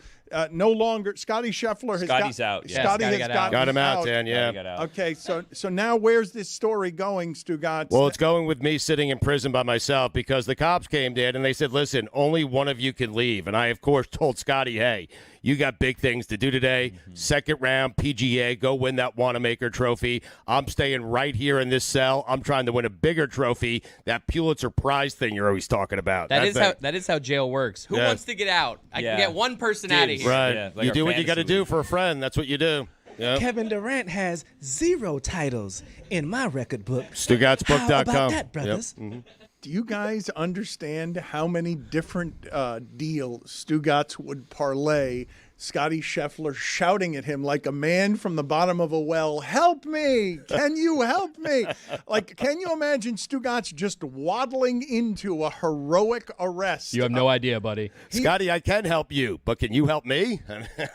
No longer. Scottie Scheffler has Scottie's out. Yeah. Scottie has got him out, Dan. Yeah. Okay, so now where's this story going, Stugotz? Well, it's going with me sitting in prison by myself because the cops came, Dan, and they said, listen, only one of you can leave. And I, of course, told Scottie, hey, you got big things to do today. Second round PGA, go win that Wanamaker trophy. I'm staying right here in this cell. I'm trying to win a bigger trophy, that Pulitzer Prize thing you're always talking about. That is how jail works. Who wants to get out? I can get one person out of here. Right. Yeah, like you do what you got to league. do for a friend. That's what you do. Yep. Kevin Durant has 0 titles in my record book. StugotsBook.com. How about that, brothers? Yep. Mm-hmm. Do you guys understand how many different deals Stugotz would parlay Scottie Scheffler shouting at him like a man from the bottom of a well, help me, can you help me? Like, can you imagine Stugotz just waddling into a heroic arrest? You have no idea, buddy. Scottie, I can help you, but can you help me?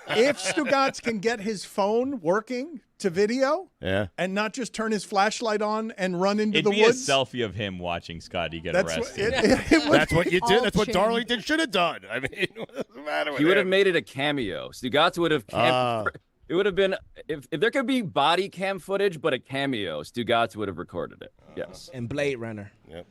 If Stugotz can get his phone working to video and not just turn his flashlight on and run into the woods. It'd be a selfie of him watching Scottie get arrested. That's what you did. That's what Darlington should have done. I mean, what's the matter with He would have made it a cameo. Stugotz would have it would have been, if there could be body cam footage but a cameo, Stugotz would have recorded it. Yes. And Blade Runner. Yep.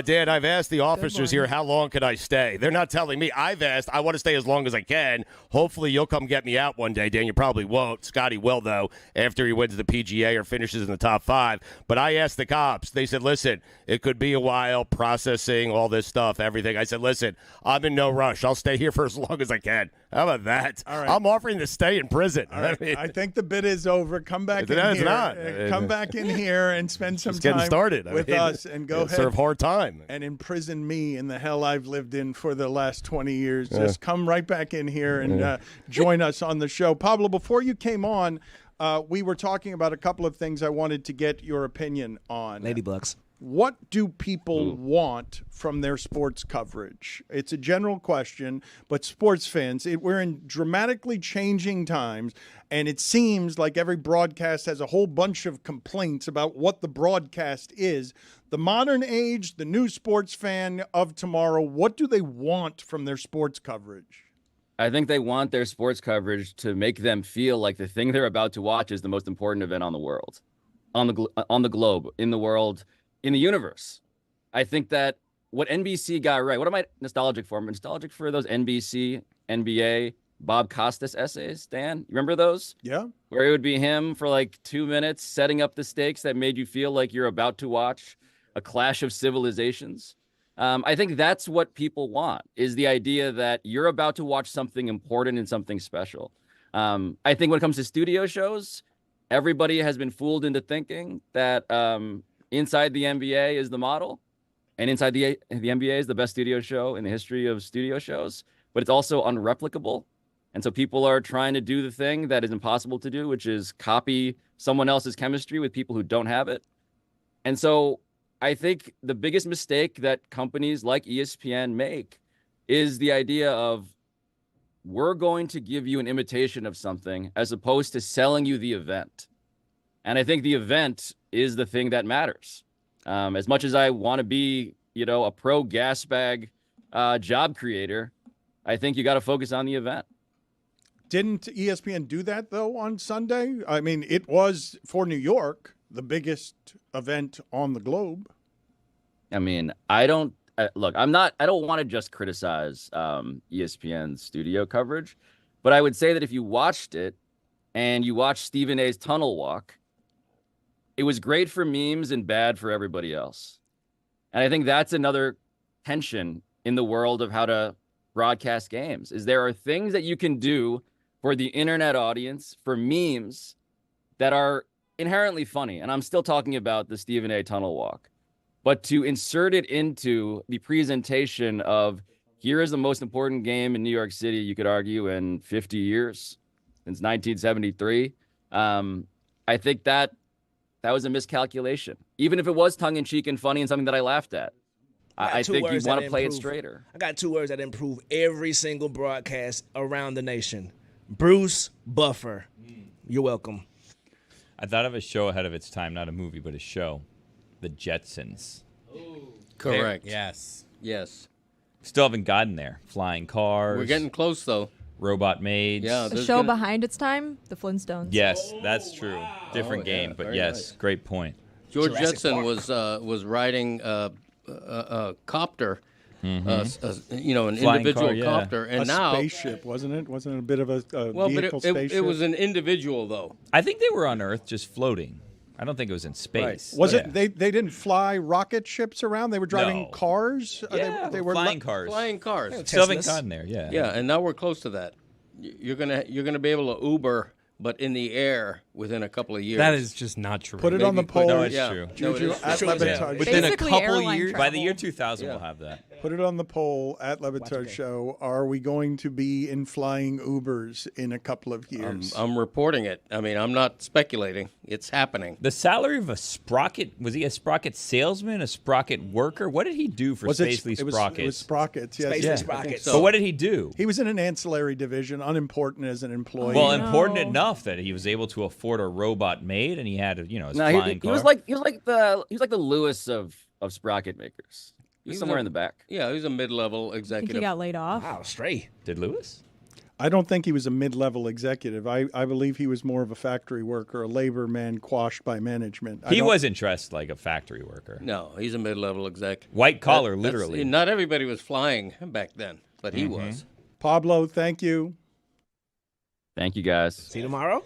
Dan, I've asked the officers here, how long can I stay? They're not telling me. I've asked. I want to stay as long as I can. Hopefully, you'll come get me out one day, Dan. You probably won't. Scottie will, though, after he wins the PGA or finishes in the top 5. But I asked the cops. They said, listen, it could be a while, processing, all this stuff, everything. I said, listen, I'm in no rush. I'll stay here for as long as I can. How about that? All right. I'm offering to stay in prison. All right. I think the bid is over. Come back in It's here. not. Come back in here and spend some It's time getting started. with us and go ahead. Serve hard time. And imprison me in the hell I've lived in for the last 20 years. Just come right back in here and join us on the show. Pablo, before you came on, we were talking about a couple of things I wanted to get your opinion on. Ladybugs. What do people want from their sports coverage? It's a general question, but sports fans, we're in dramatically changing times, and it seems like every broadcast has a whole bunch of complaints about what the broadcast is. The modern age, the new sports fan of tomorrow, what do they want from their sports coverage? I think they want their sports coverage to make them feel like the thing they're about to watch is the most important event on the world, on the globe, in the world, in the universe. I think that what NBC got right, what am I nostalgic for? I'm nostalgic for those NBC, NBA, Bob Costas essays, Dan. You remember those? Yeah. Where it would be him for like 2 minutes setting up the stakes that made you feel like you're about to watch a clash of civilizations. I think that's what people want, is the idea that you're about to watch something important and something special. I think when it comes to studio shows, everybody has been fooled into thinking that Inside the NBA is the model, and Inside the NBA is the best studio show in the history of studio shows, but it's also unreplicable. And so people are trying to do the thing that is impossible to do, which is copy someone else's chemistry with people who don't have it. And so I think the biggest mistake that companies like ESPN make is the idea of, we're going to give you an imitation of something as opposed to selling you the event. And I think the event is the thing that matters. As much as I want to be, a pro gas bag job creator, I think you got to focus on the event. Didn't ESPN do that, though, on Sunday? I mean, it was, for New York, the biggest event on the globe. I mean, I don't want to just criticize ESPN's studio coverage, but I would say that if you watched it and you watched Stephen A's tunnel walk, it was great for memes and bad for everybody else. And I think that's another tension in the world of how to broadcast games, is there are things that you can do for the internet audience, for memes, that are inherently funny. And I'm still talking about the Stephen A. tunnel walk. But to insert it into the presentation of, here is the most important game in New York City, you could argue, in 50 years, since 1973, I think that was a miscalculation. Even if it was tongue-in-cheek and funny and something that I laughed at. I think you want to play it straighter. I got 2 words that improve every single broadcast around the nation. Bruce Buffer. You're welcome. I thought of a show ahead of its time, not a movie, but a show. The Jetsons. Correct. Yes. Yes. Still haven't gotten there. Flying cars. We're getting close, though. Robot maids. Yeah, A show behind its time, The Flintstones. Yes, that's true. Different game, but very yes, nice. great point. George Jurassic Jetson Park. was riding a copter, an Flying individual car, yeah. copter, and a now spaceship, wasn't it? Wasn't it a bit of a well, vehicle but spaceship? it was an individual though. I think they were on Earth just floating. I don't think it was in space. Was Yeah. it? They didn't fly rocket ships around. They were driving No. cars. Yeah, they were flying cars. Flying cars. Still haven't gotten there, yeah. Yeah, and now we're close to that. You're gonna be able to Uber, but in the air within a couple of years. That is just not true. Put it on the poll. No, it's Yeah. true. Juju No, it is at true. Le Yeah. Batard Within a Basically couple airline years. travel. By the year 2000, Yeah. we'll have that. Put it on the poll at Le Batard Show. Are we going to be in flying Ubers in a couple of years? I'm reporting it. I mean, I'm not speculating. It's happening. The salary of a sprocket, was he a sprocket salesman, a sprocket worker? What did he do for Spacely it was Sprockets? Sprockets, yes. Spacely Yeah. Sprockets. But what did he do? He was in an ancillary division, unimportant as an employee. Well, important enough that he was able to afford a robot maid, and he had, his No, flying he car. was like the Lewis of sprocket makers. He was somewhere in the back. Yeah, he was a mid-level I think executive. he got laid off. Wow, straight. Did Lewis? I don't think he was a mid-level executive. I believe he was more of a factory worker, a labor man quashed by management. He wasn't dressed like a factory worker. No, he's a mid-level exec. White collar, That's- literally. Not everybody was flying back then, but he was. Pablo, thank you. Thank you, guys. See you tomorrow.